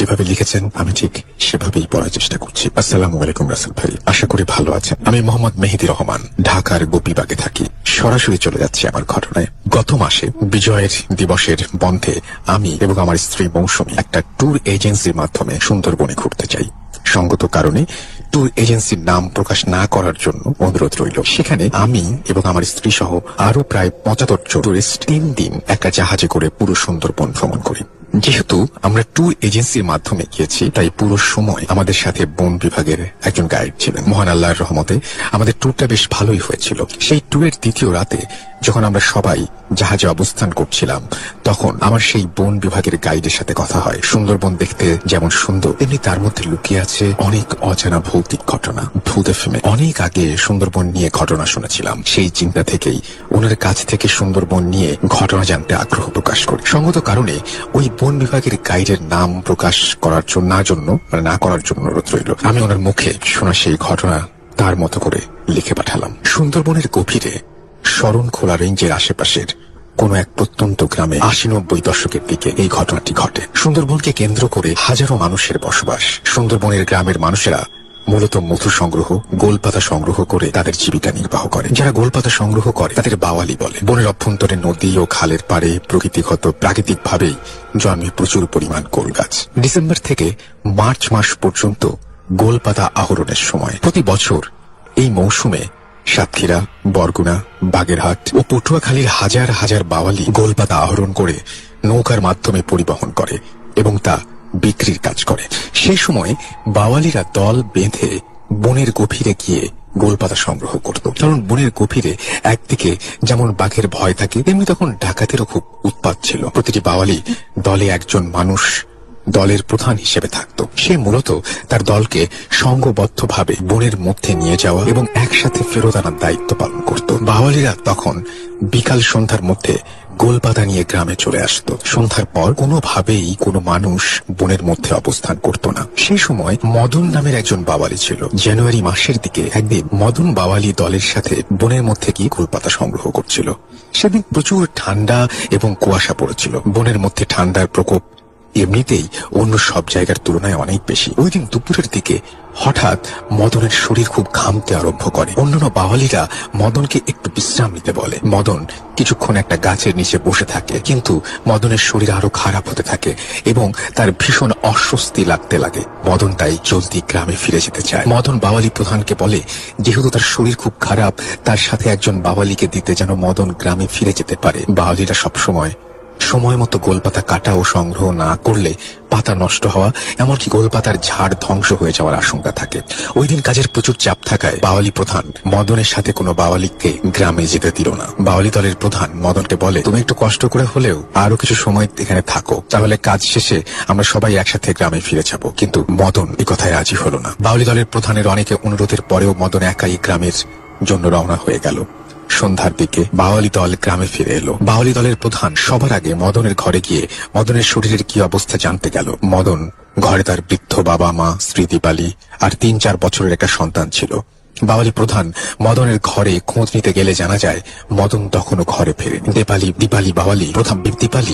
যেভাবে লিখেছেন আমি ঠিক সেভাবেই পড়ার চেষ্টা করছি। আসসালামু আলাইকুম রাসেল ভাই, আশা করি ভালো আছেন। আমি মোহাম্মদ মেহেদী রহমান, ঢাকার গোপীবাগে থাকি। সরাসরি চলে যাচ্ছি আমার ঘটনায়। গত মাসে বিজয়ের দিবসের বন্ধে আমি এবং আমার স্ত্রী মৌসুমী একটা ট্যুর এজেন্সির মাধ্যমে সুন্দরবনে ঘুরতে যাই। সঙ্গত কারণে ট্যুর এজেন্সির নাম প্রকাশ না করার জন্য অনুরোধ রইল। সেখানে আমি এবং আমার স্ত্রী সহ আরো প্রায় 75 জন টুরিস্ট 3 দিন একটা জাহাজে করে পুরো সুন্দরবন ভ্রমণ করি। যেহেতু আমরা ট্যুর এজেন্সির মাধ্যমে গিয়েছি, তাই পুরো সময় আমাদের সাথে বন বিভাগের একজন গাইড ছিলেন। মহান আল্লাহর রহমতে আমাদের ট্যুরটা বেশ ভালোই হয়েছিল। সেই ট্যুরের দ্বিতীয় রাতে যখন আমরা সবাই জাহাজে অবস্থান করছিলাম, তখন আমার সেই বন বিভাগের গাইডের সাথে কথা হয়। সুন্দরবন দেখতে যেমন সুন্দর, তেমনি তার মধ্যে লুকিয়ে আছে অনেক অজানা ভৌতিক ঘটনা। ভূত এফএমে অনেক আগে সুন্দরবন নিয়ে ঘটনা শুনেছিলাম। সেই চিন্তা থেকেই ওনার কাছ থেকে সুন্দরবন নিয়ে ঘটনা জানতে আগ্রহ প্রকাশ করি। সঙ্গত কারণে ওই বন বিভাগের গাইডের নাম প্রকাশ করার জন্য না করার জন্য অনুরোধ রইল। আমি ওনার মুখে শোনা সেই ঘটনা তার মতো করে লিখে পাঠালাম। সুন্দরবনের গভীরে শরণখোলা রেঞ্জের আশেপাশের কোন এক প্রত্যন্ত গ্রামে 80-90 দশকের দিকে এই ঘটনাটি ঘটে। সুন্দরবনকে কেন্দ্র করে হাজারো মানুষের বসবাস। সুন্দরবনের গ্রামের মানুষেরা মূলত মধু সংগ্রহ, গোলপাতা সংগ্রহ করে তাদের জীবিকা নির্বাহ করে। যারা গোলপাতা সংগ্রহ করে তাদের বাওয়ালি বলে। বনের অভ্যন্তরে নদী ও খালের পাড়ে প্রাকৃতিকভাবেই জন্মে প্রচুর পরিমাণ গোল গাছ। ডিসেম্বর থেকে মার্চ মাস পর্যন্ত গোলপাতা আহরণের সময়। প্রতি বছর এই মৌসুমে সাতক্ষীরা, বরগুনা, বাগেরহাট ও পটুয়াখালীর হাজার হাজার বাওয়ালি গোলপাতা আহরণ করে নৌকার মাধ্যমে পরিবহন করে এবং তা বিক্রির কাজ করে। সেই সময় বাওয়ালিরা দল বেঁধে বনের গভীরে গিয়ে গোলপাতা সংগ্রহ করত। কারণ বনের গভীরে একদিকে যেমন বাঘের ভয় থাকে, তেমনি তখন ডাকাতেরও খুব উৎপাত ছিল। প্রতিটি বাওয়ালি দলে একজন মানুষ দলের প্রধান হিসেবে থাকত। সে মূলত তার দলকে সংঘবদ্ধভাবে বনের মধ্যে নিয়ে যাওয়া এবং একসাথে ফেরত আনার দায়িত্ব পালন করত। বাওয়ালিরা তখন বিকাল সন্ধ্যার মধ্যে গোলপাতা নিয়ে গ্রামে চলে আসত। সন্ধ্যার পর কোনোভাবেই কোনো মানুষ বনের মধ্যে অবস্থান করত না। সেই সময় মদন নামের একজন বাওয়ালি ছিল। জানুয়ারি মাসের দিকে একদিন মদন বাওয়ালি দলের সাথে বনের মধ্যে গিয়ে গোলপাতা সংগ্রহ করছিল। সেদিন প্রচুর ঠান্ডা এবং কুয়াশা পড়েছিল। বনের মধ্যে ঠান্ডার প্রকোপ এমনিতেই অন্য সব জায়গার তুলনায় অনেক বেশি। ওই দিন দুপুরের দিকে হঠাৎ মদনের শরীর খুব ঘামতে আরম্ভ করে। অন্যান্য বাওয়ালিরা মদনকে একটু বিশ্রাম নিতে বলে। মদন কিছুক্ষণ একটা গাছের নিচে বসে থাকে, কিন্তু মদনের শরীর আরো খারাপ হতে থাকে এবং তার ভীষণ অস্বস্তি লাগতে লাগে। মদন তাই জলদি গ্রামে ফিরে যেতে চায়। মদন বাওয়ালি প্রধানকে বলে যেহেতু তার শরীর খুব খারাপ, তার সাথে একজন বাওয়ালিকে দিতে যেন মদন গ্রামে ফিরে যেতে পারে। বাওয়ালিরা সবসময় সময় মতো গোলপাতা কাটা ও সংগ্রহ না করলে পাতা নষ্ট হওয়া, এমনকি গোলপাতার ঝাড় ধ্বংস হয়ে যাওয়ার আশঙ্কা থাকে। ওই দিন কাজের প্রচুর চাপ থাকায় বাওয়ালি প্রধান মদনের সাথে কোনো বাওয়ালিকে গ্রামে যেতে দিল না। বাওয়ালি দলের প্রধান মদনকে বলে, তুমি একটু কষ্ট করে হলেও আরো কিছু সময় এখানে থাকো, তাহলে কাজ শেষে আমরা সবাই একসাথে গ্রামে ফিরে যাব। কিন্তু মদন এই কথায় রাজি হলো না। বাওয়ালি দলের প্রধানের অনেকে অনুরোধের পরেও মদন একাই গ্রামের জন্য রওনা হয়ে গেল। সন্ধ্যার দিকে বাওয়ালি দল গ্রামে ফিরে এলো। বাওয়ালি দলের প্রধান সবার আগে মদনের ঘরে গিয়ে মদনের শরীরের কি অবস্থা জানতে গেল। মদন ঘরে তার বৃদ্ধ বাবা মা, স্ত্রী দীপালি আর 3-4 বছরের একটা সন্তান ছিল। বাওয়ালি প্রধান মদনের ঘরে খোঁজ নিতে গেলে জানা যায় মদন তখনও ঘরে ফেরেনি। দীপালি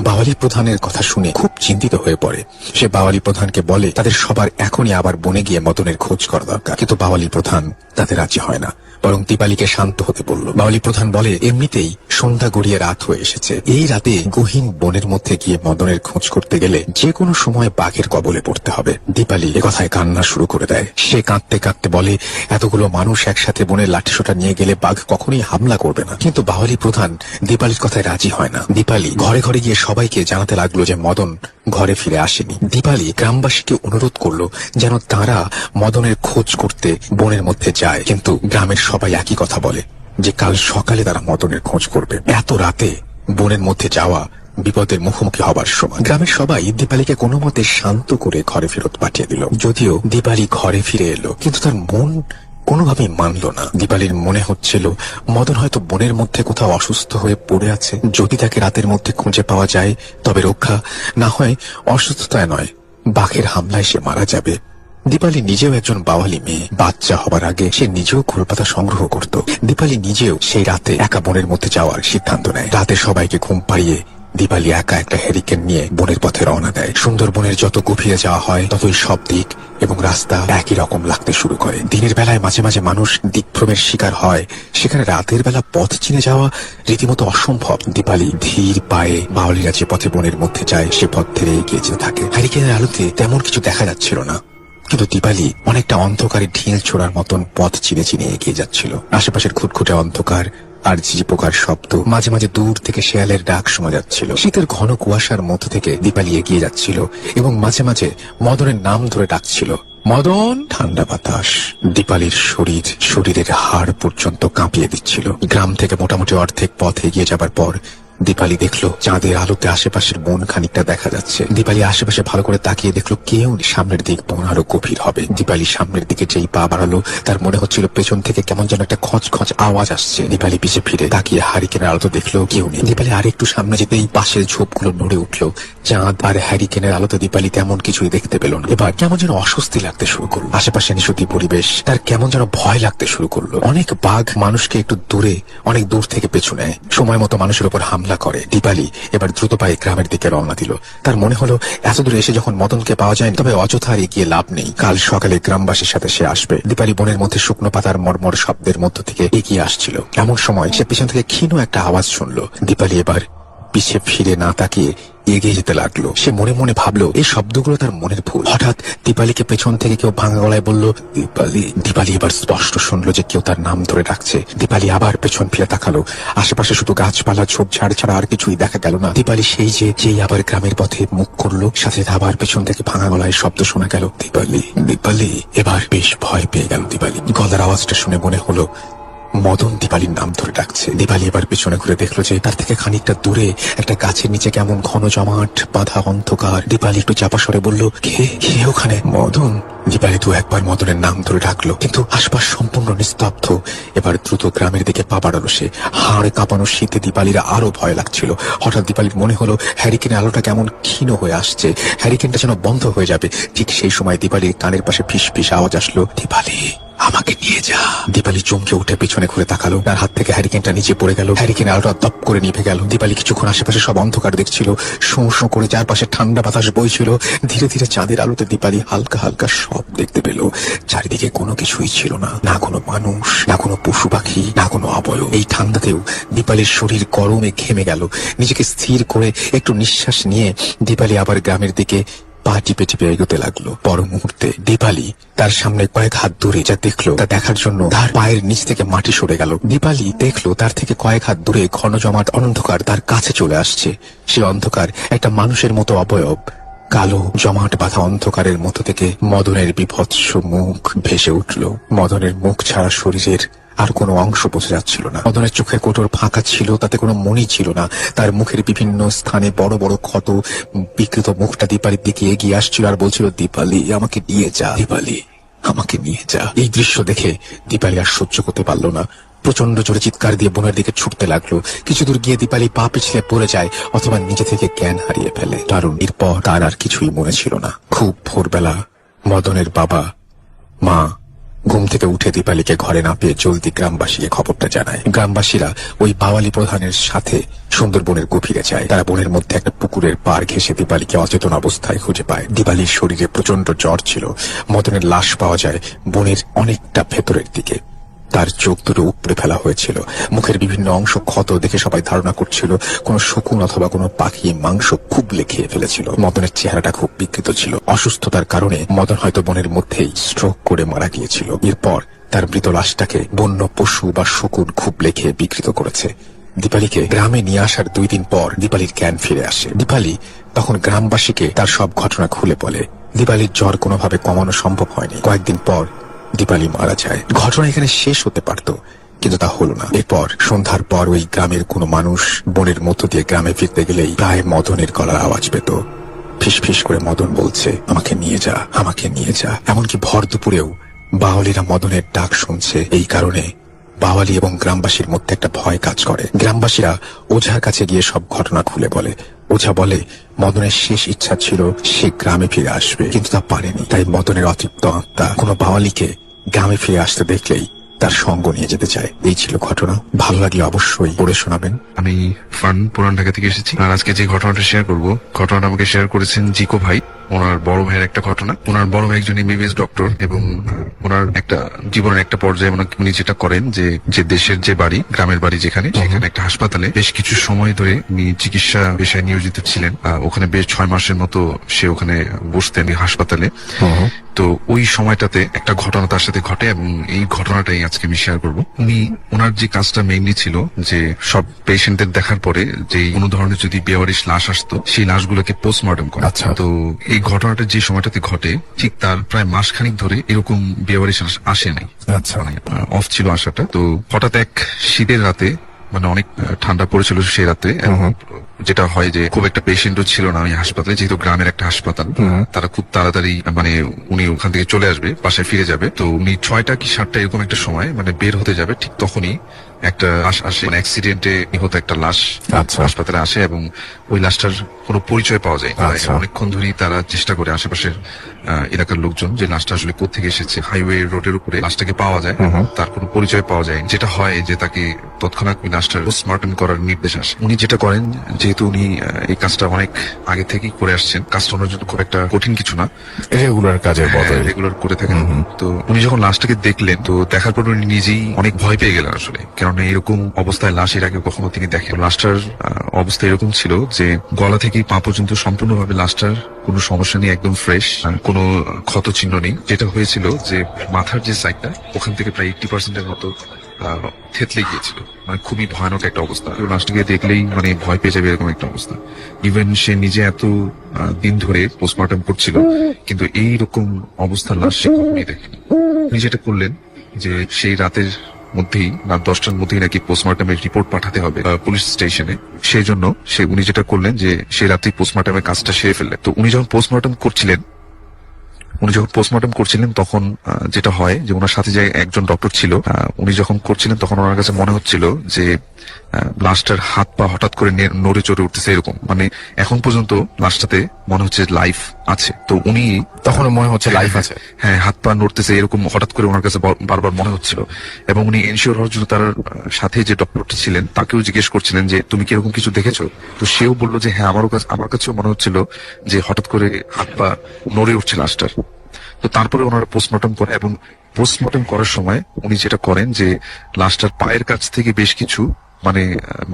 বাওয়ালি প্রধানের কথা শুনে খুব চিন্তিত হয়ে পড়ে। সে বাওয়ালি প্রধানকে বলে তাদের সবার এখনই আবার বনে গিয়ে মদনের খোঁজ করা দরকার। কিন্তু বাওয়ালি প্রধান তাতে রাজি হয় না, বরং দীপালিকে শান্ত হতে বলল। বাওয়ালি প্রধান বলে এমনিতেই সন্ধ্যা গড়িয়ে রাত হয়ে এসেছে, এই রাতে গহীন বনের মধ্যে গিয়ে মদনের খোঁজ করতে গেলে যে কোনো সময় বাঘের কবলে পড়তে হবে। দীপালি একথায় কান্না শুরু করে দেয়। সে কাঁদতে কাঁদতে বলে এতগুলো মানুষ একসাথে বনের লাঠিসোঁটা নিয়ে গেলে বাঘ কখনোই হামলা করবে না। কিন্তু বাওয়ালি প্রধান দীপালির কথায় রাজি হয় না। দীপালি ঘরে ঘরে গিয়ে সবাইকে জানাতে লাগলো যে মদন ঘরে ফিরে আসেনি। দীপালি গ্রামবাসীকে অনুরোধ করলো যেন তারা মদনের খোঁজ করতে বনের মধ্যে যায়, কিন্তু গ্রামের সবাই একই কথা বলে যে কাল সকালে তারা মদনের খোঁজ করবে। এত রাতে বনের মধ্যে যাওয়া বিপদের মুখোমুখি হবার সময়। গ্রামের সবাই দীপালিকে কোনো মতে শান্ত করে ঘরে ফেরত পাঠিয়ে দিল। যদিও দীপালি ঘরে ফিরে এলো, কিন্তু তার মন কোনোভাবেই মানল না। দীপালির মনে হচ্ছিল মদন হয়তো বনের মধ্যে কোথাও অসুস্থ হয়ে পড়ে আছে। যদি তাকে রাতের মধ্যে খুঁজে পাওয়া যায় তবে রক্ষা, না হয় অসুস্থতায় নয় বাঘের হামলায় সে মারা যাবে। দীপালি নিজেও একজন বাওয়ালি মেয়ে। বাচ্চা হবার আগে সে নিজেও গোলপাতা সংগ্রহ করত। দীপালি নিজেও সেই রাতে একা বনের মধ্যে যাওয়ার সিদ্ধান্ত নেয়। রাতে সবাইকে ঘুম পাড়িয়ে দীপালি একা একটা হ্যারিকেন নিয়ে বনের পথে রওনা দেয়। সুন্দরবনের যত গভীরে যাওয়া হয় ততই সব দিক এবং রাস্তা একই রকম লাগতে শুরু করে। দিনের বেলায় মাঝে মাঝে মানুষ দিকভ্রমের শিকার হয়, সেখানে রাতের বেলা পথ চিনে যাওয়া রীতিমতো অসম্ভব। দীপালি ধীর পায়ে বাউলিরা যে পথে বনের মধ্যে যায় সে পথ ধরে এগিয়ে যেতে থাকে। হ্যারিকেনের আলোতে তেমন কিছু দেখা যাচ্ছিল না, কিন্তু দীপালি অনেকটা অন্ধকারে ঢিল ছোড়ার মতন পথ চিনে চিনে এগিয়ে যাচ্ছিল। আশেপাশের খুটখুটে অন্ধকার আর ঝিঝি পোকার শব্দ, মাঝে মাঝে দূর থেকে শেয়ালের ডাক শোনা যাচ্ছিল। শীতের ঘন কুয়াশার মধ্য থেকে দীপালি এগিয়ে যাচ্ছিল এবং মাঝে মাঝে মদনের নাম ধরে ডাকছিল, মদন। ঠান্ডা বাতাস দীপালির শরীরের হাড় পর্যন্ত কাঁপিয়ে দিচ্ছিল। গ্রাম থেকে মোটামুটি অর্ধেক পথ এগিয়ে যাবার পর দীপালি দেখলো চাঁদের আলোতে আশেপাশের বন খানিকটা দেখা যাচ্ছে। দীপালি আশেপাশে ভালো করে তাকিয়ে দেখলো কেউ নেই। সামনের দিক বন আরো গভীর হবে। দীপালি সামনের দিকে যেই পা বাড়ালো তার মনে হচ্ছিল পেছন থেকে কেমন যেন একটা খচ খচ আওয়াজ আসছে। দীপালি পিছে ফিরে তাকিয়ে হ্যারিকেনের আলোতে দেখলো কেউ নেই। দীপালি আর একটু সামনে যেতেই পাশের ঝোপগুলো নড়ে উঠলো। চাঁদ আর হ্যারিকেনের আলোতে দীপালি তেমন কিছুই দেখতে পেল না। এবার কেমন যেন অস্বস্তি লাগতে শুরু করলো। আশেপাশে নিশুতি পরিবেশ, তার কেমন যেন ভয় লাগতে শুরু করলো। অনেক বাঘ মানুষকে একটু দূরে, অনেক দূর থেকে পেছু নেয়, সময় মতো মানুষের উপর হামলা করে। দীপালি এবার দ্রুত পায়ে গ্রামের দিকে রওনা দিল। তার মনে হলো এত দূরে এসে যখন মদনকে পাওয়া যায় তবে অযথা আর এগিয়ে লাভ নেই, কাল সকালে গ্রামবাসীর সাথে সে আসবে। দীপালি বনের মধ্যে শুকনো পাতার মর্মর শব্দের মধ্য থেকে এগিয়ে আসছিল। এমন সময় সে পিছন থেকে ক্ষীণ একটা আওয়াজ শুনলো। দীপালি এবার পিছে ফিরে না তাকিয়ে এগিয়ে যেতে লাগলো। সে মনে মনে ভাবলো এই শব্দগুলো তার মনের ভুল। হঠাৎ দীপালিকে পেছন থেকে কেউ ভাঙা গলায় বলল, দীপালি। দীপালি এবার স্পষ্ট শুনলো যে কেউ তার নাম ধরে ডাকছে। দীপালি আবার পেছন ফিরে তাকালো। আশেপাশে শুধু গাছপালা ঝোপঝাড় ছাড়া আর কিছুই দেখা গেল না। দীপালি যেই আবার গ্রামের পথে মুখ করলো, সাথে আবার পেছন থেকে ভাঙা গলায় শব্দ শোনা গেল, দীপালি। দীপালি এবার বেশ ভয় পেয়ে গেল। দীপালি গলার আওয়াজটা শুনে মনে হলো মদন দীপালির নাম ধরে ডাকছে। দীপালি এবার পিছনে ঘুরে দেখলো যে তার থেকে খানিকটা দূরে একটা গাছের নিচে কেমন ঘন জমাট বাঁধা অন্ধকার। দীপালি একটু চাপা স্বরে বলল, কে ওখানে? মদন। দীপালি দু একবার মদনের নাম ধরে ডাকলো, কিন্তু আশপাশ সম্পূর্ণ নিস্তব্ধ। এবার দ্রুত গ্রামের দিকে পা বাড়ালো সে। হাড় কাঁপানো শীতে দীপালির আরো ভয় লাগছিল। হঠাৎ দীপালির মনে হলো হ্যারিকেনের আলোটা কেমন ক্ষীণ হয়ে আসছে, হ্যারিকেনটা যেন বন্ধ হয়ে যাবে। ঠিক সেই সময় দীপালির কানের পাশে ফিস ফিস আওয়াজ আসলো, দীপালি আমাকে নিয়ে যা। দীপালি চমকে উঠে পিছনে ঘুরে তাকালো। তার হাত থেকে হ্যারিকেনটা নিচে পড়ে গেল। হ্যারিকেনের আলোটা দপ করে নিভে গেল। দীপালি কিছুক্ষণ আশেপাশে সব অন্ধকার দেখছিল। শোঁ শোঁ করে চারপাশে ঠান্ডা বাতাস বইছিল। ধীরে ধীরে চাঁদের আলোতে দীপালি হালকা হালকা সব দেখতে পেল। চারিদিকে কোনো কিছুই ছিল না, না কোনো মানুষ, না কোনো পশু পাখি, না কোনো অবয়ব। এই ঠান্ডাতেও দীপালির শরীর গরমে ঘেমে গেল। নিজেকে স্থির করে একটু নিঃশ্বাস নিয়ে দীপালি আবার গ্রামের দিকে পা টিপে টিপে এগোতে লাগলো। পর মুহূর্তে দীপালি তার সামনে কয়েক হাত দূরে যা দেখলো তা দেখার জন্য তার পায়ের নিচ থেকে মাটি সরে গেল। দীপালি দেখলো তার থেকে কয়েক হাত দূরে ঘন জমাট অন্ধকার তার কাছে চলে আসছে। সে অন্ধকার একটা মানুষের মতো অবয়ব। কালো জমাট বাঁধা অন্ধকারের মতো থেকে মদনের বিভৎস মুখ ভেসে উঠল। মদনের মুখ ছাড়া শরীরের আর কোনো অংশ বোঝা যাচ্ছিল না। মদনের চোখের কোটর ফাঁকা ছিল, তাতে কোনো মনি ছিল না। তার মুখের বিভিন্ন স্থানে বড় বড় ক্ষত। বিকৃত মুখটা দীপালির দিকে এগিয়ে আসছিল আর বলছিল, দীপালি আমাকে নিয়ে যা, দীপালি আমাকে নিয়ে যা। এই দৃশ্য দেখে দীপালি আর সহ্য করতে পারল না। প্রচন্ড জোরে চিৎকার দিয়ে বনের দিকে ছুটতে লাগলো। কিছু দূর গিয়ে দীপালি পা পিছলে পড়ে যায় অথবা নিজে থেকে জ্ঞান হারিয়ে ফেলে। কারণ এরপর তার আর কিছুই মনে ছিল না। খুব ভোরবেলা মদনের বাবা মা ঘুম থেকে উঠে দীপালিকে ঘরে না পেয়ে জলদি গ্রামবাসীকে খবরটা জানায়। গ্রামবাসীরা ওই বাওয়ালি প্রধানের সাথে সুন্দরবনের গভীরে যায়। তারা বনের মধ্যে একটা পুকুরের পাড় ঘেঁষে দীপালিকে অচেতন অবস্থায় খুঁজে পায়। দীপালির শরীরে প্রচন্ড জ্বর ছিল। মদনের লাশ পাওয়া যায় বনের অনেকটা ভেতরের দিকে। তার চোখ দুটো উপড়ে ফেলা হয়েছিল। মুখের বিভিন্ন অংশ ক্ষত দেখে সবাই ধারণা করছিল কোন শকুন অথবা কোনো পাখি মাংস খুবলে খেয়ে ফেলেছিল। মদনের চেহারাটা খুব বিকৃত ছিল। অসুস্থতার কারণে মদন হয়তো বনের মধ্যেই স্ট্রোক করে মারা গিয়েছিল। এরপর তার মৃত লাশটাকে বন্য পশু বা শকুন খুবলে খেয়ে বিকৃত করেছে। দীপালিকে গ্রামে নিয়ে আসার 2 দিন পর দীপালির জ্ঞান ফিরে আসে। দীপালি তখন গ্রামবাসীকে তার সব ঘটনা খুলে বলে। দীপালির জ্বর কোনোভাবে কমানো সম্ভব হয়নি। কয়েকদিন পর দীপালি মারা যায়। ঘটনা এখানে শেষ হতে পারত, কিন্তু তা হলো না। এরপর সন্ধ্যার পর ওই গ্রামের কোনো মানুষ বনের মধ্য দিয়ে গ্রামে ফিরতে গেলেই প্রায় মদনের গলার আওয়াজ পেত। ফিস ফিস করে মদন বলছে, আমাকে নিয়ে যা, আমাকে নিয়ে যা। এমনকি ভর দুপুরেও বাওয়ালিরা মদনের ডাক শুনছে। এই কারণে বাওয়ালি এবং গ্রামবাসীর মধ্যে একটা ভয় কাজ করে। গ্রামবাসীরা ওঝার কাছে গিয়ে সব ঘটনা খুলে বলে। ওঝা বলে মদনের শেষ ইচ্ছা ছিল সে গ্রামে ফিরে আসবে, কিন্তু তা পারেনি। তাই মদনের অতৃপ্ত আত্মা কোনো বাওয়ালিকে গ্রামে ফিরে আসতে দেখলেই তার সঙ্গ নিয়ে যেতে চায়। এই ছিল ঘটনা। ভালো লাগলে অবশ্যই পড়ে শোনাবেন। আমি ফান পুরান ঢাকা থেকে এসেছি, আর আজকে যে ঘটনাটা শেয়ার করব, ঘটনাটা আমাকে শেয়ার করেছেন জিকো ভাই। ওনার বড় ভাইয়ের একটা ঘটনা। ওনার বড় ভাই একজন এমবিবিএস ডক্টর, এবং ওনার একটা জীবনের একটা পর্যায়ে উনি যেটা করেন যে দেশের যে বাড়ি, গ্রামের বাড়ি যেখানে, সেখানে একটা হাসপাতালে বেশ কিছু সময় ধরে উনি চিকিৎসা পেশায় নিয়োজিত ছিলেন। ওখানে বেশ 6 মাসের মতো সে ওখানে বসতেন এই হাসপাতালে। তো ওই সময়টাতে একটা ঘটনা তার সাথে ঘটে, এবং এই ঘটনাটাই আজকে আমি শেয়ার করবো। ওনার যে কাজটা মেইনলি ছিল যে সব পেশেন্টদের দেখার পরে যে কোনো ধরনের যদি বেওয়ারিশ লাশ আসতো, সেই লাশগুলোকে পোস্টমর্টম করা। আচ্ছা। তো এই ঘটনাটা যে সময়টাতে ঘটে, ঠিক তার প্রায় মাসখানিক ধরে এরকম বেওয়ারিশ আসে নাই। আচ্ছা। অফ ছিল আসাটা। তো হঠাৎ এক শীতের রাতে, মানে অনেক ঠান্ডা পড়েছিল সেই রাতে, যেটা হয় যে খুব একটা পেশেন্টও ছিল না ওই হাসপাতালে, যেহেতু গ্রামের একটা হাসপাতাল। তারা খুব তাড়াতাড়ি, মানে উনি ওখান থেকে চলে আসবে, বাসায় ফিরে যাবে। তো উনি 6টা কি 7টা এরকম একটা সময় মানে বের হতে যাবে, ঠিক তখনই একটা লাশ আসে, মানে অ্যাক্সিডেন্টে নিহত একটা লাশ হাসপাতালে আসে, এবং ওই লাশটার কোনো পরিচয় পাওয়া যায় না। অনেকক্ষণ ধরেই তারা চেষ্টা করে আশেপাশের এলাকার লোকজন যে লাশটা আসলে কোত্থেকে এসেছে। হাইওয়ে রোডের উপরে লাশটাকে পাওয়া যায়, তার কোনো পরিচয় পাওয়া যায়। যেটা হয় যে তাকে তৎক্ষণাৎ ওই লাশটার পোস্টমর্টম করার নির্দেশ আসে। উনি যেটা করেন, যেহেতু উনি এই কাজটা অনেক আগে থেকেই করে আসছেন, কাজটা ওনার জন্য খুব একটা কঠিন কিছু না, রেগুলার কাজের বদলে রেগুলার করে থাকেন। তো উনি যখন লাশটাকে দেখলেন, তো দেখার পর উনি নিজেই অনেক ভয় পেয়ে গেলেন আসলে, কেননা এরকম অবস্থায় লাশ এর আগে কখনো তিনি দেখেন। লাশটার অবস্থা এরকম ছিল যে গলা থেকে পা পর্যন্ত সম্পূর্ণভাবে লাশটার কোনো সমস্যা নেই, একদম ফ্রেশ, কোনো ক্ষত চিহ্ন নেই। যেটা হয়েছিল যে মাথার যে সাইডটা, ওখান থেকে প্রায় 80% মতো থেতলে গিয়েছিল। মানে খুবই ভয়ানক একটা অবস্থা। লাশটাকে দেখলেই মানে ভয় পেয়ে যাবে এরকম একটা অবস্থা। ইভেন সে নিজে এত দিন ধরে পোস্টমর্টম করছিল, কিন্তু এইরকম অবস্থার লাশ সে কখনোই দেখেনি। উনি যেটা করলেন যে সেই রাতের মধ্যেই, রাত 10টার মধ্যেই নাকি পোস্টমর্টমের রিপোর্ট পাঠাতে হবে পুলিশ স্টেশনে। সেই জন্য উনি যেটা করলেন যে সেই রাতেই পোস্টমর্টমের কাজটা সেরে ফেললেন। তো উনি যখন পোস্টমর্টম করছিলেন, তখন যেটা হয় যে ওনার সাথে যে একজন ডক্টর ছিল, উনি যখন করছিলেন তখন ওনার কাছে মনে হচ্ছিল যে লাশটার হাত পা হঠাৎ করে নড়ে চড়ে উঠতেছে এরকম। মানে এখন পর্যন্ত লাশটাতে মনে হচ্ছে লাইফ আছে। তো উনি তখন মনে হচ্ছে লাইফ আছে, হ্যাঁ, হাত পা নড়তেছে এরকম হঠাৎ করে ওনার কাছে বারবার মনে হচ্ছিল। এবং উনি এনশিওর হওয়ার জন্য তার সাথে যে ডক্টরটা ছিলেন তাকেও জিজ্ঞেস করছিলেন যে তুমি কি এরকম কিছু দেখেছো? তো সেও বললো যে হ্যাঁ, আমার কাছেও মনে হচ্ছিল যে হঠাৎ করে হাত পা নড়ে উঠছে লাশটার। তো তারপরে ওনারা পোস্টমর্টম করে, এবং পোস্টমর্টম করার সময় উনি যেটা করেন যে লাশটার পায়ের কাছ থেকে বেশ কিছু মানে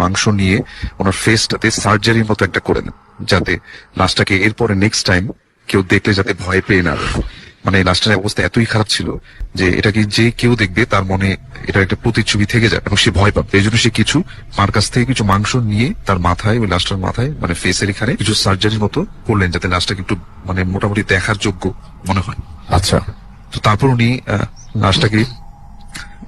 মাংস নিয়ে ওনার ফেসটাতে সার্জারির মতো একটা করে নেন, যাতে লাশটাকে এরপরে নেক্সট টাইম কেউ দেখলে যাতে ভয় পেয়ে না। মানে লাশটার অবস্থা এতই খারাপ ছিল যে এটাকে যে কেউ দেখবে তার মনে এটা একটা প্রতিচ্ছবি থেকে যায়, এবং সে ভয় পাবে। এই জন্য সে কিছু মার কাছ থেকে কিছু মাংস নিয়ে তার মাথায়, ওই লাশটার মাথায়, মানে ফেসের এখানে কিছু সার্জারির মতো করলেন, যাতে লাশটাকে একটু মানে মোটামুটি দেখার যোগ্য মনে হয়। আচ্ছা। তো তারপর উনি লাশটাকে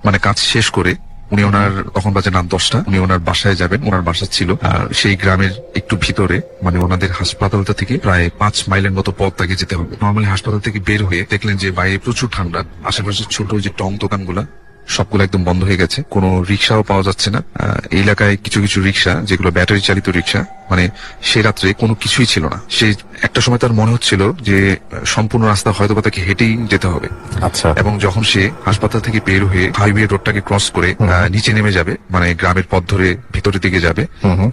মানে কাজ শেষ করে উনি ওনার, তখন বাজে রাত 10টা, উনি ওনার বাসায় যাবেন। ওনার বাসা ছিল সেই গ্রামের একটু ভিতরে, মানে ওনাদের হাসপাতালটা থেকে প্রায় 5 মাইলের মতো পথ তাকে যেতে হবে। নর্মালি হাসপাতাল থেকে বের হয়ে দেখলেন যে বাইরে প্রচুর ঠান্ডা, আশেপাশে ছোট যে টং দোকানগুলা সবগুলো একদম বন্ধ হয়ে গেছে, কোনো রিক্সাও পাওয়া যাচ্ছে না। এই এলাকায় কিছু কিছু রিক্সা, যেগুলো ব্যাটারি চালিত রিক্সা, মানে সে রাত্রে কোনো কিছুই ছিল না। সে একটা সময় তার মনে হচ্ছিল যে সম্পূর্ণ রাস্তা হয়তো বা তাকে হেঁটেই যেতে হবে। আচ্ছা। এবং যখন সে হাসপাতাল থেকে বের হয়ে হাইওয়ে রোডটাকে ক্রস করে নিচে নেমে যাবে, মানে গ্রামের পথ ধরে ভিতরের দিকে যাবে,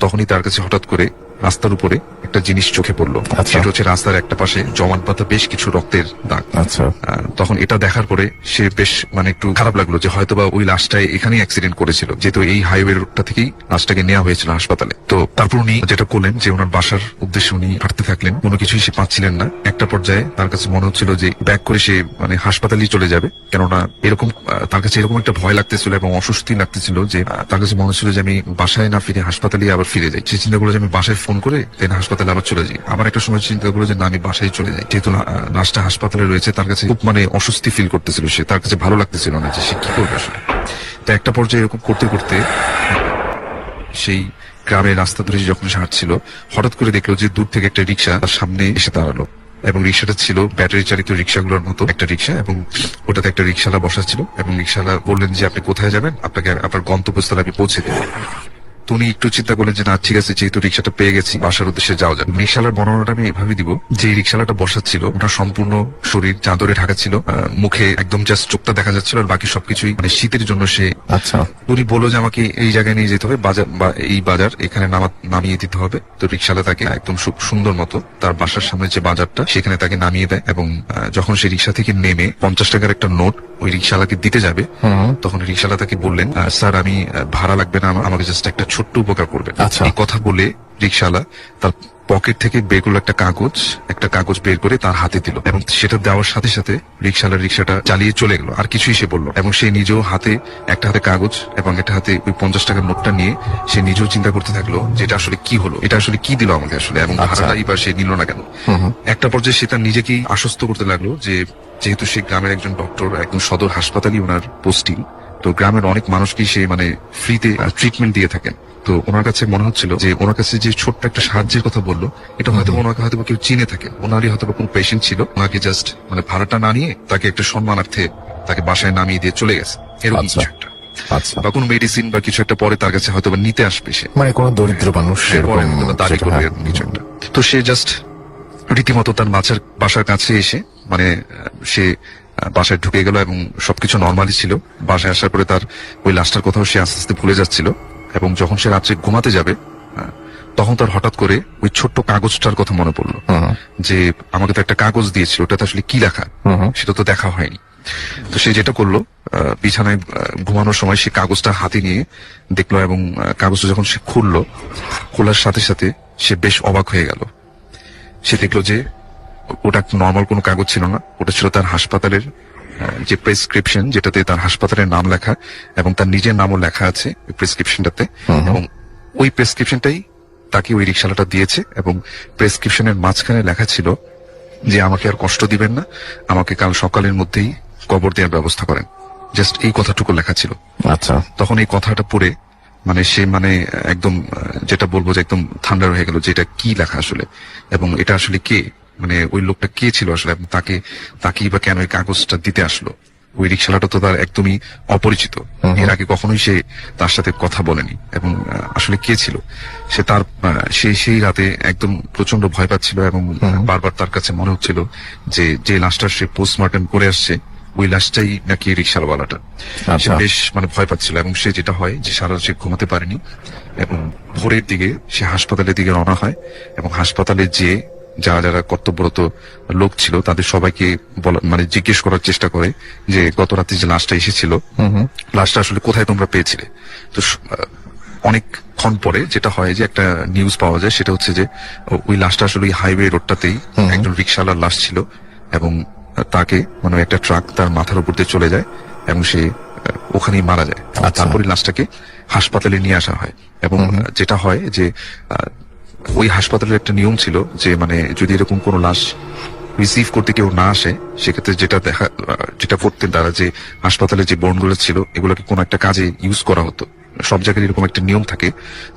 তখনই তার কাছে হঠাৎ করে রাস্তার উপরে একটা জিনিস চোখে পড়লো। সেটা হচ্ছে রাস্তার একটা পাশে জমাট বাঁধা বেশ কিছু রক্তের দাগ। আচ্ছা। তখন এটা দেখার পরে সে বেশ মানে একটু খারাপ লাগলো যে হয়তোবা ওই লাশটাই এখানেই অ্যাক্সিডেন্ট করেছিল, যেহেতু এই হাইওয়ে রোডটা থেকেই লাশটাকে নেওয়া হয়েছিল হাসপাতালে। তো তারপর উনি যেটা করলেন যে ওনার বাসার উদ্দেশ্যে উনি হাঁটতে থাকলেন, কোনো কিছুই সে পাচ্ছিলেন না। একটা পর্যায়ে তার কাছে মনে হচ্ছিল যে ব্যাক করে সে মানে হাসপাতালেই চলে যাবে, কেননা এরকম তার কাছে এরকম একটা ভয় লাগতেছিল এবং অস্বস্তি লাগতেছিল যে তার কাছে মনে হচ্ছিল যে আমি বাসায় না ফিরে হাসপাতালে আবার ফিরে যাই। সে চিন্তা করলো যে আমি বাসায় ফোন করে দেন হাসপাতালে আবার চলে যাই। আবার একটা সময় চিন্তা করলো যে না, আমি বাসায় চলে যাই, যেহেতু লাশটা হাসপাতালে রয়েছে। তার কাছে খুব মানে অস্বস্তি ফিল করতেছিল, সে তার কাছে ভালো লাগতেছিল না যে সে কি করবে আসলে। তো একটা পর্যায়ে এরকম করতে করতে সেই গ্রামের রাস্তা ধরে যখন সে হাঁটছিল, হঠাৎ করে দেখলো যে দূর থেকে একটা রিক্সা তার সামনে এসে দাঁড়ালো, এবং রিক্সাটা ছিল ব্যাটারি চালিত রিক্সাগুলোর মতো একটা রিক্সা, এবং ওটাতে একটা রিক্সাওয়ালা বসা ছিল। এবং রিক্সাওয়ালা বললেন যে আপনি কোথায় যাবেন, আপনাকে আপনার গন্তব্যস্থলে আমি পৌঁছে দেব। তো উনি একটু চিন্তা করলেন যে না ঠিক আছে, যেহেতু রিক্সাটা পেয়ে গেছি, বাসার উদ্দেশ্যে যাওয়া যাক। রিক্সালার বর্ণনাটা আমি এভাবে দিব যে এই রিক্সালাটা বসাচ্ছিল, ওনার সম্পূর্ণ শরীর চাদরে ঢাকা ছিল, মুখে একদম জাস্ট চোখটা দেখা যাচ্ছিল, আর বাকি সবকিছুই মানে শীতের জন্য সে। আচ্ছা, উনি বললো যে আমাকে এই জায়গায় নিয়ে যেতে হবে, বাজার বা এই বাজার এখানে নামিয়ে দিতে হবে। তো রিক্সালা তাকে একদম সুন্দর মতো তার বাসার সামনে যে বাজারটা সেখানে তাকে নামিয়ে দেয়, এবং যখন সে রিক্সা থেকে নেমে 50 টাকার একটা নোট ওই রিক্সালাকে দিতে যাবে, তখন রিক্সালা তাকে বললেন, স্যার আমি ভাড়া লাগবে না, আমাকে জাস্ট একটা ছোট্ট উপকার করবেন। আচ্ছা। এই কথা বলে রিক্সালা তার পকেট থেকে বের করলো একটা কাগজ বের করে তার হাতে দিল, এবং সেটা দেওয়ার সাথে সাথে রিক্সালার রিক্সাটা চালিয়ে চলে গেল, আর কিছুই সে বললো। এবং সে নিজেও একটা হাতে কাগজ এবং একটা হাতে ওই 50 টাকার নোটটা নিয়ে সে নিজেও চিন্তা করতে থাকলো যে এটা আসলে কি হলো, এটা আসলে কি দিল আমাকে আসলে, এবং ভাড়াটাই বা সে নিল না কেন। একটা পর্যায়ে সে তার নিজেকেই আশ্বস্ত করতে লাগলো যে যেহেতু সে গ্রামের একজন ডক্টর, একদম সদর হাসপাতালই ওনার পোস্টিং, তো গ্রামের অনেক মানুষকেই সে মানে ফ্রিতে ট্রিটমেন্ট দিয়ে থাকেন। তো ওনার কাছে মনে হচ্ছিল যে ওনার কাছে যে ছোট্ট একটা সাহায্যের কথা বললো, এটা হয়তো ওনাকে হয়তো কেউ চিনে থাকে, ওনারই হয়তো কোনো পেশেন্ট ছিল, ওনাকে জাস্ট মানে ভাড়াটা না নিয়ে তাকে একটা সম্মানার্থে তাকে বাসায় নামিয়ে দিয়ে চলে গেছে, এরকম আচ্ছা। কিছু একটা। আচ্ছা, বা কোনো মেডিসিন বা কিছু একটা পরে তার কাছে হয়তো বা নিতে আসবে সে, মানে কোনো দরিদ্র মানুষ পরে এরকম হয়তো বা দাবি যেটা- করবে হ্যাঁ। এরকম কিছু একটা। তো সে জাস্ট রীতিমতো তার বাসার কাছে এসে মানে সে বাসায় ঢুকে গেল, এবং সবকিছু নর্মালি ছিল। বাসায় আসার পরে তার ওই লাশটার কথাও সে আস্তে আস্তে ভুলে যাচ্ছিল, এবং যখন সে রাত্রে ঘুমাতে যাবে তখন তার হঠাৎ করে ওই ছোট্ট কাগজটার কথা মনে পড়লো, যে আমাকে তো একটা কাগজ দিয়েছিল, ওটাতে আসলে কি লেখা সেটা তো দেখা হয়নি। তো সে যেটা করলো, বিছানায় ঘুমানোর সময় সে কাগজটা হাতে নিয়ে দেখলো, এবং কাগজটা যখন সে খোলার সাথে সাথে সে বেশ অবাক হয়ে গেল। সে দেখলো যে ওটা নর্মাল কোনো কাগজ ছিল না, ওটা ছিল তার হাসপাতালের যে প্রেসক্রিপশন, যেটাতে তার হাসপাতালের নাম লেখা এবং তার নিজের নামও লেখা আছে ওই প্রেসক্রিপশনটাতে। এবং ওই প্রেসক্রিপশনটাই তাকে ওই রিক্সালাটা দিয়েছে, এবং প্রেসক্রিপশনের মাঝখানে লেখা ছিল যে আমাকে আর কষ্ট দিবেন না, আমাকে কাল সকালের মধ্যেই কবর দেওয়ার ব্যবস্থা করেন। জাস্ট এই কথাটুকু লেখা ছিল। আচ্ছা, তখন এই কথাটা পড়ে মানে সে মানে একদম যেটা বলবো যে একদম ঠান্ডা হয়ে গেল, যে এটা কি লেখা আসলে, এবং এটা আসলে কে, মানে ওই লোকটা কে ছিল আসলে, এবং তাকেই বা কেন এই কাগজটা দিতে আসলো। ওই রিক্সালাটা তো তার একদমই অপরিচিত, এর আগে কখনোই সে তার সাথে কথা বলেনি, এবং আসলে কে ছিল সে, তার সেই রাতে একদম প্রচন্ড ভয় পাচ্ছিল, এবং বারবার তার কাছে মনে হচ্ছিল যে লাশটা সে পোস্টমর্টম করে আসছে ওই লাশটাই নাকি রিক্সাওয়ালাটা। সে আচ্ছা। বেশ মানে ভয় পাচ্ছিল, এবং সে যেটা হয় যে সারা সে ঘুমাতে পারেনি, এবং ভোরের দিকে সে হাসপাতালের দিকে রওনা হয়, এবং হাসপাতালে যে যারা কর্তব্যরত লোক ছিল তাদের সবাইকে মানে জিজ্ঞেস করার চেষ্টা করে যে গত রাতে যে লাশটা এসেছিল, লাশটা আসলে কোথায় তোমরা পেয়েছিলে। তো অনেকক্ষণ পরে যেটা হয় যে একটা নিউজ পাওয়া যায়, সেটা হচ্ছে যে ওই লাশটা আসলে ওই হাইওয়ে রোডটাতেই একজন রিক্সাওয়ালার লাশ ছিল, এবং তাকে মানে একটা ট্রাক তার মাথার উপর দিয়ে চলে যায়, এবং সে ওখানেই মারা যায়। আর আচ্ছা। তারপরে লাশটাকে হাসপাতালে নিয়ে আসা হয়, এবং যেটা হয় যে ওই হাসপাতালের একটা নিয়ম ছিল যে মানে যদি এরকম কোনো লাশ রিসিভ করতে কেউ না আসে, সেক্ষেত্রে যেটা করতেন তারা, যে হাসপাতালে যে বর্ণগুলো ছিল এগুলোকে কোনো একটা কাজে ইউজ করা হতো। সব জায়গায় এরকম একটা নিয়ম থাকে,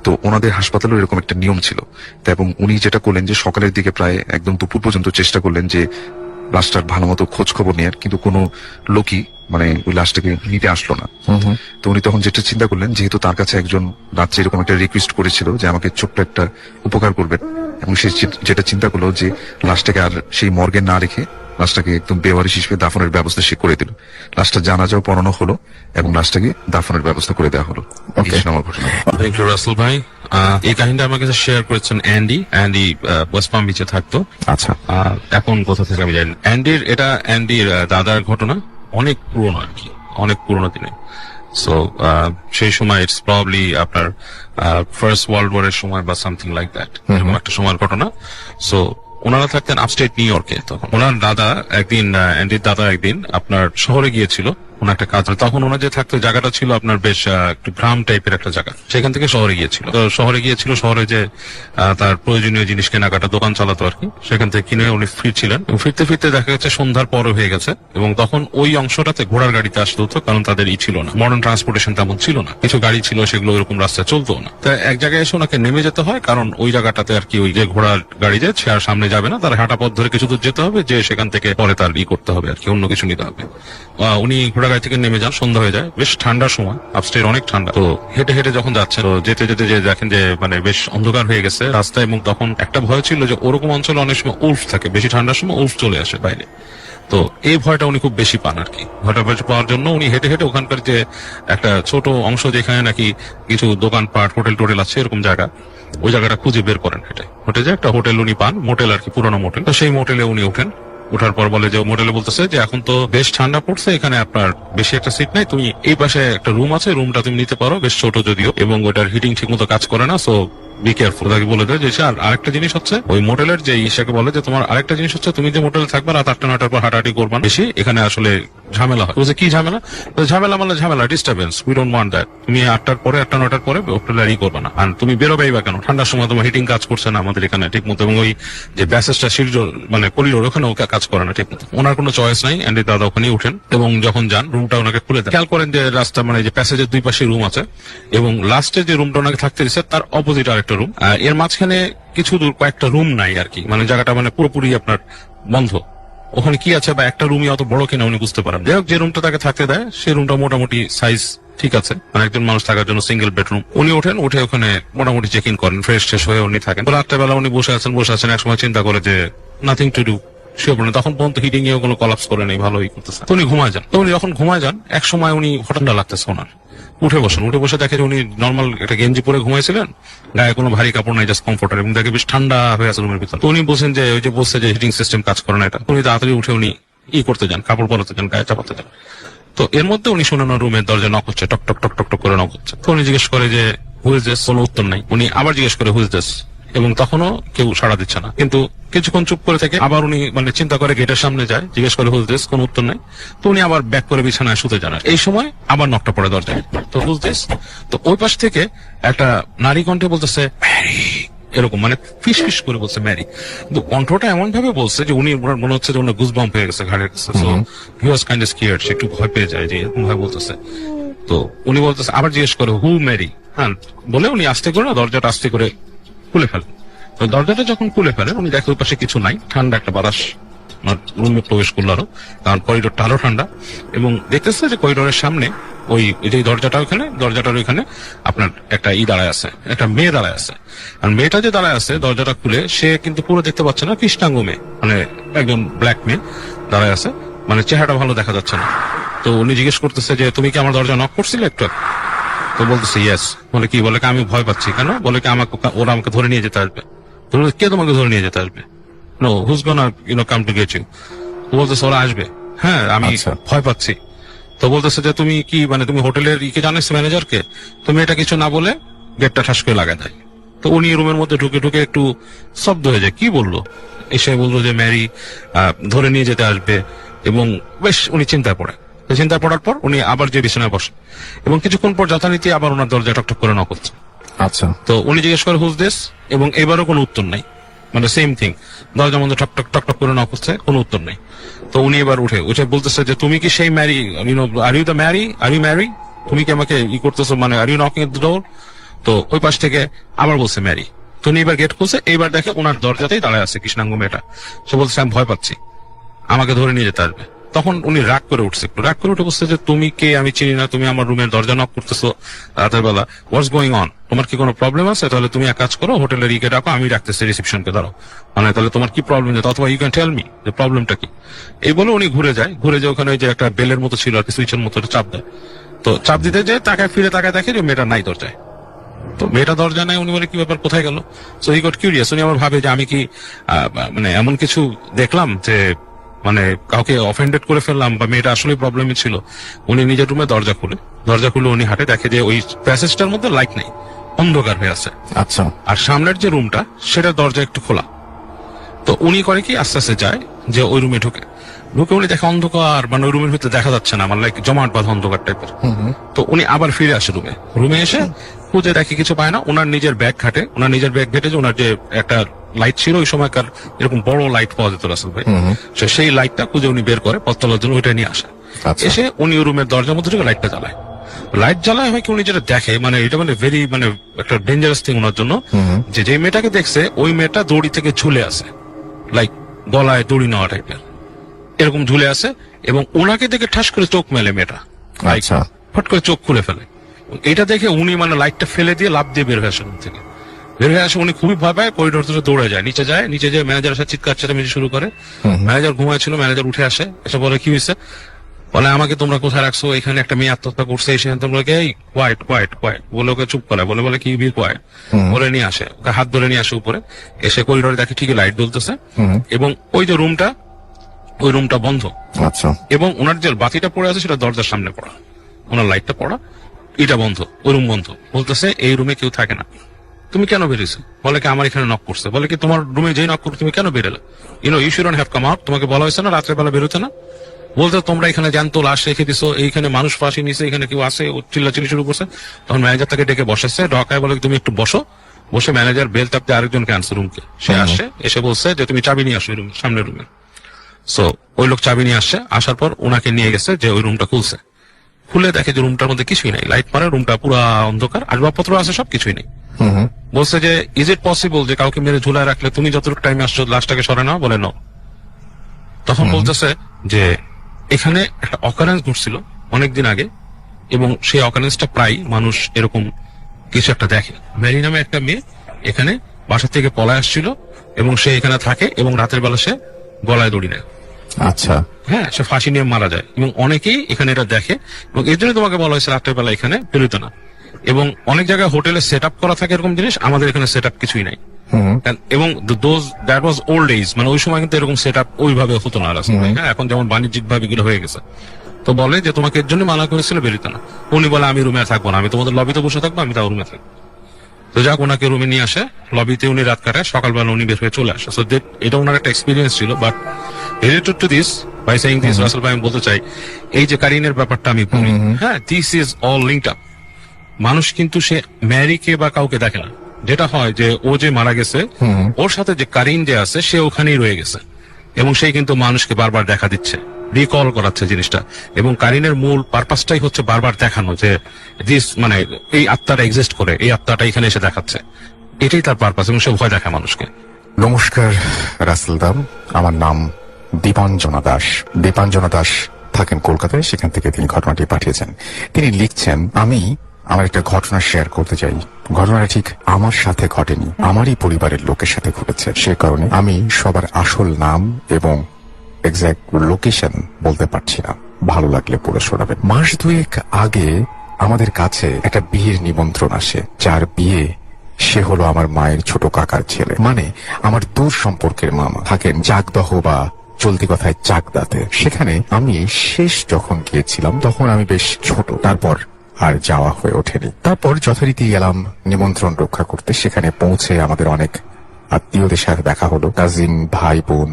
তো ওনাদের হাসপাতালেও এরকম একটা নিয়ম ছিল। তো এবং উনি যেটা করলেন যে সকালের দিকে প্রায় একদম দুপুর পর্যন্ত চেষ্টা করলেন যে লাশটার ভালো মতো খোঁজ খবর নেয়ার, কিন্তু কোনো লোকই মানে ওই লাশটাকে নিতে আসলো না। তো উনি তখন যেটা চিন্তা করলেন, যেহেতু তার কাছে একজন রাত্রে এরকম একটা রিকোয়েস্ট করেছিল যে আমাকে ছোট্ট একটা উপকার করবেন, এবং সে যেটা চিন্তা করলো যে লাশটাকে আর সেই মর্গে না রেখে লাশটাকে একদম বেওয়ারিশ হিসেবে দাফনের ব্যবস্থা সে করে দিল। লাশটা জানাজাও পড়ানো হলো, এবং লাশটাকে দাফনের ব্যবস্থা করে দেওয়া হলো। এই ছিল আমার ঘটনা। থ্যাংক ইউ রাসেল ভাই। এই কাহিনীটা আমার কাছে শেয়ার করেছেন অ্যান্ডি ওয়েস্ট পাম বিচে থাকতো। আচ্ছা, এখন কোথা থেকে আমি জানি না। অ্যান্ডির দাদার ঘটনা অনেক পুরনো আর কি, অনেক পুরনো দিনে। সো সেই সময় ইটস প্রবাবলি আপনার ফার্স্ট ওয়ার্ল্ড ওয়ারের সময় বা সামথিং লাইক দ্যাট, এরকম একটা সময়ের ঘটনা। সো ওনারা থাকতেন আপস্টেট নিউ ইয়র্কে। তখন ওনার দাদা অ্যান্ডির দাদা একদিন আপনার শহরে গিয়েছিল কোন একটা কাজ। তখন ওনার যে থাকতো জায়গাটা ছিল আপনার বেশ একটু গ্রাম টাইপের একটা জায়গা, সেখান থেকে শহরে গিয়েছিল। তো শহরে যে তার প্রয়োজনীয় জিনিস কেনাকাটা দোকান চালাতো আর কি, সেখান থেকে কিনে উনি ফিরছিলেন। ফিরতে ফিরতে দেখা যাচ্ছে সন্ধ্যার পরে হয়ে গেছে, এবং তখন ওই অংশটাতে ঘোড়ার গাড়িতে আসতে হতো, কারণ তাদের ছিল না, মডার্ন ট্রান্সপোর্টেশন তেমন ছিল না। কিছু গাড়ি ছিল, সেগুলো এরকম রাস্তায় চলতো না। তো এক জায়গায় এসে ওনাকে নেমে যেতে হয়, কারণ ওই জায়গাটাতে আর কি ওই যে ঘোড়ার গাড়ি যায় সে আর সামনে যাবে না, তার হাঁটা পথ ধরে কিছু দূর যেতে হবে, যে সেখান থেকে পরে তার করতে হবে আর কি, অন্য কিছু নিতে হবে। উনি ঘোড়া গাড়ি থেকে নেমে যান, সন্ধ্যা হয়ে যায়, বেশ ঠান্ডার সময়, আপস্টেট অনেক ঠান্ডা। তো হেঁটে হেঁটে যখন যাচ্ছেন, তো যেতে যেতে যে দেখেন যে মানে বেশ অন্ধকার হয়ে গেছে রাস্তায়, এবং তখন একটা ভয় ছিল যে ওরকম অঞ্চলে অনেক সময় উল্ফ থাকে, বেশি ঠান্ডার সময় উল্ফ চলে আসে বাইরে। তো এই ভয়টা উনি খুব বেশি পান আর কি। ভয়টা বেশি পাওয়ার জন্য উনি হেঁটে হেঁটে ওখানকার যে একটা ছোট অংশ যেখানে নাকি কিছু দোকানপাট, হোটেল টোটেল আছে, এরকম জায়গা, ওই জায়গাটা খুঁজে বের করেন হেঁটে। হেঁটে যে একটা হোটেল উনি পান, মোটেল আর কি, পুরোনো মোটেল। তো সেই মোটেলে উনি ওঠেন। ওঠার পর বলে যে মোটেলে বলতেছে যে এখন তো বেশ ঠান্ডা পড়ছে, এখানে আপনার বেশি একটা সিট নাই, তুমি এই পাশে একটা রুম আছে, রুমটা তুমি নিতে পারো, বেশ ছোট যদিও, এবং ওটার হিটিং ঠিক মতো কাজ করে না, সো বি কেয়ারফুল। তাকে বলে দেয় যে আর আরেকটা জিনিস হচ্ছে ওই মোটেলের যে ইসাকে বলে যে তোমার আরেকটা জিনিস হচ্ছে তুমি যে মোটেলে থাকবে রাত 8টা 9টার পর হাঁটাহাঁটি করবা না বেশি, এখানে আসলে ঝামেলা হয়। বলছে কি ঝামেলা? ঝামেলা মানে ঝামেলা, disturbance, we don't want that. তুমি 8টার পরে 8টা 9টার পরে হোটেলে আর করবা না। আর তুমি বেরোবেই বা কেন? ঠান্ডার সময় তোমার হিটিং কাজ করছে না আমাদের এখানে ঠিক মতো, এবং ওই যে ব্যাসেসটা মানে করিডোর ওখানেও কাজ করে না ঠিক মতো। ওনার কোনো চয়েস নাই, অ্যান্ডি দাদা ওখানেই উঠেন, এবং যখন যান রুমটা ওনাকে খুলে দেন। খেয়াল করেন যে রাস্তা মানে যে প্যাসেজের দুই পাশে রুম আছে, এবং লাস্টে যে রুমটা ওনাকে থাকতে দিচ্ছে তার অপোজিট আরেকটা রুম। এর মাঝখানে কিছু দূর কয়েকটা রুম নাই আর কি, মানে জায়গাটা মানে পুরোপুরি আপনার বন্ধ। ওখানে কি আছে বা একটা রুমই অত বড় কিনা উনি বুঝতে পারেন। যাই হোক, যে রুমটা তাকে থাকতে দেয় সেই রুমটা মোটামুটি সাইজ ঠিক আছে, মানে একজন মানুষ থাকার জন্য সিঙ্গেল বেডরুম। উনি ওঠেন, উঠে ওখানে মোটামুটি চেক ইন করেন, ফ্রেশ শেষ হয়ে উনি থাকেন। তো রাত্রেবেলা উনি বসে আছেন, এক সময় চিন্তা করে যে নাথিং টু ডু, তখন পর্যন্ত হিটিং এও কোনো কলাপস করে নেই, ভালোই করতেছে। তো উনি ঘুমায় যান। তো উনি যখন ঘুমায় যান, এক সময় উনি ঠান্ডা লাগতেছে ওনার, উঠে বসে দেখে যে উনি নর্মাল একটা গেঞ্জি পরে ঘুমাইছিলেন, গায়ে কোনো ভারী কাপড় নাই, জাস্ট কমফোর্টার, এবং দেখে বেশ ঠান্ডা হয়ে আছে রুমের ভিতর। তো উনি বলছেন যে ওই যে বলছে যে হিটিং সিস্টেম কাজ করে না, এটা উনি তাড়াতাড়ি উঠে উনি করতে যান, কাপড় পরাতে যান, গায়ে চাপাতে যান। তো এর মধ্যে উনি শুনেন রুমের দরজা নক হচ্ছে, টক টক টক টক টক করে নক হচ্ছে। তো উনি জিজ্ঞেস করে যে হু ইজ দিস, কোনো উত্তর নাই। উনি আবার জিজ্ঞেস করে হু ইজ দিস, এবং তখনও কেউ সাড়া দিচ্ছে না। কিন্তু কিছুক্ষণ চুপ করে থেকে আবার উনি মানে চিন্তা করে গেটের সামনে যায়, জিজ্ঞেস করে হুজ দিস, কোনো উত্তর নাই। তো উনি আবার ব্যাক করে বিছানায় শুতে যান। এই সময় আবার নকটা পড়ে দরজায়, তো হুজ দিস। তো ওই পাশ থেকে একটা নারী কণ্ঠে বলতেছে ম্যারি, এরকম মানে ফিস ফিস করে বলছে ম্যারি। কিন্তু কণ্ঠটা এমন ভাবে বলছে যে উনি মনে হচ্ছে যে উনি গুজবাম্প হয়ে গেছে ঘাড়ের কাছে। So he was kind of scared, সে একটু ভয় পেয়ে যায় যে এরকম ভাবে বলতেছে। তো উনি বলতেছে, আবার জিজ্ঞেস করে হু ম্যারি, হ্যাঁ বলে উনি আস্তে করে দরজাটা আস্তে করে খুলে ফেলেন। তো দরজাটা যখন খুলে ফেলেন, উনি দেখে ওই পাশে কিছু নাই, ঠান্ডা একটা বাতাস রুমে প্রবেশ করলো আরো, কারণ করিডোরটা আরো ঠান্ডা। এবং দেখতেছে যে করিডোরের সামনে ওই যে দরজাটার ওইখানে আপনার একটা দাঁড়ায় আছে, একটা মেয়ে দাঁড়ায় আছে। আর মেয়েটা যে দাঁড়ায় আছে দরজাটা খুলে, সে কিন্তু পুরো দেখতে পাচ্ছে না, কৃষ্ণাঙ্গ মেয়ে, মানে একজন ব্ল্যাক মেয়ে দাঁড়ায় আছে, মানে চেহারাটা ভালো দেখা যাচ্ছে না। তো উনি জিজ্ঞেস করতেছে যে তুমি কি আমার দরজা নক করছিলে একটু? তো বলতেছে ইয়েস। বলে কি? বলে কি আমি ভয় পাচ্ছি। কেন? বলে কি ওরা আমাকে ধরে নিয়ে যেতে আসবে। কে তোমাকে ধরে নিয়ে যেতে আসবে? No, who's gonna come to get you. বলতেছে ওরা আসবে। হ্যাঁ, আমি ভয় পাচ্ছি। তো বলতেছে যে তুমি কি মানে তুমি হোটেলের জানিস ম্যানেজারকে? তুমি এটা কিছু না বলে গেটটা ঠাস করে লাগায় দেয়। তো উনি রুমের মধ্যে ঢুকে একটু শব্দ হয়ে যায়, কি বললো? এসে বললো যে ম্যারি ধরে নিয়ে যেতে আসবে, এবং বেশ উনি চিন্তায় পড়ে। চিন্তায় পড়ার পর উনি আবার যে বিছানায় বসে, এবং কিছুক্ষণ পর যথারীতি আবার ওনার দরজা টকটক করে নক হচ্ছে। আচ্ছা। তো উনি জিজ্ঞেস করে হুজ দিস, এবং এবারও কোনো উত্তর নাই, মানে সেম থিং, দরজার মধ্যে ঠক টক টক টক করে নক হচ্ছে, কোনো উত্তর নেই। তো উনি এবার উঠে বলতেছে যে তুমি কি সেই Mary, are you the Mary, are you marry, তুমি কি আমাকে করতেছো, মানে are you knocking at the door? তো ওই পাশ থেকে আবার বলছে ম্যারি। তো উনি এবার গেট খুলছে, এইবার দেখে ওনার দরজাতেই দাঁড়ায় আছে কৃষ্ণাঙ্গ মেয়েটা। সে বলছে আমি ভয় পাচ্ছি, আমাকে ধরে নিয়ে যেতে আসবে। তখন উনি রাগ করে উঠছে, বলছে যে তুমি কে, আমি চিনি না, তুমি আমার রুমের দরজা নক করতেছো রাতের বেলা, হোয়াটস গোয়িং অন? তোমার কি কোনো প্রবলেম আছে? তাহলে তুমি এক কাজ করো, হোটেলের ডাকো, আমি ডাকতেছি রিসেপশনকে, দাঁড়াও, মানে তাহলে তোমার কি প্রবলেম, অথবা ইউ ক্যান টেল মি যে প্রবলেমটা কি। এই বলে উনি ঘুরে যায় ওখানে ওই যে একটা বেলের মতো ছিল আর কি, সুইচের মতো চাপ দেয়। তো চাপ দিতে যে তাকায় দেখে যে মেয়েটা নাই দরজায়। তো মেয়েটা দরজা নাই, উনি বলে কি ব্যাপার, কোথায় গেল? So he got curious. উনি আবার ভাবে যে আমি কি মানে এমন কিছু দেখলাম যে মানে কাউকে অফেন্ডেড করে ফেললাম, বা মেয়েটা আসলে প্রবলেমই ছিল। উনি নিজের রুমে দরজা খুলে উনি হাঁটে, দেখে যে ওই প্যাসেজটার মধ্যে লাইট নেই, অন্ধকার হয়ে আছে। আচ্ছা। আর সামনের যে রুমটা, সেটার দরজা একটু খোলা। তো উনি করে কি আস্তে আস্তে যায়, যে ওই রুমে ঢুকে উনি দেখে অন্ধকার, মানে ওই রুমের ভিতরে দেখা যাচ্ছে না, মানে লাইক জমাট বাঁধা অন্ধকার টাইপের। তো উনি আবার ফিরে আসে রুমে এসে খুঁজে দেখে কিছু পায় না। ওনার নিজের ব্যাগ ঘাটে, যে ওনার যে একটা লাইট ছিল ওই সময়কার, এরকম বড় লাইট পাওয়া যেত রাসেল ভাই, সেই লাইটটা খুঁজে উনি বের করে পথতলার জন্য, ওইটা নিয়ে আসে। এসে উনি রুমের দরজার মধ্যে ঢুকে লাইটটা জ্বালায় হয় কি উনি যেটা দেখে, মানে এটা মানে ভেরি মানে একটা ডেঞ্জারাস থিং ওনার জন্য, যে মেয়েটাকে দেখছে ওই মেয়েটা দড়ি থেকে ঝুলে আছে, লাইক গলায় দড়ি নেওয়া টাইপের, এরকম ঝুলে আছে, এবং ওনাকে দেখে ঠাস করে চোখ মেলে মেয়েটা, আচ্ছা। ফট করে চোখ খুলে ফেলে। এটা দেখে উনি মানে লাইটটা ফেলে দিয়ে লাফ দিয়ে বের হয়ে আসে রুম থেকে। বের হয়ে আসে, উনি খুবই ভয় পায়, করিডোর ধরে দৌড়ে যায়, নিচে যায় ম্যানেজারের সাথে চিৎকার চেঁচামেচি শুরু করে। ম্যানেজার ঘুমাচ্ছিল, ম্যানেজার উঠে আসে, এসে বলে কি হয়েছে, বলে আমাকে তোমরা কোথায় রাখছো, এখানে একটা মেয়ে আত্মহত্যা করছে, এই সিদ্ধান্ত বলে এই কোয়াইট কোয়াইট কোয়াইট বলে ওকে চুপ করায়, বলে কি বি কোয়াইট বলে নিয়ে আসে, ওকে হাত ধরে নিয়ে আসে উপরে। এসে করিডোরে দেখে ঠিকই লাইট জ্বলতেছে, এবং ওই যে ওই রুমটা বন্ধ, আচ্ছা। এবং ওনার যে বাতিটা পড়ে আছে সেটা দরজার সামনে পড়া, ওনার লাইটটা পড়া, এটা বন্ধ, ওই রুম বন্ধ। বলতেছে এই রুমে কেউ থাকে না, তুমি কেন বেরিয়েছো? বলে কি আমার এখানে নক করছে। বলে কি তোমার রুমে যেই নক করছো তুমি কেন বেরোলে? You shouldn't have come out, তোমাকে বলা হয়েছে না রাত্রে বেলা বেরোতে না? বলতে তোমরা এখানে জ্যান্ত লাশ রেখে দিছো, এইখানে মানুষ ফাঁসি নিছে, এখানে কেউ আসে, ও চিল্লাচিল্লি শুরু করছে। তখন ম্যানেজার তাকে ডেকে বসাচ্ছে, ডকায় বলে তুমি একটু বসো। বসে ম্যানেজার বেল চাপতে আরেকজনকে আনছে রুমকে, সে আসে, এসে বলছে যে তুমি চাবি নিয়ে আসো রুম সামনের রুমে। সো ওই লোক চাবি নিয়ে আসছে, আসার পর ওনাকে নিয়ে গেছে, যে ওই রুমটা খুলছে, খুলে দেখে যে রুমটার মধ্যে কিছুই নাই, লাইট মারে, রুমটা পুরো অন্ধকার, আসবাবপত্র আছে, সব কিছুই নেই। বলছে যে ইজ ইট পসিবল যে কাউকে মেরে ঝুলায় রাখলে তুমি যতটুকু টাইমে আসছো লাশটাকে সরে নাও? বলে নো। তখন বলতেছে যে এখানে একটা অকারেন্স ঘটছিল অনেকদিন আগে, এবং সেই অকারেন্সটা প্রায় মানুষ এরকম কিছু একটা দেখে। ম্যারি নামে একটা মেয়ে এখানে বাসা থেকে পলায় আসছিল, এবং সে এখানে থাকে, এবং রাতের বেলা সে গলায় দড়ি নেয়, আচ্ছা। হ্যাঁ, সে ফাঁসি নিয়ে মারা যায়, এবং অনেকেই এখানে এটা দেখে, এবং এর জন্য তোমাকে বলা হয়েছে রাতের বেলা এখানে বেরোতে না। এবং অনেক জায়গায় হোটেলে সেট আপ করা থাকে এরকম জিনিস, আমাদের এখানে সেট আপ কিছুই নাই। এবং দ্যাট ওয়াজ ওল্ড এজ, মানে ওই সময় কিন্তু এরকম সেট আপ ওইভাবে হতো না রাস্তায়, হ্যাঁ, এখন যেমন বাণিজ্যিক ভাবে এগুলো হয়ে গেছে। তো বলে যে তোমাকে এর জন্য মানা করেছিল বেরোতে না। উনি বলে আমি রুমে থাকবো না, আমি তোমাদের লবিতে বসে থাকবো, আমি তাও রুমে থাকবো। তো যাক, ওনাকে রুমে নিয়ে আসে, লবিতে উনি রাত কাটায়, সকালবেলা উনি বের হয়ে চলে আসে। সো এটা ওনার একটা এক্সপিরিয়েন্স ছিল। But related to this, by saying this, Rasel ভাই আমি বলতে চাই, এই যে কারিনের ব্যাপারটা আমি বলি, হ্যাঁ, this is all linked up. মানুষ কিন্তু সে ম্যারিকে বা কাউকে দেখে না, যেটা হয় যে ও যে মারা গেছে, ওর সাথে যে কারিন যে আছে সে ওখানেই রয়ে গেছে, এবং সেই কিন্তু মানুষকে বারবার দেখা দিচ্ছে, রিকল করাচ্ছে জিনিসটা। এবং কারিনের মূল পারপাসটাই হচ্ছে বারবার দেখানো যে দিস, মানে এই আত্মাটা এক্সিস্ট করে, এই আত্মাটা এখানে এসে দেখাচ্ছে, এটাই তার পারপাস, এবং সে ভয় দেখায় মানুষকে। নমস্কার রাসেল দাম, আমার নাম দীপাঞ্জনা দাস। দীপাঞ্জনা দাস থাকেন কলকাতায়, সেখান থেকে তিনি ঘটনাটি পাঠিয়েছেন। তিনি লিখছেন, আমি আমার একটা ঘটনা শেয়ার করতে চাই। ঘটনাটা ঠিক আমার সাথে ঘটেনি, আমারই পরিবারের লোকের সাথে ঘটেছে। সে কারণে আমি সবার আসল নাম এবং এক্সাক্ট লোকেশন বলতে পারছি না, ভালো লাগলে পড়ে শোনাবেন। মাস দুয়েক আগে আমাদের কাছে একটা বিয়ের নিমন্ত্রণ আসে, যার বিয়ে সে হলো আমার মায়ের ছোট কাকার ছেলে, মানে আমার দূর সম্পর্কের মামা, থাকেন চাকদহ বা চলতি কথায় চাকদাতে। সেখানে আমি শেষ যখন গিয়েছিলাম তখন আমি বেশ ছোট, তারপর আর যাওয়া হয়ে ওঠেনি। তারপর যথারীতি গেলাম নিমন্ত্রণ রক্ষা করতে। সেখানে পৌঁছে আমাদের অনেক আত্মীয়দের সাথে দেখা হলো, কাজিন, ভাই বোন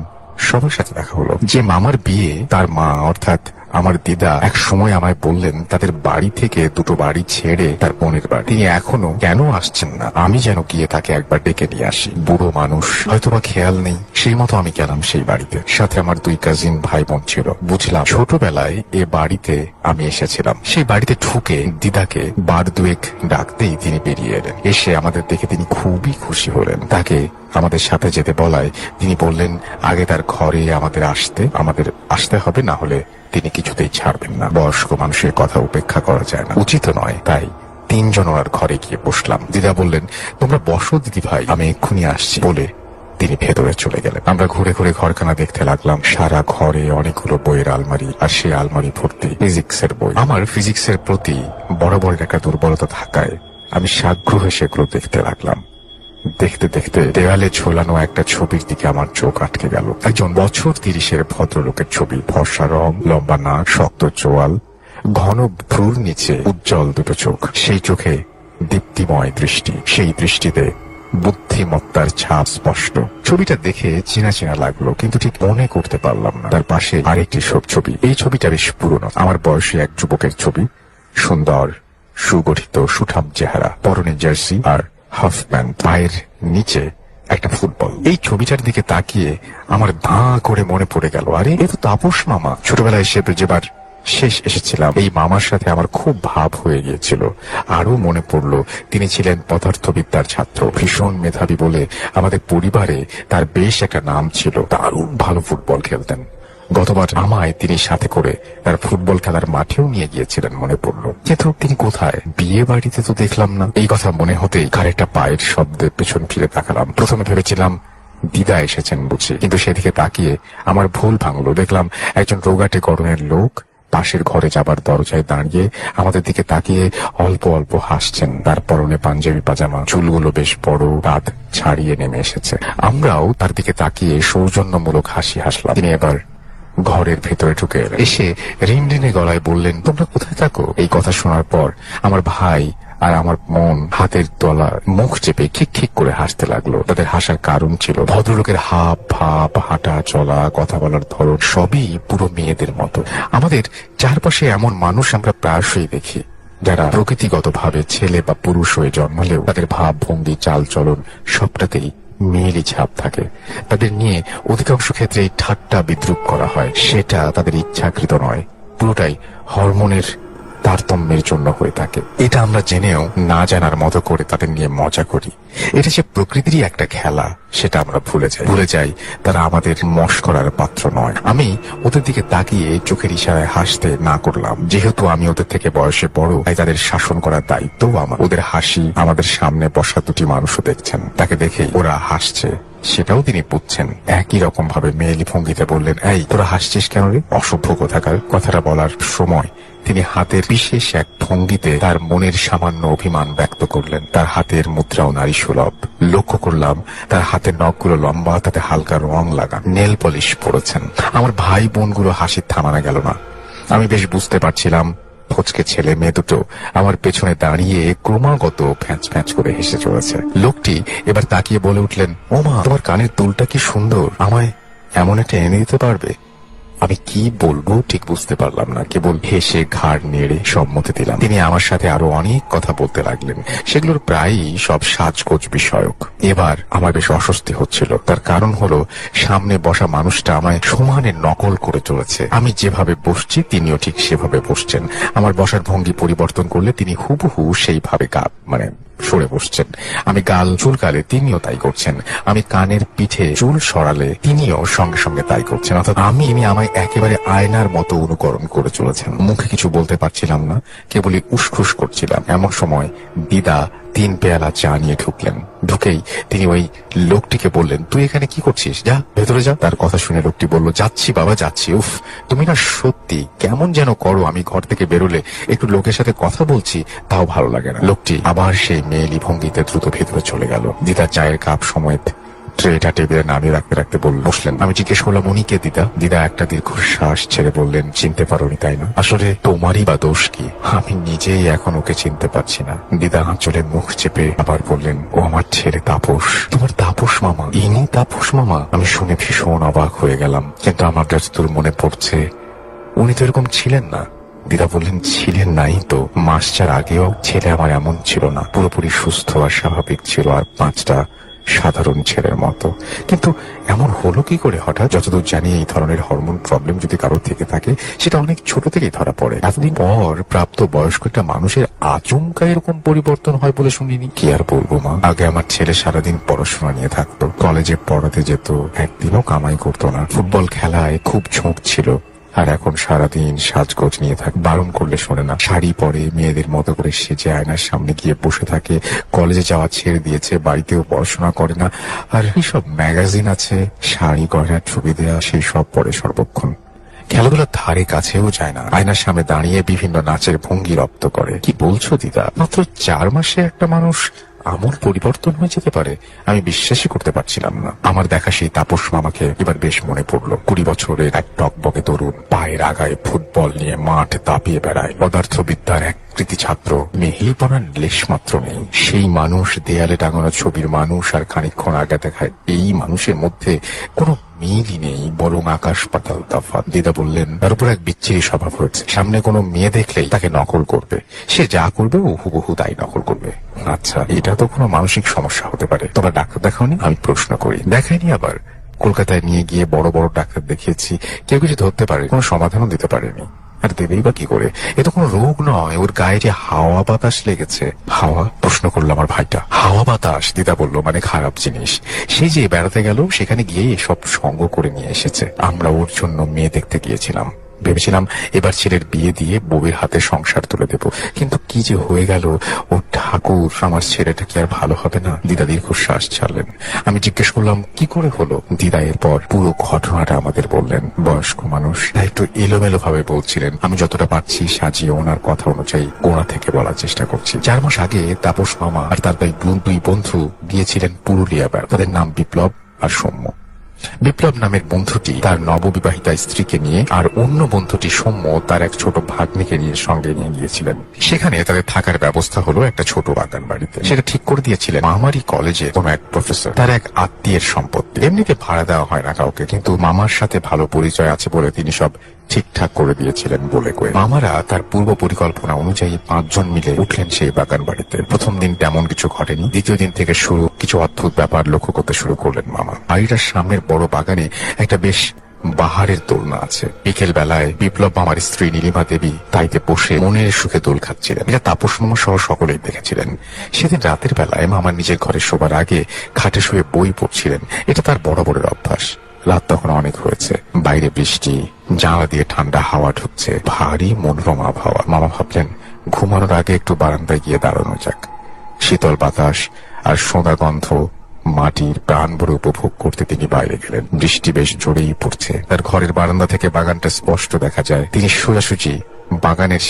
সবার সাথে দেখা হলো। যে মামার বিয়ে, তার মা অর্থাৎ আমার দিদা এক সময় আমায় বললেন তাদের বাড়ি থেকে দুটো বাড়ি ছেড়ে তার বোনের বাড়ি তিনি এখনো কেন আসছেন না, আমি যেন গিয়ে তাকে একবার ডেকে নিয়ে আসি। বুড়ো মানুষ, হয়তোবা খেয়াল নেই। সেই মতো আমি গেলাম সেই বাড়িতে। সাথে আমার দুই কাজিন ভাই বোন ছিল। বুঝলাম ছোটবেলায় এ বাড়িতে আমি এসেছিলাম। সেই বাড়িতে ঢুকে দিদাকে বার দুয়েক ডাকতেই তিনি বেরিয়ে এলেন। এসে আমাদের দেখে তিনি খুবই খুশি হলেন। তাকে আমাদের সাথে যেতে বলায় তিনি বললেন আগে তার ঘরে আমাদের আসতে হবে, না হলে তিনি কিছুতেই ছাড়বেন না। বয়স্ক মানুষের কথা উপেক্ষা করা যায় না, উচিত নয়। তাই তিনজন ওনার ঘরে গিয়ে বসলাম। দিদা বললেন তোমরা বসো দিদি ভাই, আমি এক্ষুনি আসছি বলে তিনি ভেতরে চলে গেলেন। আমরা ঘুরে ঘুরে ঘরখানা দেখতে লাগলাম। সারা ঘরে অনেকগুলো বইয়ের আলমারি, আর সেই আলমারি ভর্তি ফিজিক্সের বই। আমার ফিজিক্সের প্রতি বরাবর একটা দুর্বলতা থাকায় আমি সাগ্রহে সেগুলো দেখতে লাগলাম। দেখতে দেখতে দেওয়ালে ঝোলানো একটা ছবির দিকে আমার চোখ আটকে গেল। একজন বছর 30-এর ভদ্রলোকের ছবি। ফর্সা রং, লম্বা নাক, শক্ত চোয়াল, ঘন ভ্রুর নিচে উজ্জ্বল দুটো চোখ। সেই চোখে দীপ্তিময় দৃষ্টি, সেই দৃষ্টিতে বুদ্ধিমত্তার ছাপ স্পষ্ট। ছবিটা দেখে চেনা চেনা লাগলো, কিন্তু ঠিক মনে করতে পারলাম না। তার পাশে আরেকটি ছবি। এই ছবিটা বেশ পুরনো, আমার বয়সী এক যুবকের ছবি। সুন্দর, সুগঠিত, সুঠাম চেহারা, পরনে জার্সি আর হাফ প্যান্ট, পায়ের নিচে একটা ফুটবল। এই ছবিটার দিকে তাকিয়ে আমার দাঁ করে মনে পড়ে গেল, আরে এ তো তাপস মামা। ছোটবেলায় সে যেবার শেষ এসেছিলাম, এই মামার সাথে আমার খুব ভাব হয়ে গিয়েছিল। আরো মনে পড়লো তিনি ছিলেন পদার্থবিদ্যার ছাত্র, ভীষণ মেধাবী বলে আমাদের পরিবারে তার বেশ একটা নাম ছিল। দারুণ ভালো ফুটবল খেলতেন। গতবার আমায় তিনি সাথে করে তার ফুটবল খেলার মাঠেও নিয়ে গিয়েছিলেন মনে পড়লো, কিন্তু তিনি কোথায়? বিয়ে বাড়িতে তো দেখলাম না। এই কথা মনে হতেই কারেকটা পায়ের শব্দে পেছন ফিরে তাকালাম। প্রথমে ভেবেছিলাম দিদা এসেছেন বুঝি, কিন্তু সেদিকে তাকিয়ে আমার ভুল ভাঙলো। দেখলাম একজন রোগাটে গড়নের লোক পাশের ঘরে যাবার দরজায় দাঁড়িয়ে আমাদের দিকে তাকিয়ে অল্প অল্প হাসছেন। তার পরনে পাঞ্জাবি পাজামা, চুলগুলো বেশ বড়, দাঁত ছাড়িয়ে নেমে এসেছে। আমরাও তার দিকে তাকিয়ে সৌজন্যমূলক হাসি হাসলাম। তিনি এবার ঘরের ভেতরে ঢুকে এলেন। এসে রিনরিনে গলায় বললেন, তোমরা কোথায় থাকো? এই কথা শোনার পর আমার ভাই আর আমার মন হাতের তলা মুখ চেপে ঠিক ঠিক করে হাসতে লাগলো। তাদের হাসার কারণ ছিল ভদ্রলোকের হাব ভাব, হাঁটা চলা, কথা বলার ধরন সবই পুরো মেয়েদের মতো। আমাদের চারপাশে এমন মানুষ আমরা প্রায়শই দেখি যারা প্রকৃতিগতভাবে ছেলে বা পুরুষ হয়ে জন্মালেও তাদের ভাব ভঙ্গি চাল চলন সবটাতেই মেয়েলি ছাপ থাকে। তাদের নিয়ে অধিকাংশ ক্ষেত্রেই ঠাট্টা বিদ্রুপ করা হয়। সেটা তাদের ইচ্ছাকৃত নয়, পুরোটাই হরমোনের তারতম্যের জন্য হয়ে থাকে। এটা আমরা জেনেও না জানার মতো করে তাদের নিয়ে মজা করি। এটা যে প্রকৃতিরই একটা খেলা সেটা আমরা ভুলে যাই তারা আমাদের মশকরার পাত্র নয়। আমি ওদের দিকে তাকিয়ে চোখের ইশারায় হাসতে না করলাম। যেহেতু আমি ওদের থেকে বয়সে বড়, তাই তাদের শাসন করার দায়িত্ব আমার। ওদের হাসি আমাদের সামনে বসা দুটি মানুষও দেখছেন, তাকে দেখেই ওরা হাসছে সেটাও তিনি বুঝছেন। একই রকম ভাবে মেয়েলি ভঙ্গিতে বললেন, এই তোরা হাসছিস কেন রে, অসভ্য কোথাকার। কথাটা বলার সময় তিনি হাতের বিশেষ এক ভঙ্গিতে তার মনের সামান্য অভিমান ব্যক্ত করলেন। তার হাতের মুদ্রাও নারী সুলভ। লক্ষ্য করলাম তার হাতের নখগুলো লম্বা, তাতে হালকা রং লাগা, নেল পলিশ পড়েছেন। আমার ভাই বোনগুলো হাসি থামানো গেল না। আমি বেশ বুঝতে পারছিলাম ফচকে ছেলে মেয়ে দুটো আমার পেছনে দাঁড়িয়ে ক্রমাগত ফ্যাঁচ ফ্যাঁচ করে হেসে চলেছে। লোকটি এবার তাকিয়ে বলে উঠলেন, ও মা, তোমার কানের দুলটা কি সুন্দর, আমায় এমন একটা এনে দিতে পারবে? আমি কি বলবো ঠিক বুঝতে পারলাম না, কেবল হেসে ঘাড় নেড়ে সম্মতি দিলাম। তিনি আমার সাথে আরো অনেক কথা বলতে লাগলেন, সেগুলোর প্রায়ই সব সাজগোজ বিষয়ক। এবার আমার বেশ অস্বস্তি হচ্ছিল। তার কারণ হলো সামনে বসা মানুষটা আমায় সমানে নকল করে চলেছে। আমি যেভাবে বসছি তিনিও ঠিক সেভাবে বসছেন। আমার বসার ভঙ্গি পরিবর্তন করলে তিনি হুবহু সেইভাবে সরে বসছেন। আমি গাল চুলকালে তিনিও তাই করছেন। আমি কানের পিঠে চুল সরালে তিনিও সঙ্গে সঙ্গে তাই করছেন। অর্থাৎ আমায় একেবারে আয়নার মতো অনুকরণ করে চলেছেন। মুখে কিছু বলতে পারছিলাম না, কেবলই উসখুস করছিলাম। এমন সময় দিদা 3 পেয়ালা চা নিয়ে ঢুকলেন। ঢুকেই তিনি ওই লোকটিকে বললেন, তুই এখানে কি করছিস, যা ভেতরে যা। তার কথা শুনে লোকটি বলল, যাচ্ছি বাবা যাচ্ছি। উফ, তুমি না সত্যি কেমন যেন করো। আমি ঘর থেকে বেরোলে একটু লোকের সাথে কথা বলছি তাও ভালো লাগে না। লোকটি আবার সেই মেয়েলি ভঙ্গিতে দ্রুত ভেতরে চলে গেল। দিদা চায়ের কাপ সমেত ট্রেটা টেবিলে নামিয়ে রাখতে রাখতে বসলেন। আমি জিজ্ঞেস করলাম, উনি কে দিদা? দিদা একটা দীর্ঘশ্বাস ছেড়ে বললেন, চিনতে পারোনি তাই না? আসলে তোমারই বা দোষ কি? আমি নিজেই এখন ওকে চিনতে পারছি না। দিদা আঁচলে মুখ চেপে আবার বললেন, ও আমার ছেলে তাপস। তোমার তাপস মামা? ইনি তাপস মামা? আমি শুনে ভীষণ অবাক হয়ে গেলাম, কিন্তু আমার যতদূর মনে পড়ছে উনি তো এরকম ছিলেন না। দিদা বললেন, ছিলেন নাই তো? মাস 4 আগেও ছেলে আমার এমন ছিল না, পুরোপুরি সুস্থ আর স্বাভাবিক ছিল, আর 5টা সাধারণ ছেলের মতো। কিন্তু এমন হলো কি করে হঠাৎ? যতদূর জানি এই ধরনের হরমোন প্রবলেম যদি কারোর থেকে থাকে সেটা অনেক ছোট থেকেই ধরা পড়ে। এতদিন পর প্রাপ্ত বয়স্ক একটা মানুষের আচমকা এরকম পরিবর্তন হয় বলে শুনিনি। কি আর বলবো মা, আগে আমার ছেলে সারাদিন পড়াশোনা নিয়ে থাকতো, কলেজে পড়াতে যেত, একদিনও কামাই করতো না, ফুটবল খেলায় খুব ঝোঁক ছিল, আর এখন সারাদিন সাজগোজ নিয়ে থাকে। বারণ করলে শোনে না, শাড়ি পরে মেয়েদের মতো করে সেজে আয়নার সামনে গিয়ে বসে থাকে। কলেজে যাওয়া ছেড়ে দিয়েছে, বাড়িতেও পড়াশোনা করে না, আর এইসব ম্যাগাজিন আছে শাড়ি গয়নার ছবি দেয়া, সেই সব পড়ে সর্বক্ষণ। খেলাধুলার ধারে কাছেও যায় না, আয়নার সামনে দাঁড়িয়ে বিভিন্ন নাচের ভঙ্গি রপ্ত করে। কি বলছো দিদা? মাত্র 4 মাসে একটা মানুষ আমূল পরিবর্তন হয়ে যেতে পারে? আমি বিশ্বাসই করতে পারছিলাম না। আমার দেখা সেই তাপস মামাকে এবার বেশ মনে পড়লো। 20 বছরের এক টকবকে তরুণ, পায়ের আগায় ফুটবল নিয়ে মাঠ দাপিয়ে বেড়ায়, পদার্থবিদ্যার এক কৃতি ছাত্র, মেহেলিপনার লেশ মাত্র নেই। সেই মানুষ দেয়ালে টাঙানো ছবির মানুষ, আর খানিকক্ষণ আগে দেখায় এই মানুষের মধ্যে কোনো মিলই নেই, বরং আকাশ পাতাল তফাৎ। দিদা বললেন, তার উপর এক বিচ্ছিরি স্বভাব হয়েছে, সামনে কোনো মেয়ে দেখলেই তাকে নকল করবে, সে যা করবে ও হুবহু তাই নকল করবে। আচ্ছা, এটা তো কোনো মানসিক সমস্যা হতে পারে। তোমরা ডাক্তার দেখাওনি? আমি প্রশ্ন করি। দেখাইনি আবার? কলকাতায় নিয়ে গিয়ে বড় বড় ডাক্তার দেখিয়েছি, কেউ কিছু ধরতে পারে, কোনো সমাধানও দিতে পারেনি। আর দেবেই বা কি করে? এ তো কোনো রোগ নয়, ওর গায়ে যে হাওয়া বাতাস লেগেছে। হাওয়া? প্রশ্ন করলো আমার ভাইটা। হাওয়া বাতাস? দিদা বললো, মানে খারাপ জিনিস। সে যে বেড়াতে গেল, সেখানে গিয়ে এসব সঙ্গ করে নিয়ে এসেছে। আমরা ওর জন্য মেয়ে দেখতে গিয়েছিলাম, ভেবেছিলাম এবার ছেলের বিয়ে দিয়ে বউয়ের হাতে সংসার তুলে দেব, কিন্তু কি যে হয়ে গেল। ও ঠাকুর, আমার ছেলেটা কি আর ভালো হবে না? দিদা দীর্ঘশ্বাস ছাড়লেন। আমি জিজ্ঞেস করলাম, কি করে হলো? দিদা এরপর পুরো ঘটনাটা আমাদের বললেন। বয়স্ক মানুষ, তাই একটু এলোমেলো ভাবে বলছিলেন। আমি যতটা পারছি সাজিয়ে ওনার কথা অনুযায়ী গোড়া থেকে বলার চেষ্টা করছি। 4 মাস আগে তাপস মামা আর তার দুই বন্ধু গিয়েছিলেন পুরুলিয়া বেড়াতে। তাদের নাম বিপ্লব আর সৌম্য। বিপ্লব নামের বন্ধুটি তার নববিবাহিতা স্ত্রীকে নিয়ে, আর অন্য বন্ধুটি সৌম্য তার এক ছোট ভাগ্নিকে নিয়ে সঙ্গে নিয়ে গিয়েছিলেন। সেখানে তাদের থাকার ব্যবস্থা হলো একটা ছোট বাগান বাড়িতে। সেটা ঠিক করে দিয়েছিলেন মামারই কলেজে কোনো এক প্রফেসর, তার এক আত্মীয়ের সম্পত্তি। এমনিতে ভাড়া দেওয়া হয় না কাউকে, কিন্তু মামার সাথে ভালো পরিচয় আছে বলে তিনি সব ঠিকঠাক করে দিয়েছিলেন বলে কয়ে। মামারা তার পূর্ব পরিকল্পনা অনুযায়ী 5 জন মিলে উঠলেন সেই বাগান বাড়িতে। প্রথম দিন তেমন কিছু ঘটেনি। দ্বিতীয় দিন থেকে শুরু কিছু অদ্ভুত ব্যাপার লক্ষ্য করতে শুরু করলেন মামা। বাড়িটার সামনের বড় বাগানে একটা বেশ বাহারের দোলনা আছে। বিকেল বেলায় বিপ্লব মামার স্ত্রী নীলিমা দেবী তাইতে বসে মনের সুখে দোল খাচ্ছিলেন। এটা তাপস মামা সহ সকলেই দেখেছিলেন। সেদিন রাতের বেলায় মামা নিজের ঘরে শোবার আগে খাটে শুয়ে বই পড়ছিলেন। এটা তার বরাবরের অভ্যাস। রাত তখন অনেক হয়েছে, বাইরে বৃষ্টি, জানলা দিয়ে ঠান্ডা হাওয়া ঢুকছে, ভারী মনোরম আবহাওয়া। মামা ভাবলেন ঘুমানোর আগে একটু বারান্দায় গিয়ে দাঁড়ানো যাক। শীতল বাতাস আর সোঁদা গন্ধ মাটির প্রাণ ভরে উপভোগ করতে তিনি বাইরে গেলেন। বৃষ্টি বেশ জোরেই পড়ছে। তার ঘরের বারান্দা থেকে বাগানটা স্পষ্ট দেখা যায়। তিনি সোজাসুজি বাগানের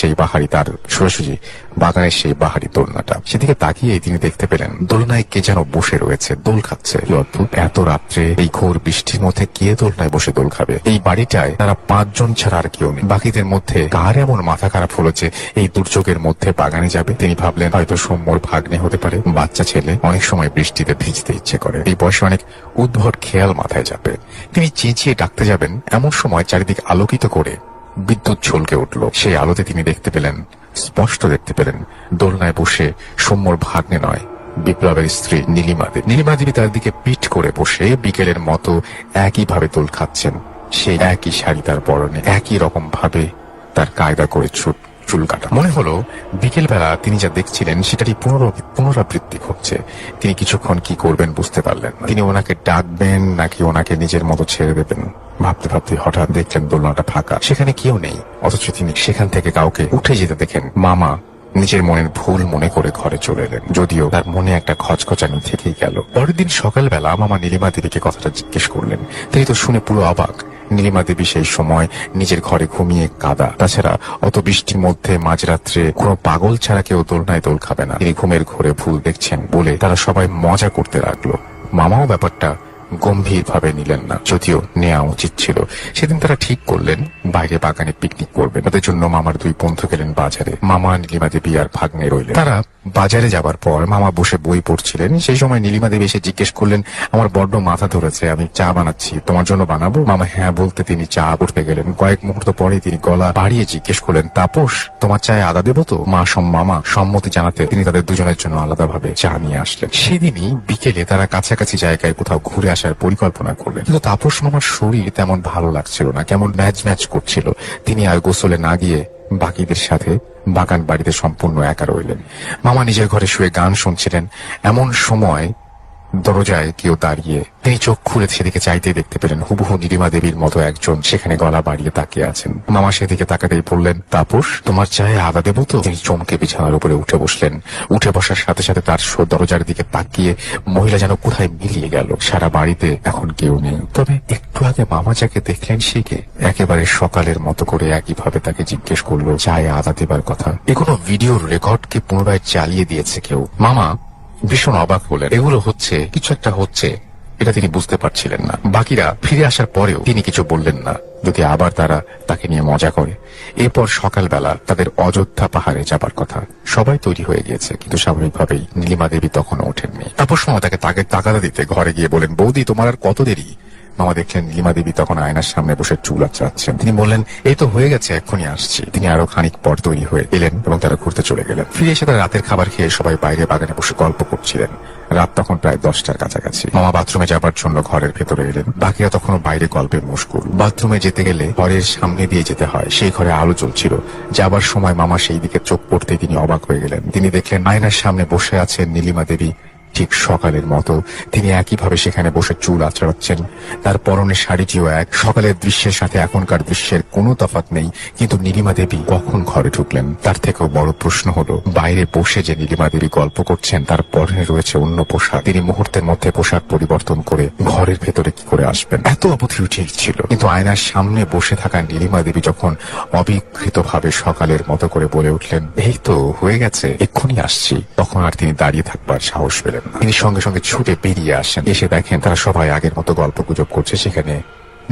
সেই বাহারি দোলনাটা। সেদিকে তাকিয়ে তিনি দেখতে পেলেন দোলনায় কে যেন বসে রয়েছে, দোল খাচ্ছে। কি অদ্ভুত, এত রাত্রে এই ঘোর বৃষ্টির মধ্যে কে দোলনায় বসে দোল খাবে? এই বাড়িটায় তারা 5 জন ছাড়া আর কেউ নেই। বাকিদের মধ্যে কার এমন মাথা খারাপ হলো যে এই দুর্যোগের মধ্যে বাগানে যাবে? তিনি ভাবলেন হয়তো সৌম্যর ভাগ্নে হতে পারে। বাচ্চা ছেলে, অনেক সময় বৃষ্টিতে ভিজতে ইচ্ছে করে। এই বয়সে অনেক উদ্ভট খেয়াল মাথায় যাবে। তিনি চেঁচিয়ে ডাকতে যাবেন, এমন সময় চারিদিক আলোকিত করে বিদ্যুৎ ঝলকে উঠল। সেই আলোতে তিনি স্পষ্ট দেখতে পেলেন দোলনায় বসে সৌম্যর ভাগ্নে নয়, বিপ্লবের স্ত্রী নীলিমা দেবী। নীলিমা দেবী তার দিকে পিঠ করে বসে বিকেলের মতো একইভাবে দোল খাচ্ছেন। সেই একই শাড়ি তার পরনে, একই রকম ভাবে তার কায়দা করে চুল কাটা। মনে হলো বিকেল বেলা তিনি যা দেখছিলেন সেটারই পুনরাবৃত্তি ঘটছে। তিনি কিছুক্ষণ কি করবেন বুঝতে পারলেন না। তিনি ওনাকে ডাকবেন নাকি ওনাকে নিজের মতো ছেড়ে দেবেন। ভাবতে ভাবতে হঠাৎ দেখলেন দোলনাটা ফাঁকা, সেখানে কেউ নেই। অথচ তিনি সেখান থেকে কাউকে উঠে যেতে দেখেন। মামা নিজের মনের ভুল মনে করে ঘরে চলে এলেন, যদিও তার মনে একটা খচখচানি থেকেই গেল। পরের দিন সকালবেলা মামা নীলিমা দেবীকে কথাটা জিজ্ঞেস করলেন। তিনি তো শুনে পুরো অবাক। নীলিমা দেবী সেই সময় নিজের ঘরে ঘুমিয়ে কাদা। তাছাড়া অত বৃষ্টির মধ্যে মাঝরাত্রে কোনো পাগল ছাড়া কেউ দোলনায় দোল খাবে না। তিনি ঘুমের ঘোরে ভুল দেখছেন বলে তারা সবাই মজা করতে লাগলো। মামাও ব্যাপারটা গম্ভীর ভাবে নিলেন না, যদিও নেওয়া উচিত ছিল। সেদিন তারা ঠিক করলেন বাইরে বাগানে পিকনিক করবেন। তাদের জন্য মামার 2 বন্ধু গেলেন বাজারে। মামা, নীলিমা দেবী আর ভাগ্নে রইলেন। তারা বাজারে যাবার পর মামা বসে বই পড়ছিলেন। সেই সময় নীলিমা দেবী এসে জিজ্ঞেস করলেন, আমার বড্ড মাথা ধরেছে, আমি চা বানাচ্ছি, তোমার জন্য বানাবো? মামা হ্যাঁ বলতে তিনি চা করতে গেলেন। কয়েক মুহূর্ত পরে তিনি গলা বাড়িয়ে জিজ্ঞেস করলেন, তাপস, তোমার চায়ে আদা দেবো তো? মামা সম্মতি জানাতে তিনি তাদের দুজনের জন্য আলাদাভাবে চা নিয়ে আসলেন। সেদিনই বিকেলে তারা কাছাকাছি জায়গায় কোথাও ঘুরে আসার পরিকল্পনা করলেন, কিন্তু তাপস মামার শরীর তেমন ভালো লাগছিল না, কেমন ম্যাচ করছিল। তিনি আর গোসলে না গিয়ে বাকিদের সাথে বাগান বাড়িতে সম্পূর্ণ একা রইলেন। মামা নিজের ঘরে শুয়ে গান শুনছিলেন। এমন সময় দরজায় কেউ দাঁড়িয়ে। তিনি চোখ খুলে সেদিকে চাইতে দেখতে পেলেন হুবহু নীলিমা দেবীর মতো একজন সেখানে গলা বাড়িয়ে তাকিয়ে আছেন। মামা সেদিকে তাকাতেই বললেন, তাপস, তোমার চায়ে আদা দেবো তো? তিনি চমকে বিছানার উপরে উঠে বসলেন। উঠে বসার সাথে সাথে তার দরজার দিকে তাকিয়ে মহিলা যেন কোথায় মিলিয়ে গেল। সারা বাড়িতে এখন কেউ নেই, তবে একটু আগে মামা যাকে দেখলেন সে কে? একেবারে সকালের মতো করে একইভাবে তাকে জিজ্ঞেস করলো চায়ে আদা দেবার কথা। এগুলো ভিডিওর রেকর্ডকে পুনরায় চালিয়ে দিয়েছে কেউ। মামা ভীষণ অবাক হলেন। এগুলো কিছু একটা হচ্ছে, এটা তিনি বুঝতে পারছিলেন না। বাকিরা ফিরে আসার পরেও তিনি কিছু বললেন না, যদি আবার তারা তাকে নিয়ে মজা করে। এরপর সকালবেলা তাদের অযোধ্যা পাহাড়ে যাবার কথা। সবাই তৈরি হয়ে গিয়েছে, কিন্তু স্বাভাবিকভাবেই নীলিমা দেবী তখনও ওঠেননি। তাপস মামা তাকে তাকাতে দিতে ঘরে গিয়ে বলেন, বৌদি, তোমার আর কত দেরি? মামা দেখলেন নীলিমা দেবী তখন আয়নার সামনে বসে চুল আঁচড়াচ্ছেন। তিনি বললেন, এই তো হয়ে গেছে, এক্ষুনি আসছি। তিনি আরো খানিক পর তৈরি হয়ে এলেন এবং তারা ঘুরতে চলে গেলেন। ফিরে এসে তারা রাতের খাবার খেয়ে সবাই বাইরে বাগানে বসে গল্প করছিলেন। রাত তখন প্রায় 10টার কাছাকাছি। মামা বাথরুমে যাবার জন্য ঘরের ভেতরে এলেন। বাকিরা তখনও বাইরে গল্পে মশগুল। বাথরুমে যেতে গেলে ঘরের সামনে দিয়ে যেতে হয়। সেই ঘরে আলো জ্বলছিল। যাবার সময় মামা সেই দিকে চোখ পড়তেই তিনি অবাক হয়ে গেলেন। তিনি দেখলেন আয়নার সামনে বসে আছেন নীলিমা দেবী, ঠিক সকালের মতো। তিনি একইভাবে সেখানে বসে চুল আঁচড়াচ্ছেন। তার পরনের শাড়িটিও এক। সকালের দৃশ্যের সাথে এখনকার দৃশ্যের কোনো তফাৎ নেই। কিন্তু নীলিমা দেবী কখন ঘরে ঢুকলেন? তার থেকেও বড় প্রশ্ন হলো, বাইরে বসে যে নীলিমা দেবী গল্প করছেন তার পরনে রয়েছে অন্য পোশাক। তিনি মুহূর্তের মধ্যে পোশাক পরিবর্তন করে ঘরের ভেতরে কি করে আসবেন? এত অবধি ঠিক ছিল। কিন্তু আয়নার সামনে বসে থাকা নীলিমা দেবী যখন অবিকৃত ভাবে সকালের মতো করে বলে উঠলেন, এই তো হয়ে গেছে, এক্ষুনি আসছি, তখন আর তিনি দাঁড়িয়ে থাকবার সাহস পেলেন না। তিনি সঙ্গে সঙ্গে ছুটে বেরিয়ে আসেন। এসে দেখেন তারা সবাই আগের মতো গল্প গুজব করছে। সেখানে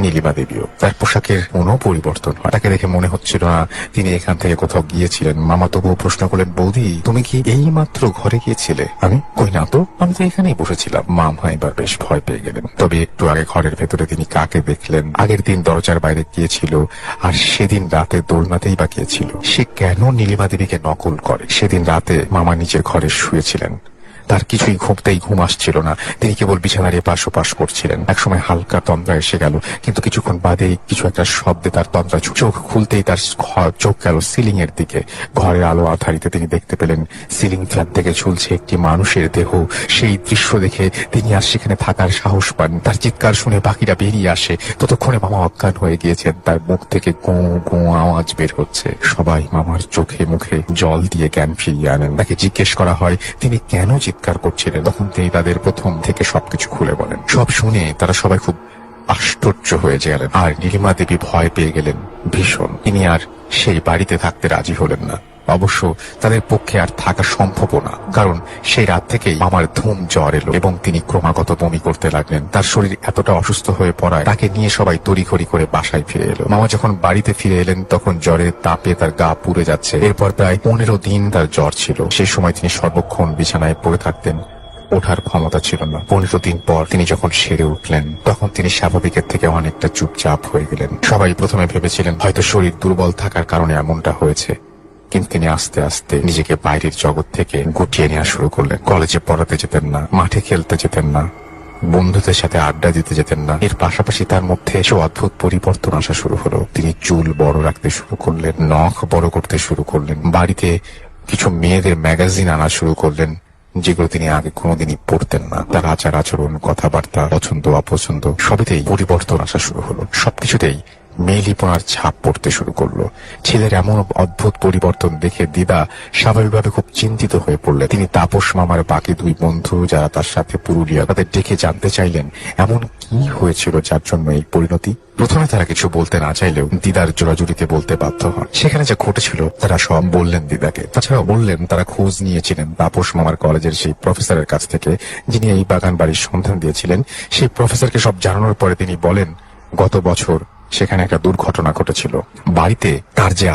নীলিমা দেবীও। তার পোশাকের কোনো পরিবর্তন হয়। তাকে দেখে মনে হচ্ছিল না তিনি এখান থেকে কোথাও গিয়েছিলেন। মামা তবুও প্রশ্ন করলেন, বৌদি তুমি কি এই মাত্র ঘরে গিয়েছিলে? আমি কই না তো, আমি তো এখানেই বসেছিলাম। মামা এবার বেশ ভয় পেয়ে গেলেন। তবে একটু আগে ঘরের ভেতরে তিনি কাকে দেখলেন? আগের দিন দরজার বাইরে গিয়েছিল, আর সেদিন রাতে দোলনাতেই বা গিয়েছিল। সে কেন নীলিমা দেবীকে নকল করে? সেদিন রাতে মামা নিজের ঘরে শুয়েছিলেন। তার কিছুই ঘুমতেই ঘুম আসছিল না। তিনি কেবল বিছানার এপাশ ওপাশ করছিলেন। একসময় হালকা তন্দ্রা এসে গেল, কিন্তু কিছুক্ষণ বাদেই কিছু একটা শব্দে তার তন্দ্রা চোখ খুলতেই তার চোখ গেল সিলিং এর দিকে। ঘরের আলো আধারিতে তিনি দেখতে পেলেন সিলিং ফ্যান থেকে ঝুলছে একটি মানুষের দেহ। সেই দৃশ্য দেখে তিনি আর সেখানে থাকার সাহস পান। তার চিৎকার শুনে বাকিরা বেরিয়ে আসে। ততক্ষণে মামা অজ্ঞান হয়ে গিয়েছেন। তার মুখ থেকে গো গো আওয়াজ বের হচ্ছে। সবাই মামার চোখে মুখে জল দিয়ে জ্ঞান ফিরিয়ে আনেন। তাকে জিজ্ঞেস করা হয় তিনি কেন চিৎকার করছিলেন। তখন তিনি তাদের প্রথম থেকে সবকিছু খুলে বলেন। সব শুনে তারা সবাই খুব আশ্চর্য হয়ে গেলেন। আর নীলিমা দেবী ভয় পেয়ে গেলেন ভীষণ। তিনি আর সেই বাড়িতে থাকতে রাজি হলেন না। অবশ্য তাদের পক্ষে আর থাকা সম্ভব না, কারণ সেই রাত থেকেই মামার ধুম জ্বর এলো এবং তিনি ক্রমাগত বমি করতে লাগলেন। তার শরীর এতটা অসুস্থ হয়ে পড়ায় তাকে নিয়ে সবাই তড়িঘড়ি করে বাসায় ফিরে এলো। মামা যখন বাড়িতে ফিরে এলেন তখন জ্বরের তাপে তার গা পুড়ে যাচ্ছে। এরপর প্রায় 15 দিন তার জ্বর ছিল। সেই সময় তিনি সর্বক্ষণ বিছানায় পড়ে থাকতেন। ওঠার ক্ষমতা ছিল না। 15 দিন পর তিনি যখন সেরে উঠলেন তখন তিনি স্বাভাবিকের থেকে অনেকটা চুপচাপ হয়ে গেলেন। সবাই প্রথমে ভেবেছিলেন হয়তো শরীর দুর্বল থাকার কারণে এমনটা হয়েছে, কিন্তু তিনি আস্তে আস্তে নিজেকে বাইরের জগৎ থেকে গুটিয়ে নেওয়া শুরু করলেন। কলেজে পড়াতে যেতেন না, মাঠে খেলতে যেতেন না, বন্ধুদের সাথে আড্ডা দিতে যেতেন না। এর পাশাপাশি তার মধ্যে সে অদ্ভুত পরিবর্তন আসা শুরু হলো। তিনি চুল বড় রাখতে শুরু করলেন, নখ বড় করতে শুরু করলেন, বাড়িতে কিছু মেয়েদের ম্যাগাজিন আনা শুরু করলেন যেগুলো তিনি আগে কোনোদিনই পড়তেন না। তার আচার আচরণ, কথাবার্তা, পছন্দ অপছন্দ সবেতেই পরিবর্তন আসা শুরু হলো। সবকিছুতেই মেয়েলিপনার ছাপ পড়তে শুরু করলো। ছেলের এমন অদ্ভুত পরিবর্তন দেখে দিদা স্বাভাবিকভাবে খুব চিন্তিত হয়ে পড়লেন। তিনি তাপস মামার বাকি 2 বন্ধু যারা তার সাথে পুরুলিয়া, তাদের ডেকে জানতে চাইলেন এমন কি হয়েছিল যার জন্য এই পরিণতি। প্রথমে তারা কিছু বলতে না চাইলেও দিদার জোরাজুরিতে বলতে বাধ্য হন। সেখানে যা ঘটেছিল তারা সব বললেন দিদাকে। তাছাড়াও বললেন তারা খোঁজ নিয়েছিলেন তাপস মামার কলেজের সেই প্রফেসরের কাছ থেকে যিনি এই বাগান বাড়ির সন্ধান দিয়েছিলেন। সেই প্রফেসরকে সব জানানোর পরে তিনি বলেন গত বছর সেখানে একটা দুর্ঘটনা ঘটেছিল। বাড়িতে তার যে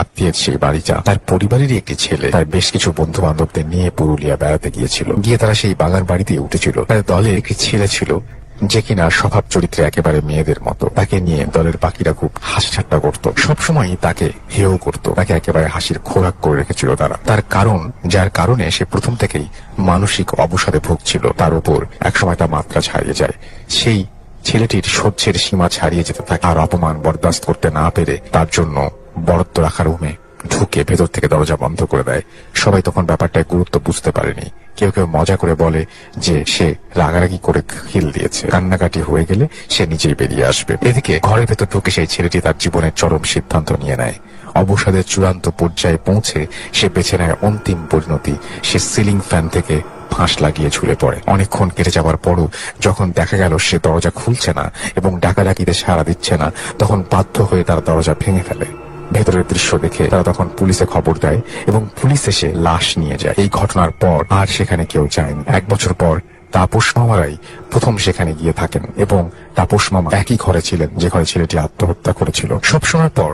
আত্মীয় সেই বাড়িটা তার পরিবারেরই একটি ছেলে তার বেশ কিছু বন্ধু বান্ধবদের নিয়ে পুরুলিয়া বেড়াতে গিয়েছিল। গিয়ে তারা সেই বাগান বাড়িতে উঠেছিল। তার দলে একটি ছেলে ছিল যে কিনা স্বভাব চরিত্রে একেবারে মেয়েদের মতো। তাকে নিয়ে দলের বাকিরা খুব হাসি ঠাট্টা করত, সবসময় তাকে হেয় করত, তাকে একেবারে হাসির খোরাক করে রেখেছিল তারা। যার কারণে সে প্রথম থেকেই মানসিক অবসাদে ভুগছিল। তার উপর একসময় তার মাত্রা ছাড়িয়ে যায়। সেই ছেলেটির সহ্যের সীমা ছাড়িয়ে যেতে থাকে। আর অপমান বরদাস্ত করতে না পেরে তার জন্য বরাদ্দ রাখার রুমে ঢুকে ভেতর থেকে দরজা বন্ধ করে দেয়। সবাই তখন ব্যাপারটায় গুরুত্ব বুঝতে পারেনি। কেউ কেউ মজা করে বলে যে সে রাগারাগি করে খিল দিয়েছে, কান্নাকাটি হয়ে গেলে সে নিজেই বেরিয়ে আসবে। এদিকে ঘরের ভেতর ঢুকে সেই ছেলেটি তার জীবনের চরম সিদ্ধান্ত নিয়ে নেয়। অবসাদের চূড়ান্ত পর্যায়ে পৌঁছে সে বেছে নেয় অন্তিম পরিণতি। সে সিলিং ফ্যান থেকে ফাঁস লাগিয়ে ঝুলে পড়ে। অনেকক্ষণ কেটে যাওয়ার পরও যখন দেখা গেল সে দরজা খুলছে না এবং ডাকাডাকিতে সাড়া দিচ্ছে না, তখন বাধ্য হয়ে তারা দরজা ভেঙে ফেলে। ভেতরের দৃশ্য দেখে তারা তখন পুলিশে খবর দেয় এবং পুলিশ এসে লাশ নিয়ে যায়। এই ঘটনার পর আর সেখানে কেউ যায়নি। 1 বছর পর তাপস মামারাই প্রথম সেখানে গিয়ে থাকেন এবং তাপস মামা একই ঘরে ছিলেন যে ঘরে ছেলেটি আত্মহত্যা করেছিল। সব সময় পর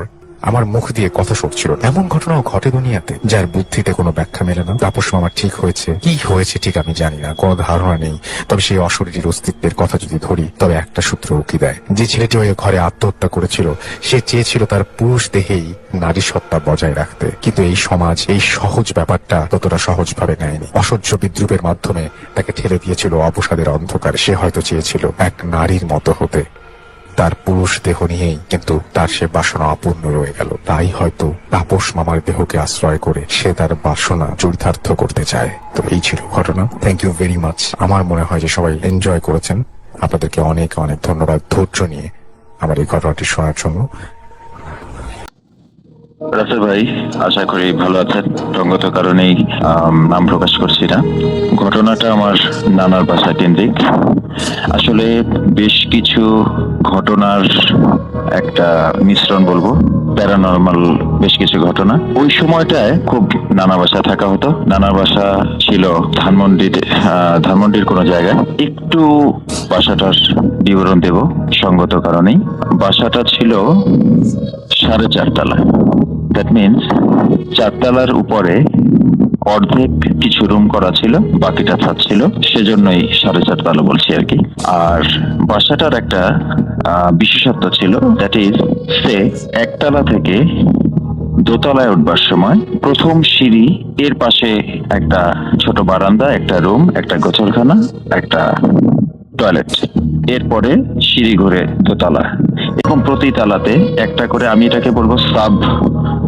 আমার মুখ দিয়ে কথা সরছিল না। এমন ঘটনাও ঘটে দুনিয়াতে যার বুদ্ধিতে কোনো ব্যাখ্যা মেলে না। তাপস মামার ঠিক হয়েছে, কি হয়েছে ঠিক আমি জানি না, কোনো ধারণা নেই। তবে সেই অশরীরীর অস্তিত্বের কথা যদি ধরি, তবে একটা সূত্র উকি দেয়। যে ছেলেটি ওই ঘরে আত্মহত্যা করেছিল, সে চেয়েছিল তার পুরুষ দেহেই নারী সত্তা বজায় রাখতে, কিন্তু এই সমাজ এই সহজ ব্যাপারটা ততটা সহজভাবে নেয়নি। অসহ্য বিদ্রুপের মাধ্যমে তাকে ঠেলে দিয়েছিল অবসাদের অন্ধকার। সে হয়তো চেয়েছিল এক নারীর মতো হতে, তার পুরুষ দেহ নিয়েই, কিন্তু তার সে বাসনা অপূর্ণ রয়ে গেল। তাই হয়তো তাপস মামার দেহকে আশ্রয় করে সে তার বাসনা চরিতার্থ করতে চায়। তো এই ছিল ঘটনা। Thank you very much. আমার মনে হয় যে সবাই এনজয় করেছেন। আপনাদেরকে অনেক অনেক ধন্যবাদ ধৈর্য নিয়ে আমার এই ঘটনাটি শোনার জন্য। রাসেল ভাই, আশা করি ভালো আছেন। সঙ্গত কারণেই নাম প্রকাশ করছি না। ঘটনাটা আমার নানার বাসা কেন্দ্রিক। আসলে বেশ কিছু ঘটনার একটা মিশ্রণ বলবো, প্যারানর্মাল বেশ কিছু ঘটনা। ওই সময়টায় খুব নানা বাসা থাকা হতো। নানার বাসা ছিল ধানমন্ডির কোনো জায়গায়। একটু বাসাটার বিবরণ দেব সঙ্গত কারণেই। বাসাটা ছিল 4.5 তলা। দ্যাট মিনস 4 তলার উপরে অর্ধেক কিছু রুম করা ছিল, বাকিটা ছাদ ছিল, সেজন্যই 4.5 তলা বলছি আর কি। আর বাসাটার একটা বিশেষত্ব ছিল, দ্যাট ইজ সে 1 তলা থেকে দোতলায় উঠবার সময় প্রথম সিঁড়ি, এর পাশে একটা ছোট বারান্দা, একটা রুম, একটা গোসলখানা, একটা টয়লেট, এরপরে সিঁড়ি ঘুরে দোতলা। এরকম প্রতি তালাতে একটা করে, আমি এটাকে বলবো সাব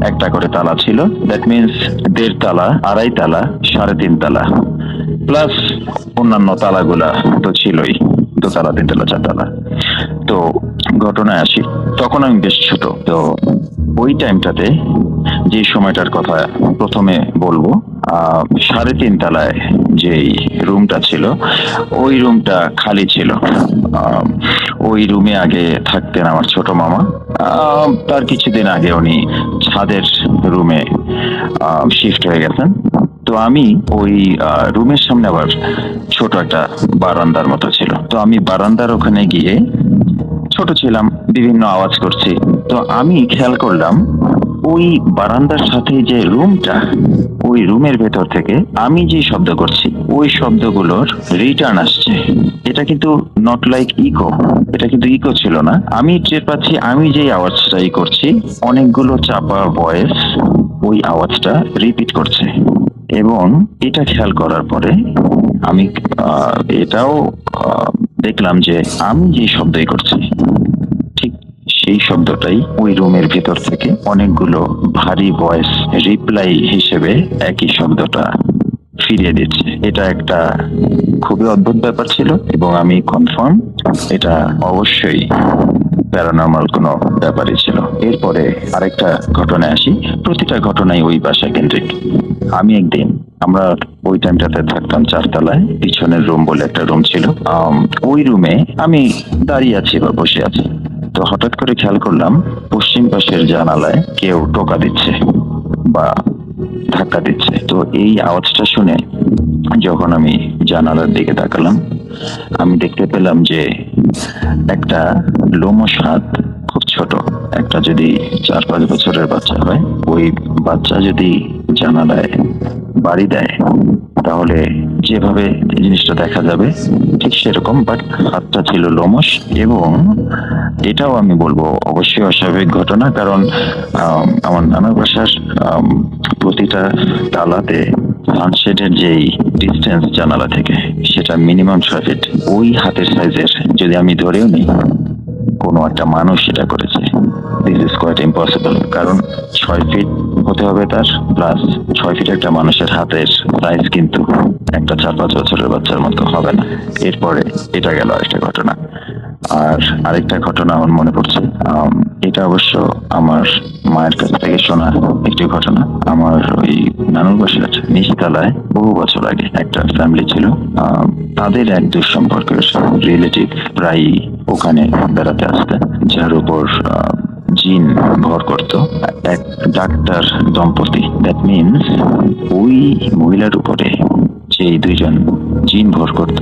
একটা করে তালা ছিল। দ্যাট মিনস 1.5 তলা, 2.5 তলা, 3.5 তলা, প্লাস অন্যান্য তালাগুলা তো ছিলই, 2 তলা, 3 তলা, 4 তলা। তো ঘটনায় আসি, তখন আমি বেশ ছোট। তো ওই টাইমটাতে যে সময়টার কথা প্রথমে বলবো, 3.5 তলায় যেই রুমটা ছিল, ওই রুমটা খালি ছিল। ওই রুমে আগে থাকতেন আমার ছোট মামা। তার কিছুদিন আগে উনি ছাদের রুমে শিফট হয়ে গেছেন। তো আমি ওই রুমের সামনে আবার ছোট একটা বারান্দার মতো ছিল। তো আমি বারান্দার ওখানে গিয়ে, ছোট ছিলাম, বিভিন্ন আওয়াজ করছি। তো আমি খেয়াল করলাম ওই বারান্দার সাথে যে রুমটা, ওই রুমের ভেতর থেকে আমি যে শব্দ করছি, ওই শব্দগুলোর রিটার্ন আসছে। এটা কিন্তু নট লাইক ইকো, এটা কিন্তু ইকো ছিল না। আমি টের পাচ্ছি আমি যে আওয়াজটাই করছি, অনেকগুলো চাপা ভয়েস ওই আওয়াজটা রিপিট করছে। এবং এটা খেয়াল করার পরে আমি এটাও দেখলাম যে আমি যে শব্দই করছি, ঠিক সেই শব্দটাই ওই রুমের ভিতর থেকে অনেকগুলো ভারী ভয়েস রিপ্লাই হিসেবে একই শব্দটা ফিরিয়ে দিচ্ছে। এটা একটা খুবই অদ্ভুত ব্যাপার ছিল, এবং আমি কনফার্ম এটা অবশ্যই প্যারানর্মাল কোনো ব্যাপারই ছিল। এরপরে আরেকটা ঘটনায় আসি। প্রতিটা ঘটনাই ওই বাসা কেন্দ্রিক। আমি একদিন, আমরা ওই টাইমটাতে থাকতাম 4 তলায়, পিছনের রুম বলে একটা রুম ছিল। ওই রুমে আমি দাঁড়িয়ে আছি বা বসে আছি। তো হঠাৎ করে খেয়াল করলাম পশ্চিম পাশের জানালায় কেউ টোকা দিচ্ছে বা ধাক্কা দিচ্ছে। তো এই আওয়াজটা শুনে যখন আমি জানালার দিকে তাকালাম, আমি দেখতে পেলাম যে একটা লোমশ হাত, খুব ছোট, একটা যদি 4-5 বছরের বাচ্চা হয়, ওই বাচ্চা যদি জানালায় বাড়ি দেয়, তাহলে যেভাবে জিনিসটা দেখা যাবে ঠিক সেরকম, বাট হাতটা ছিল লোমশ। এবং এটাও আমি বলবো অবশ্যই অস্বাভাবিক ঘটনা, কারণ আমার নানার বাসার প্রতিটা তালাতে সানশেডের যেই ডিস্টেন্স জানালা থেকে, সেটা মিনিমাম 6 ফিট। ওই হাতের সাইজের যদি আমি ধরেও নিই কোনো একটা মানুষ সেটা করেছে, দিস ইজ কোয়াইট ইম্পসিবল। কারণ 6 ফিট হতে হবে তার, প্লাস 6 ফিট একটা মানুষের হাতের সাইজ কিন্তু একটা 4-5 বছরের বাচ্চার মতো হবে না। এরপরে এটা গেল আরেকটা ঘটনা। আর আরেকটা ঘটনা আমার মনে পড়ছে, এটা অবশ্য আমার মায়ের কাছ থেকে শোনা একটি ঘটনা। আমার ওই নানুর বাসার নিচতলায় বহু বছর আগে একটা ফ্যামিলি ছিল। তাদের এক দূর সম্পর্কের রিলেটিভ প্রায় ওখানে বেড়াতে আসতেন, যার উপর জিন ভর করত এক ডাক্তার দম্পতি। দ্যাট মিনস ওই মহিলার উপরে যে এই দুইজন জিন ভর করত।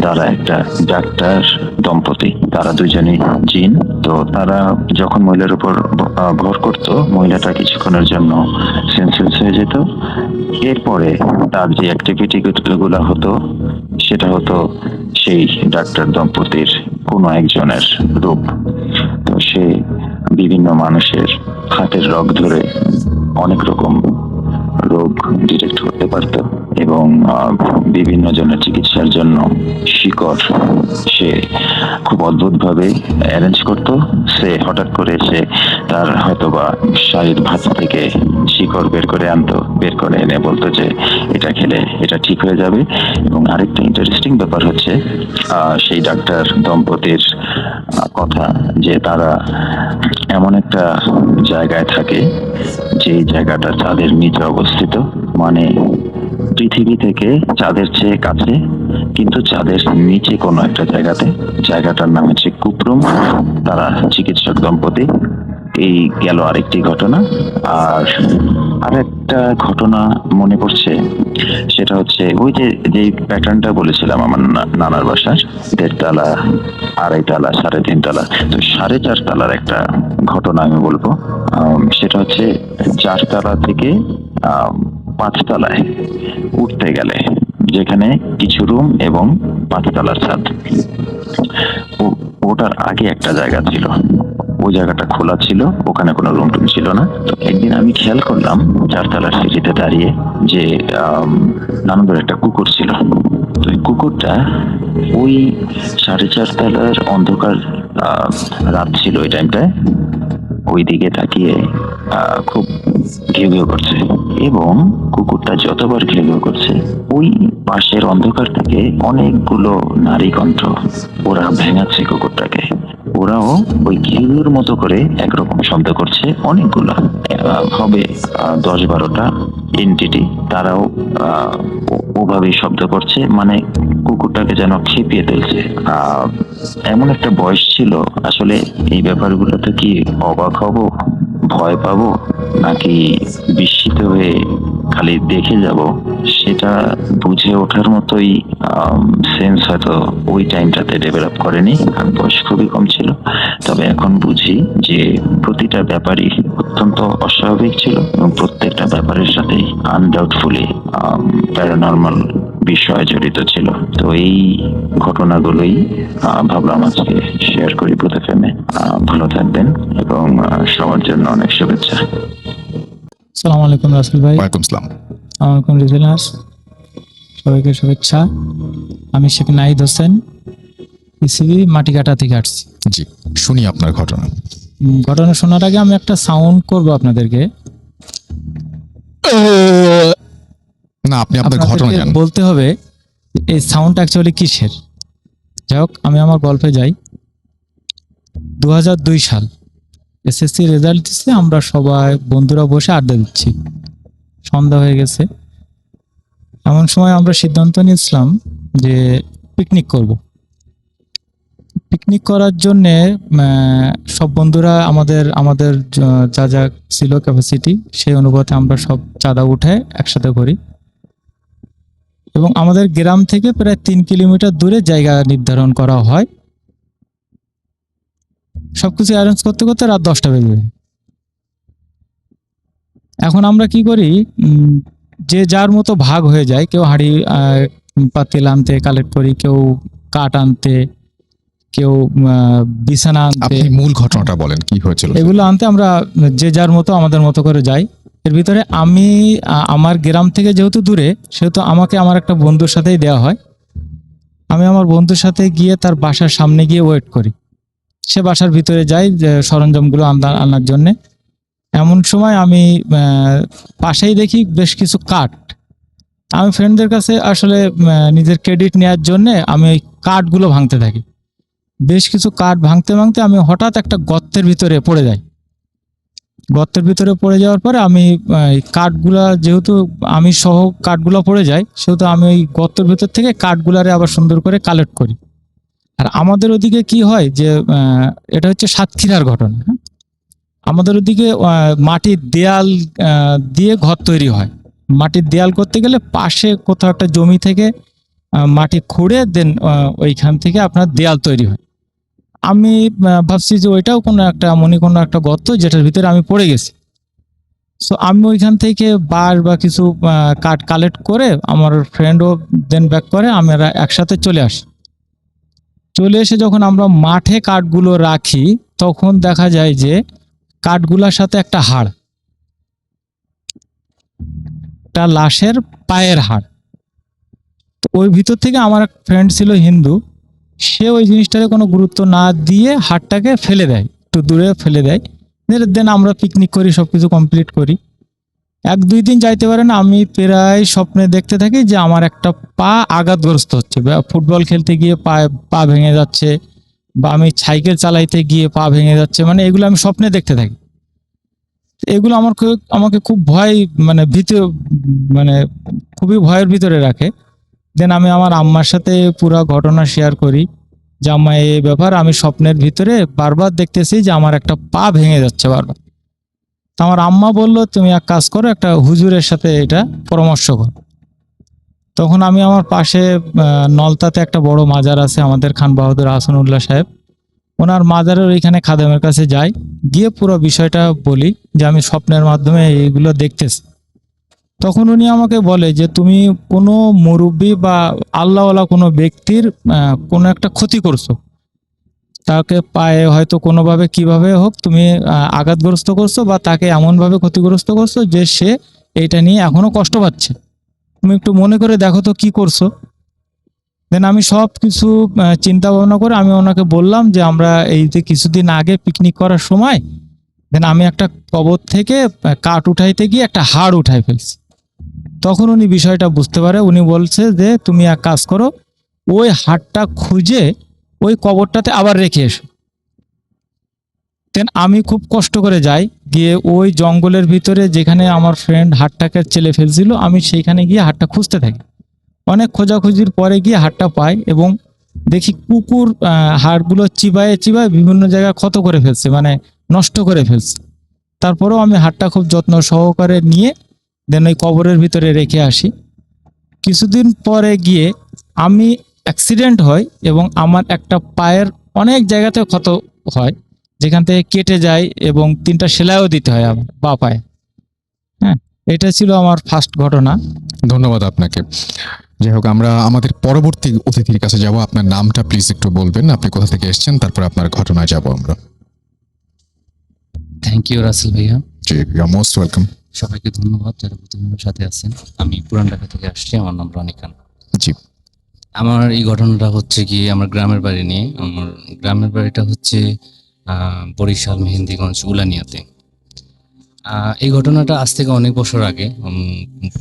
তারা একটা ডাক্তার দম্পতি, তারা দুজনই জিন। তো তারা যখন মহিলার উপর ভর করত, মহিলাটা কিছুক্ষণের জন্য সেন্সলেস হয়ে যেত। এরপরে তার যে অ্যাক্টিভিটি গুলো হতো সেটা হতো সেই ডাক্তার দম্পতির কোনো একজনের রূপ। তো সে বিভিন্ন মানুষের হাতের রগ ধরে অনেক রকম রোগ ডিটেক্ট করতে পারত এবং বিভিন্ন জনের চিকিৎসার জন্য শিকড় সে খুব অদ্ভুত ভাবে অ্যারেঞ্জ করত। সে হঠাৎ করে সে তার হয়তোবা শাড়ির ভাঁজ থেকে শিকড় বের করে আনতো, বের করে এনে বলতো যে এটা খেলে এটা ঠিক হয়ে যাবে। এবং আরেকটা ইন্টারেস্টিং ব্যাপার হচ্ছে সেই ডাক্তার দম্পতির কথা যে তারা এমন একটা জায়গায় থাকে যে জায়গাটা চাঁদের নিচে অবস্থিত, মানে পৃথিবী থেকে চাঁদের চেয়ে কাছে কিন্তু চাঁদের নিচে কোনো একটা জায়গাতে। জায়গাটার নাম হচ্ছে কুপ্রুম। তারা চিকিৎসক দম্পতি। এই গেল আরেকটি ঘটনা। আর আরেকটা ঘটনা মনে পড়ছে, সেটা হচ্ছে ওই যে প্যাটার্নটা বলেছিলাম আমার নানার বাসার 1.5 তলা, 2.5 তলা, 3.5 তলা। তো 4.5 তলার একটা ঘটনা আমি বলবো। সেটা হচ্ছে 4 তলা থেকে 5 তলায় উঠতে গেলে, যেখানে কিছু রুম এবং 5 তলার ছাদ, ওটার আগে একটা জায়গা ছিল, ওই জায়গাটা খোলা ছিল, ওখানে কোনো রুম টুম ছিল না। তো একদিন আমি খেয়াল করলাম 4 তলার সিঁড়িতে দাঁড়িয়ে যে নানন্দর একটা কুকুর ছিল। তো ওই কুকুরটা ওই 4.5 তলার অন্ধকার রাত ছিল ওই টাইমটায়, ওই দিকে তাকিয়ে খুব ঘেউ ঘেউ করছে। এবং কুকুরটা যতবার ঘেউ ঘেউ করছে, ওই পাশের অন্ধকার থেকে অনেকগুলো নারী কণ্ঠ ওরা ভেঙাচ্ছে কুকুরটাকে। ওরাও ওই ঘেউর মতো করে একরকম শব্দ করছে, অনেকগুলো হবে 10-12টা এন্টিটি, তারাও ওভাবেই শব্দ করছে, মানে কুকুরটাকে যেন খেপিয়ে তুলছে। এমন একটা বয়স ছিল, আসলে এই ব্যাপারগুলোতে কি অবাক হব, ভয় পাবো, নাকি বিস্মিত হয়ে খালি দেখে যাব, সেটা বুঝে ওঠার মতোই সেন্স হয়তো ওই টাইমটাতে ডেভেলপ করেনি। আর বয়স খুবই কম ছিল। তবে এখন বুঝি যে প্রতিটা ব্যাপারই অত্যন্ত অস্বাভাবিক ছিল এবং প্রত্যেকটা ব্যাপারের সাথেই আনডাউটফুলি প্যারানর্মাল বিষয় জড়িত ছিল। তো এই ঘটনাগুলোই ভাবলাম আজকে শেয়ার করি বুথ এফএম-এ। ভালো থাকবেন এবং সবার জন্য অনেক শুভেচ্ছা। আসসালামু আলাইকুম রাসেল ভাই। ওয়ালাইকুম আসসালাম। আসসালামাইকুম রিজেনার্স, সবাইকে শুভেচ্ছা। আমি শেখ নাহিদ হোসেন, পিসিবি মাটিকাটা থেকে আসছি। জি, শুনি আপনার ঘটনা। ঘটনা শোনার আগে আমি একটা সাউন্ড করব আপনাদেরকে। না, আপনি আপনার ঘটনা আপনাদেরকে জানেন। বলতে হবে এই সাউন্ড অ্যাকচুয়ালি কিসের। যাই হোক, আমি আমার গল্পে যাই। 2002 সাল এসএসসি রেজাল্ট দিচ্ছে, আমরা সবাই বন্ধুরা বসে আড্ডা দিচ্ছি, সন্ধ্যা হয়ে গেছে। এমন সময় আমরা সিদ্ধান্ত নিয়েছিলাম যে পিকনিক করব। পিকনিক করার জন্যে সব বন্ধুরা আমাদের যা যা ছিল ক্যাপাসিটি, সেই অনুপাতে আমরা সব চাঁদা উঠে একসাথে করি। এবং আমাদের গ্রাম থেকে প্রায় 3 কিলোমিটার দূরে জায়গা নির্ধারণ করা হয়। সবকিছু অ্যারেঞ্জ করতে করতে রাত 10টা বেজে যায়। এখন আমরা কি করি, যে যার মতো ভাগ হয়ে যায়। কেউ হাঁড়ি পাতিল আনতে কালেক্ট করি, কেউ কাঠ আনতে, কেউ বিছানা আনতে। আপনি মূল ঘটনাটা বলেন, কি হয়েছিল? এগুলো আনতে আমরা যে যার মতো আমাদের মতো করে যাই। এর ভিতরে আমি আমার গ্রাম থেকে যেহেতু দূরে, সেহেতু আমাকে আমার একটা বন্ধুর সাথেই দেওয়া হয়। আমি আমার বন্ধুর সাথে গিয়ে তার বাসার সামনে গিয়ে ওয়েট করি। সে বাসার ভিতরে যাই যে সরঞ্জামগুলো আনার জন্যে। এমন সময় আমি পাশেই দেখি বেশ কিছু কাঠ। আমি ফ্রেন্ডদের কাছে আসলে নিজের ক্রেডিট নেওয়ার জন্যে আমি ওই কাঠগুলো ভাঙতে থাকি। বেশ কিছু কাঠ ভাঙতে ভাঙতে আমি হঠাৎ একটা গর্তের ভিতরে পড়ে যাই। গর্তের ভিতরে পড়ে যাওয়ার পরে আমি কাঠগুলা, যেহেতু আমি সহ কাঠগুলো পড়ে যায়, সেহেতু আমি ওই গর্তের ভিতর থেকে কাঠগুলারে আবার সুন্দর করে কালেক্ট করি। আর আমাদের ওদিকে কি হয় যে এটা হচ্ছে সাতক্ষীরার ঘটনা। আমাদের ওদিকে মাটির দেয়াল দিয়ে ঘর তৈরি হয়, মাটির দেয়াল করতে গেলে পাশে কোথাও একটা জমি থেকে মাটি খুঁড়ে দেন ওইখান থেকে আপনার দেয়াল তৈরি হয়। আমি ভাবছি যে ওইটাও কোনো একটা গর্ত যেটার ভিতরে আমি পড়ে গেছি। সো আমি ওইখান থেকে বাঁশ বা কিছু কাঠ কালেক্ট করে, আমার ফ্রেন্ডও দেন ব্যাক করে, আমরা একসাথে চলে আসি। চলে এসে যখন আমরা মাঠে কাঠগুলো রাখি, তখন দেখা যায় যে কাঠগুলোর সাথে একটা হাড়, একটা লাশের পায়ের হাড়। তো ওই ভিতর থেকে আমার এক ফ্রেন্ড ছিল হিন্দু, সে ওই জিনিসটাকে কোনো গুরুত্ব না দিয়ে হাড়টাকে ফেলে দেয়, একটু দূরে ফেলে দেয়। দেন আমরা পিকনিক করি, সবকিছু কমপ্লিট করি। 1-2 দিন যাইতে পারে না, আমি প্রায় স্বপ্নে দেখতে থাকি যে আমার একটা পা আঘাতগ্রস্ত হচ্ছে, বা ফুটবল খেলতে গিয়ে পা ভেঙে যাচ্ছে, বা আমি সাইকেল চালাইতে গিয়ে পা ভেঙে যাচ্ছে, মানে এগুলো আমি স্বপ্নে দেখতে থাকি। এগুলো আমাকে খুব ভয়, মানে খুবই ভয়ের ভিতরে রাখে। দেন আমি আমার আম্মার সাথে পুরো ঘটনা শেয়ার করি যে আম্মা, এই ব্যাপার আমি স্বপ্নের ভিতরে বারবার দেখতেছি যে আমার একটা পা ভেঙে যাচ্ছে বারবার। তো আমার আম্মা বলল, তুমি এক কাজ করো, একটা হুজুরের সাথে এটা পরামর্শ করো। তখন আমি আমার পাশে নলতাতে একটা বড় মাজার আছে আমাদের, খান বাহাদুর আহসানুল্লাহ সাহেব, ওনার মাজারের ওইখানে খাদেমের কাছে যাই, গিয়ে পুরো বিষয়টা বলি যে আমি স্বপ্নের মাধ্যমে এইগুলো দেখতেছি। তখন উনি আমাকে বলে যে তুমি কোনো মুরব্বী বা আল্লাহওয়ালা কোনো ব্যক্তির কোনো একটা ক্ষতি করছো, তাকে পায়ে হয়তো কোনোভাবে কিভাবে হোক তুমি আঘাতগ্রস্ত করছো, বা তাকে এমনভাবে ক্ষতিগ্রস্ত করছো যে সে এইটা নিয়ে এখনো কষ্ট পাচ্ছে। তুমি একটু মনে করে দেখো তো কি করছো। দেন আমি সব কিছু চিন্তা ভাবনা করে আমি ওনাকে বললাম যে আমরা এই যে কিছুদিন আগে পিকনিক করার সময় দেন আমি একটা কবর থেকে কাঠ উঠাইতে গিয়ে একটা হাড় উঠাই ফেলছি। তখন উনি বিষয়টা বুঝতে পারে, উনি বলছে যে তুমি এক কাজ করো, ওই হাড়টা খুঁজে ওই কবরটাতে আবার রেখে এসো। দেন আমি খুব কষ্ট করে যাই, গিয়ে ওই জঙ্গলের ভিতরে যেখানে আমার ফ্রেন্ড হাড়টাকে চেলে ফেলছিল, আমি সেইখানে গিয়ে হাড়টা খুঁজতে থাকি। অনেক খোঁজাখুঁজির পরে গিয়ে হাড়টা পাই, এবং দেখি কুকুর হাড়গুলো চিবায়ে চিবায়ে বিভিন্ন জায়গায় ক্ষত করে ফেলছে, মানে নষ্ট করে ফেলছে। তারপরেও আমি হাড়টা খুব যত্ন সহকারে নিয়ে দেন ওই কবরের ভিতরে রেখে আসি। কিছুদিন পরে গিয়ে আমি অ্যাক্সিডেন্ট হয়, এবং আমার একটা পায়ের অনেক জায়গাতে ক্ষত হয়, যেখান থেকে কেটে যায়, এবং 3টা সেলাইও দিতে হয় আমার বা পায়ে। হ্যাঁ, এটা ছিল আমার ফার্স্ট ঘটনা। ধন্যবাদ আপনাকে। যাই হোক, আমরা আমাদের পরবর্তী অতিথির কাছে যাব। আপনার নামটা প্লিজ একটু বলবেন, আপনি কোথা থেকে এসেছেন, তারপর আপনার ঘটনায় যাব আমরা। থ্যাংক ইউ রাসেল ভাইয়া, জি, ইউ আর মোস্ট ওয়েলকাম। সবাইকে ধন্যবাদ যারা প্রতিদিনের সাথে আছেন। আমি পুরান ঢাকা থেকে আসছি, আমার নাম রনি খান। জি, আমার এই ঘটনাটা হচ্ছে কি আমার গ্রামের বাড়ি নিয়ে। আমার গ্রামের বাড়িটা হচ্ছে বরিশাল মেহেন্দিগঞ্জ উলানিয়াতে। এই ঘটনাটা আজ থেকে অনেক বছর আগে,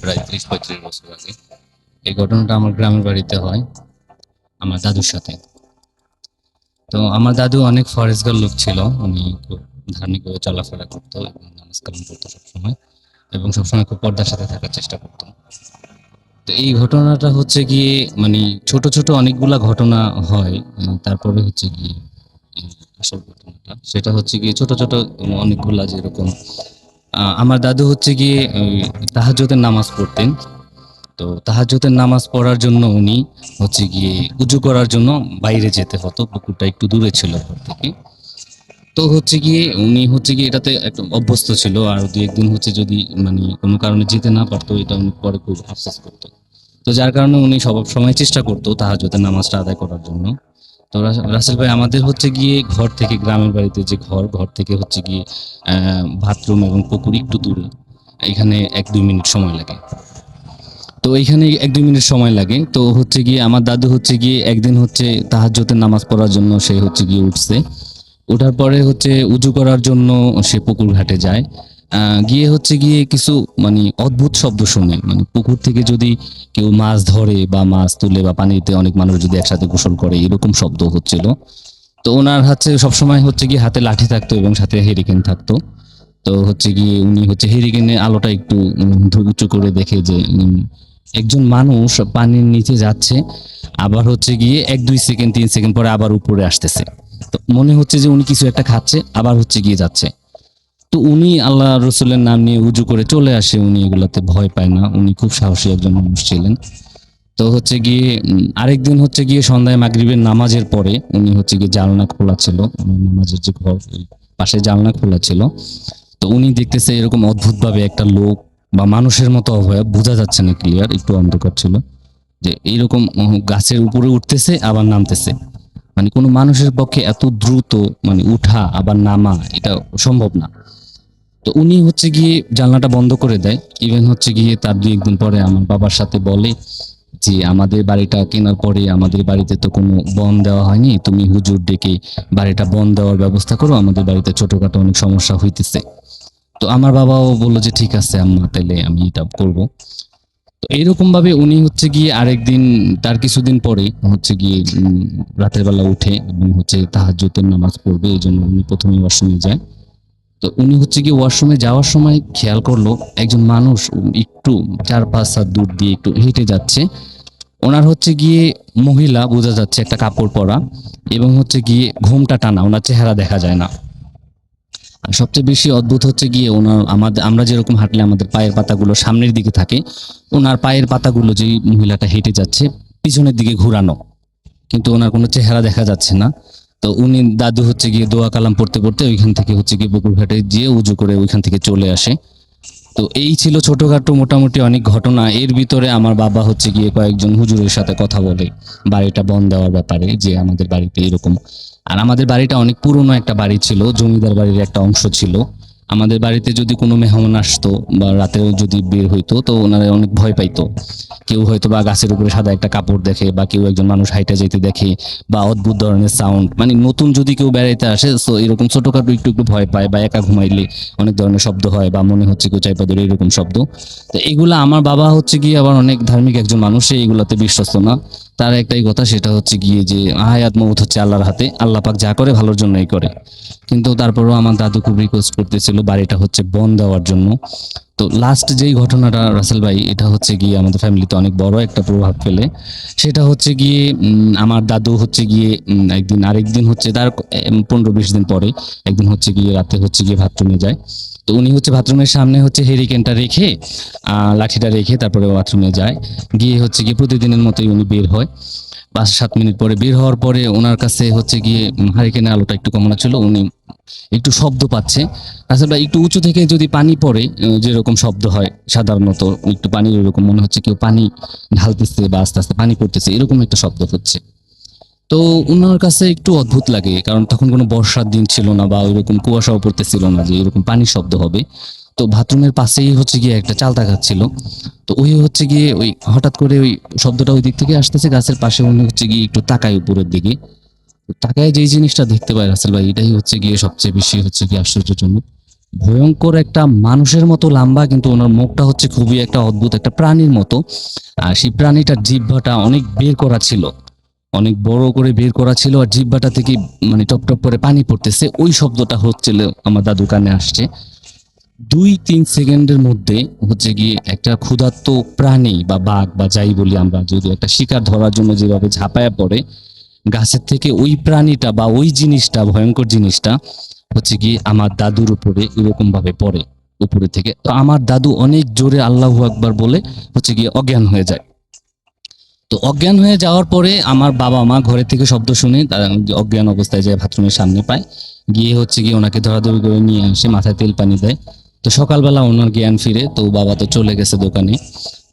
প্রায় 30-35 বছর আগে এই ঘটনাটা আমার গ্রামের বাড়িতে হয় আমার দাদুর সাথে। তো আমার দাদু অনেক ফরেস্টগার লোক ছিল, উনি খুব ধার্মিকভাবে চলাফেরা করতো এবং নামাজ কালাম করতো সবসময়, এবং সবসময় খুব পর্দার সাথে থাকার চেষ্টা করতো। তো এই ঘটনাটা হচ্ছে গিয়ে মানে ছোট ছোট অনেকগুলা ঘটনা হয়, তারপরে হচ্ছে গিয়ে এই আসল ঘটনাটা, সেটা হচ্ছে গিয়ে ছোট ছোট অনেকগুলা, যেরকম আমার দাদু হচ্ছে গিয়ে তাহাজ্জুদের নামাজ পড়তেন। তো তাহাজ্জুদের নামাজ পড়ার জন্য উনি হচ্ছে গিয়ে উজু করার জন্য বাইরে যেতে হতো, পুকুরটা একটু দূরে ছিল ঘর থেকে। তো হচ্ছে গিয়ে উনি হচ্ছে গিয়ে এটাতে একদম অভ্যস্ত ছিল, আর 2-1 দিন হচ্ছে যদি মানে কোনো কারণে যেতে না পারতো, এটা উনি পরে খুব আফসোস করতো। তো যার কারণে উনি সব সময় চেষ্টা করতো তাহাজ্জুদের নামাজটা আদায় করার জন্য। তো রাসেল ভাই, আমাদের হচ্ছে গিয়ে ঘর থেকে, গ্রামের বাড়িতে যে ঘর থেকে হচ্ছে গিয়ে বাথরুম এবং পুকুর একটু দূরে, এখানে 1-2 মিনিট সময় লাগে। তো এইখানে 1-2 মিনিট সময় লাগে। তো হচ্ছে গিয়ে আমার দাদু হচ্ছে গিয়ে একদিন হচ্ছে তাহাজ্জুদের নামাজ পড়ার জন্য সে হচ্ছে গিয়ে উঠছে, ওঠার পরে হচ্ছে উজু করার জন্য সে পুকুর ঘাটে যায়। গিয়ে হচ্ছে গিয়ে কিছু মানে অদ্ভুত শব্দ শুনে, মানে পুকুর থেকে যদি কেউ মাছ ধরে বা মাছ তুলে বা পানিতে অনেক মানুষ যদি একসাথে গোসল করে, এরকম শব্দ হচ্ছিল। তো ওনার হাতে সবসময় হচ্ছে গিয়ে হাতে লাঠি থাকতো এবং সাথে হেরিকেন থাকতো। তো হচ্ছে গিয়ে উনি হচ্ছে হেরিকেনের আলোটা একটু উঁচু করে দেখে যে একজন মানুষ পানির নিচে যাচ্ছে, আবার হচ্ছে গিয়ে 1-2 সেকেন্ড 3 সেকেন্ড পরে আবার উপরে আসতেছে। তো মনে হচ্ছে যে উনি কিছু একটা খাচ্ছে, আবার হচ্ছে গিয়ে যাচ্ছে। তো উনি আল্লাহ রসুলের নাম নিয়ে উজু করে চলে আসে, উনি এগুলাতে ভয় পায় না, উনি খুব সাহসী একজন মানুষ ছিলেন। তো হচ্ছে গিয়ে আরেকদিন হচ্ছে গিয়ে সন্ধ্যায় মাগরিবের নামাজের পরে উনি হচ্ছে গিয়ে জানলা খোলা ছিল, আমার নামাজের যে ঘর ওই পাশে জানলা খোলা ছিল। তো উনি দেখতেছে এরকম অদ্ভুত ভাবে একটা লোক বা মানুষের মতো অবয়ব, বোঝা যাচ্ছে না ক্লিয়ার, একটু অন্ধকার ছিল, যে এইরকম গাছের উপরে উঠতেছে আবার নামতেছে। মানে কোনো মানুষের পক্ষে এত দ্রুত মানে উঠা আবার নামা এটা সম্ভব না। তো উনি হচ্ছে গিয়ে জানলাটা বন্ধ করে দেয়। ইভেন হচ্ছে গিয়ে তার 2-1 দিন পরে আমার বাবার সাথে বলে যে আমাদের বাড়িটা কেনার পরে আমাদের বাড়িতে তো কোনো বন দেওয়া হয়নি, তুমি হুজুর ডেকে বাড়িটা বন দেওয়ার ব্যবস্থা করো, আমাদের বাড়িতে ছোটখাটো অনেক সমস্যা হইতেছে। তো আমার বাবাও বললো যে ঠিক আছে আম্মা, তাইলে আমি এটা করব। তো এইরকম ভাবে উনি হচ্ছে গিয়ে আরেকদিন, তার কিছুদিন পরে হচ্ছে গিয়ে রাতের বেলা উঠে এবং হচ্ছে তাহাজ্জুদের নামাজ পড়বে, এই জন্য উনি প্রথমে ওয়াশরুমে যায়। তো উনি হচ্ছে গিয়ে ওয়াশরুমে যাওয়ার সময় খেয়াল করলো একজন মানুষ একটু 4-5 হাত দূর দিয়ে একটু হেঁটে যাচ্ছে। ওনার হচ্ছে গিয়ে মহিলা, বোঝা যাচ্ছে একটা কাপড় পরা, এবং হচ্ছে গিয়ে ঘোমটা টানা, ওনার চেহারা দেখা যায় না। আর সবচেয়ে বেশি অদ্ভুত হচ্ছে গিয়ে ওনার, আমরা যেরকম হাঁটলে আমাদের পায়ের পাতাগুলো সামনের দিকে থাকে, ওনার পায়ের পাতাগুলো যেই মহিলাটা হেঁটে যাচ্ছে পিছনের দিকে ঘোরানো, কিন্তু ওনার কোনো চেহারা দেখা যাচ্ছে না। তো উনি দাদু হচ্ছে গিয়ে দোয়া কালাম পড়তে পড়তে ওইখান থেকে হচ্ছে গিয়ে পুকুর ঘাটে গিয়ে উজু করে ওইখান থেকে চলে আসে। তো এই ছিল ছোটখাটো মোটামুটি অনেক ঘটনা। এর ভিতরে আমার বাবা হচ্ছে গিয়ে কয়েকজন হুজুরের সাথে কথা বলে বাড়িটা বন দেওয়ার ব্যাপারে, যে আমাদের বাড়িতে এরকম। আর আমাদের বাড়িটা অনেক পুরনো একটা বাড়ি ছিল, জমিদার বাড়ির একটা অংশ ছিল। আমাদের বাড়িতে যদি কোনো মেহমান আসতো বা রাতেও যদি বের হইতো, তো ওনারা অনেক ভয় পাইতো। কেউ হয়তো বা গাছের উপরে সাদা একটা কাপড় দেখে, বা কেউ একজন মানুষ হাইটা যেতে দেখে, বা অদ্ভুত ধরনের সাউন্ড, মানে নতুন যদি কেউ বেড়াইতে আসে তো এরকম ছোটখাটো একটু একটু ভয় পায়, বা একা ঘুমাইলে অনেক ধরনের শব্দ হয়, বা মনে হচ্ছে কেউ চাইপা ধরে এরকম শব্দ। তো এগুলা, আমার বাবা হচ্ছে গিয়ে আবার অনেক ধার্মিক একজন মানুষ, সে এগুলাতে বিশ্বস্ত না। তার একটাই কথা, সেটা হচ্ছে গিয়ে যে হায়াত মউত হচ্ছে আল্লাহর হাতে, আল্লাহ পাক যা করে ভালোর জন্যই করে। কিন্তু তারপরেও আমার দাদু খুব রিকোয়েস্ট করতেছিল বাড়িটা হচ্ছে বন দেওয়ার জন্য। তো লাস্ট যেই ঘটনাটা রাসেল ভাই, এটা হচ্ছে গিয়ে আমাদের ফ্যামিলিতে অনেক বড় একটা প্রভাব ফেলে। সেটা হচ্ছে গিয়ে আমার দাদু হচ্ছে গিয়ে একদিন, আরেকদিন হচ্ছে তার 15-20 দিন পরে একদিন হচ্ছে গিয়ে রাতে হচ্ছে গিয়ে বাথরুমে যায়। তো উনি হচ্ছে বাথরুমের সামনে হচ্ছে হেরিকেনটা রেখে, লাঠিটা রেখে তারপরে বাথরুমে যায়। গিয়ে হচ্ছে গিয়ে প্রতিদিনের মতোই উনি বের হয়। 5-7 মিনিট পরে বের হওয়ার পরে ওনার কাছে হচ্ছে গিয়ে হারিকেনের আলোটা একটু কমানো ছিল, উনি একটু শব্দ পাচ্ছে। আসলে একটু উঁচু থেকে যদি পানি পড়ে যেরকম শব্দ হয় সাধারণত, একটু পানির এরকম মনে হচ্ছে কেউ পানি ঢালতেছে বা আস্তে আস্তে পানি পড়তেছে, এরকম একটা শব্দ হচ্ছে। তো ওনার কাছে একটু অদ্ভুত লাগে, কারণ তখন কোনো বর্ষার দিন ছিল না বা ওইরকম কুয়াশাও পড়তেছিল না যে এরকম পানির শব্দ হবে। তো বাথরুমের পাশেই হচ্ছে গিয়ে একটা চালতা গাছ ছিল। তো ওই হচ্ছে গিয়ে ওই হঠাৎ করে ওই শব্দটা ওই দিক থেকে আসতেছে, গাছের পাশে উনি হচ্ছে গিয়ে একটু তাকায় উপরের দিকে। তো তাকায় যেই জিনিসটা দেখতে পায় রাসেল ভাই, এটাই হচ্ছে গিয়ে সবচেয়ে বেশি হচ্ছে গিয়ে আশ্চর্যজনক। ভয়ঙ্কর একটা মানুষের মতো লম্বা, কিন্তু ওনার মুখটা হচ্ছে খুবই একটা অদ্ভুত একটা প্রাণীর মতো। আর সেই প্রাণীটার জিহ্বাটা অনেক বের করা ছিল, অনেক বড় করে বের করা ছিল, আর জিহ্বাটা থেকে মানে টপ টপ করে পানি পড়তেছে। ওই শব্দটা হচ্ছিল আমার দাদুর কানে আসছে। 2-3 সেকেন্ডের মধ্যে হচ্ছে গিয়ে একটা ক্ষুধার্ত প্রাণী বা বাঘ বা যাই বলি আমরা, যদি একটা শিকার ধরার জন্য যেভাবে ঝাঁপায়া পড়ে গাছের থেকে, ওই প্রাণীটা বা ওই জিনিসটা, ভয়ঙ্কর জিনিসটা হচ্ছে গিয়ে আমার দাদুর উপরে এরকম ভাবে পড়ে উপরে থেকে। তো আমার দাদু অনেক জোরে আল্লাহু আকবার বলে হচ্ছে গিয়ে অজ্ঞান হয়ে যায়। তো অজ্ঞান হয়ে যাওয়ার পরে আমার বাবা মা ঘরে থেকে শব্দ শুনে তারা অজ্ঞান অবস্থায় যায় বাথরুমের সামনে পায়, গিয়ে হচ্ছে গিয়ে ওনাকে ধরাধরি করে নিয়ে আসে, মাথায় তেল পানি দেয়। তো সকালবেলা ওনার জ্ঞান ফিরে, তো বাবা তো চলে গেছে দোকানে।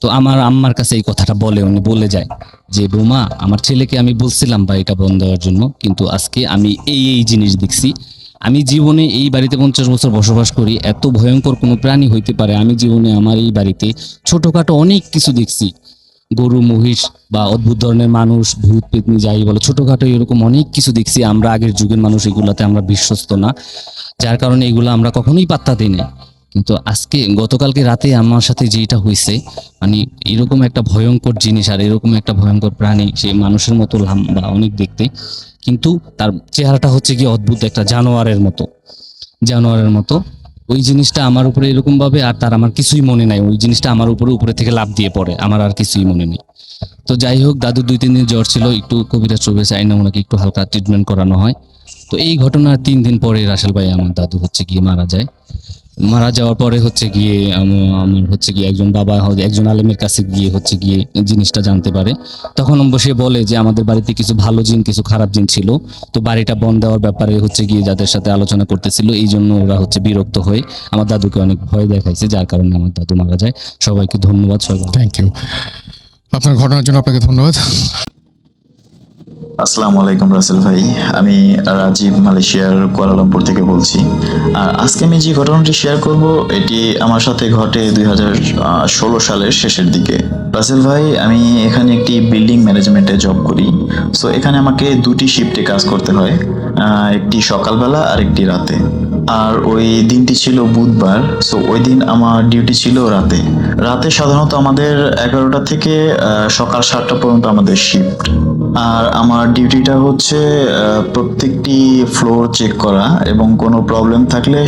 তো আমার আম্মার কাছে এই কথাটা বলে, উনি বলে যায় যে বৌমা, আমার ছেলেকে আমি বলছিলাম বাড়িটা বন্ধ দেওয়ার জন্য, কিন্তু আজকে আমি এই এই জিনিস দেখছি। আমি জীবনে এই বাড়িতে 50 বছর বসবাস করি, এত ভয়ঙ্কর কোনো প্রাণী হইতে পারে আমি জীবনে আমার এই বাড়িতে ছোটখাটো অনেক কিছু দেখছি। গরু মহিষ বা অদ্ভুত ধরনের মানুষ, ভূত পেতনি যাই বলো, ছোটখাটো এরকম অনেক কিছু দেখছি। আমরা আগের যুগের মানুষ, এগুলাতে আমরা বিশ্বস্ত না, যার কারণে এগুলো আমরা কখনোই পাত্তা দিই না। কিন্তু আজকে গতকালকে রাতে আমার সাথে যেটা হয়েছে, মানে এরকম একটা ভয়ঙ্কর জিনিস আর এরকম একটা ভয়ঙ্কর প্রাণী, সে মানুষের মতো লম্বা অনেক দেখতে, কিন্তু তার চেহারাটা হচ্ছে কি অদ্ভুত একটা জানোয়ারের মতো। ওই জিনিসটা আমার উপরে এরকম ভাবে, আর তার আমার কিছুই মনে নাই, ওই জিনিসটা আমার উপরে থেকে লাফ দিয়ে পড়ে, আমার আর কিছুই মনে নেই। তো যাই হোক, দাদু 2-3 দিন জ্বর ছিল, একটু কবিরাজ টবিরাজ আইনা ওনাকে একটু হালকা ট্রিটমেন্ট করানো হয়। তো এই ঘটনার 3 দিন পরে রাসেল ভাই আমার দাদু হচ্ছে গিয়ে মারা যায়। মারা যাওয়ার পরে হচ্ছে গিয়ে আমার হচ্ছে গিয়ে একজন বাবা একজন আলেমের কাছে গিয়ে হচ্ছে গিয়ে জিনিসটা জানতে পারে। তখন সে বলে যে আমাদের বাড়িতে কিছু ভালো জিন কিছু খারাপ জিন ছিল, তো বাড়িটা বন্ধ দেওয়ার ব্যাপারে হচ্ছে গিয়ে যাদের সাথে আলোচনা করতেছিল, এই জন্য ওরা হচ্ছে বিরক্ত হয়ে আমার দাদুকে অনেক ভয় দেখাইছে, যার কারণে আমার দাদু মারা যায়। সবাইকে ধন্যবাদ। সবাই থ্যাংক ইউ। আপনার ঘটনার জন্য আপনাকে ধন্যবাদ। আসসালামু আলাইকুম রাসেল ভাই, আমি রাজীব মালয়েশিয়ার কুয়ালালামপুর থেকে বলছি। আর আজকে আমি যে ঘটনাটি শেয়ার করব এটি আমার সাথে ঘটে 2016 সালের শেষের দিকে। রাসেল ভাই, আমি এখানে একটি বিল্ডিং ম্যানেজমেন্টে জব করি। সো এখানে আমাকে 2টি শিফটে কাজ করতে হয়, একটি সকালবেলা আর একটি রাতে। আর ওই দিনটি ছিল বুধবার। সো ওই দিন আমার ডিউটি ছিল রাতে। রাতে সাধারণত আমাদের 11টা থেকে সকাল 7টা পর্যন্ত আমাদের শিফট। আর আমার ডিউটিটা হচ্ছে প্রত্যেকটি ফ্লোর চেক করা এবং কোনো প্রবলেম থাকলে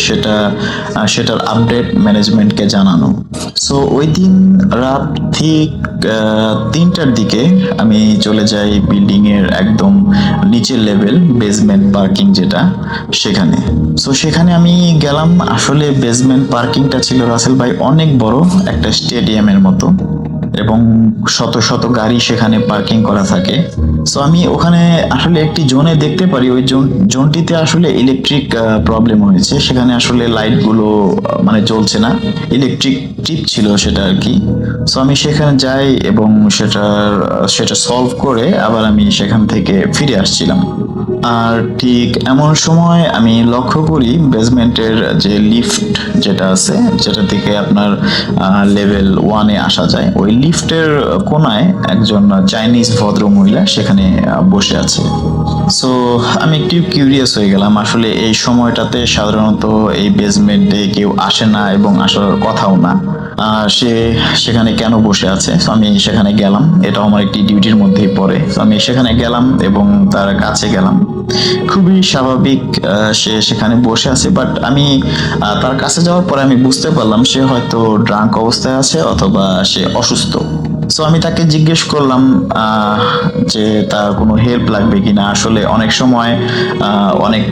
সেটার আপডেট ম্যানেজমেন্টকে জানানো। সো ওই দিন রাত ঠিক 3টার দিকে আমি চলে যাই বিল্ডিং এর একদম নিচের লেভেল, বেসমেন্ট পার্কিং যেটা, সেখানে। সো সেখানে আমি গেলাম। আসলে বেসমেন্ট পার্কিংটা ছিল রাসেল ভাই অনেক বড়, একটা স্টেডিয়ামের মতো, এবং শত শত গাড়ি সেখানে পার্কিং করা থাকে। সো আমি ওখানে আসলে একটি জোনে দেখতে পারি, ওই জোনটিতে আসলে ইলেকট্রিক প্রবলেম হয়েছে। সেখানে আসলে লাইটগুলো মানে জ্বলছে না, ইলেকট্রিক ট্রিপ ছিল সেটা আর কি। সো আমি সেখানে যাই এবং সেটা সলভ করে আবার আমি সেখান থেকে ফিরে আসছিলাম। আর ঠিক এমন সময় আমি লক্ষ্য করি বেসমেন্টের যে লিফট যেটা আছে, যেটা থেকে আপনার লেভেল 1-এ আসা যায়, ওই লিফটের কোনায় একজন চাইনিজ ভদ্র মহিলা সেখানে বসে আছে। সো আমি একটু কিউরিয়াস হয়ে গেলাম, আসলে এই সময়টাতে সাধারণত এই বেসমেন্টে কেউ আসে না এবং আসার কথাও না, সে সেখানে কেন বসে আছে। তো আমি সেখানে গেলাম, এটা আমার একটি ডিউটির মধ্যেই পড়ে। তো আমি সেখানে গেলাম এবং তার কাছে গেলাম। খুবই স্বাভাবিক, সে সেখানে বসে আছে, বাট আমি তার কাছে যাওয়ার পরে আমি বুঝতে পারলাম সে হয়তো ড্রাঙ্ক অবস্থায় আছে অথবা সে অসুস্থ। সো আমি তাকে জিজ্ঞেস করলাম যে তার কোনো হেল্প লাগবে কিনা। আসলে অনেক সময় অনেক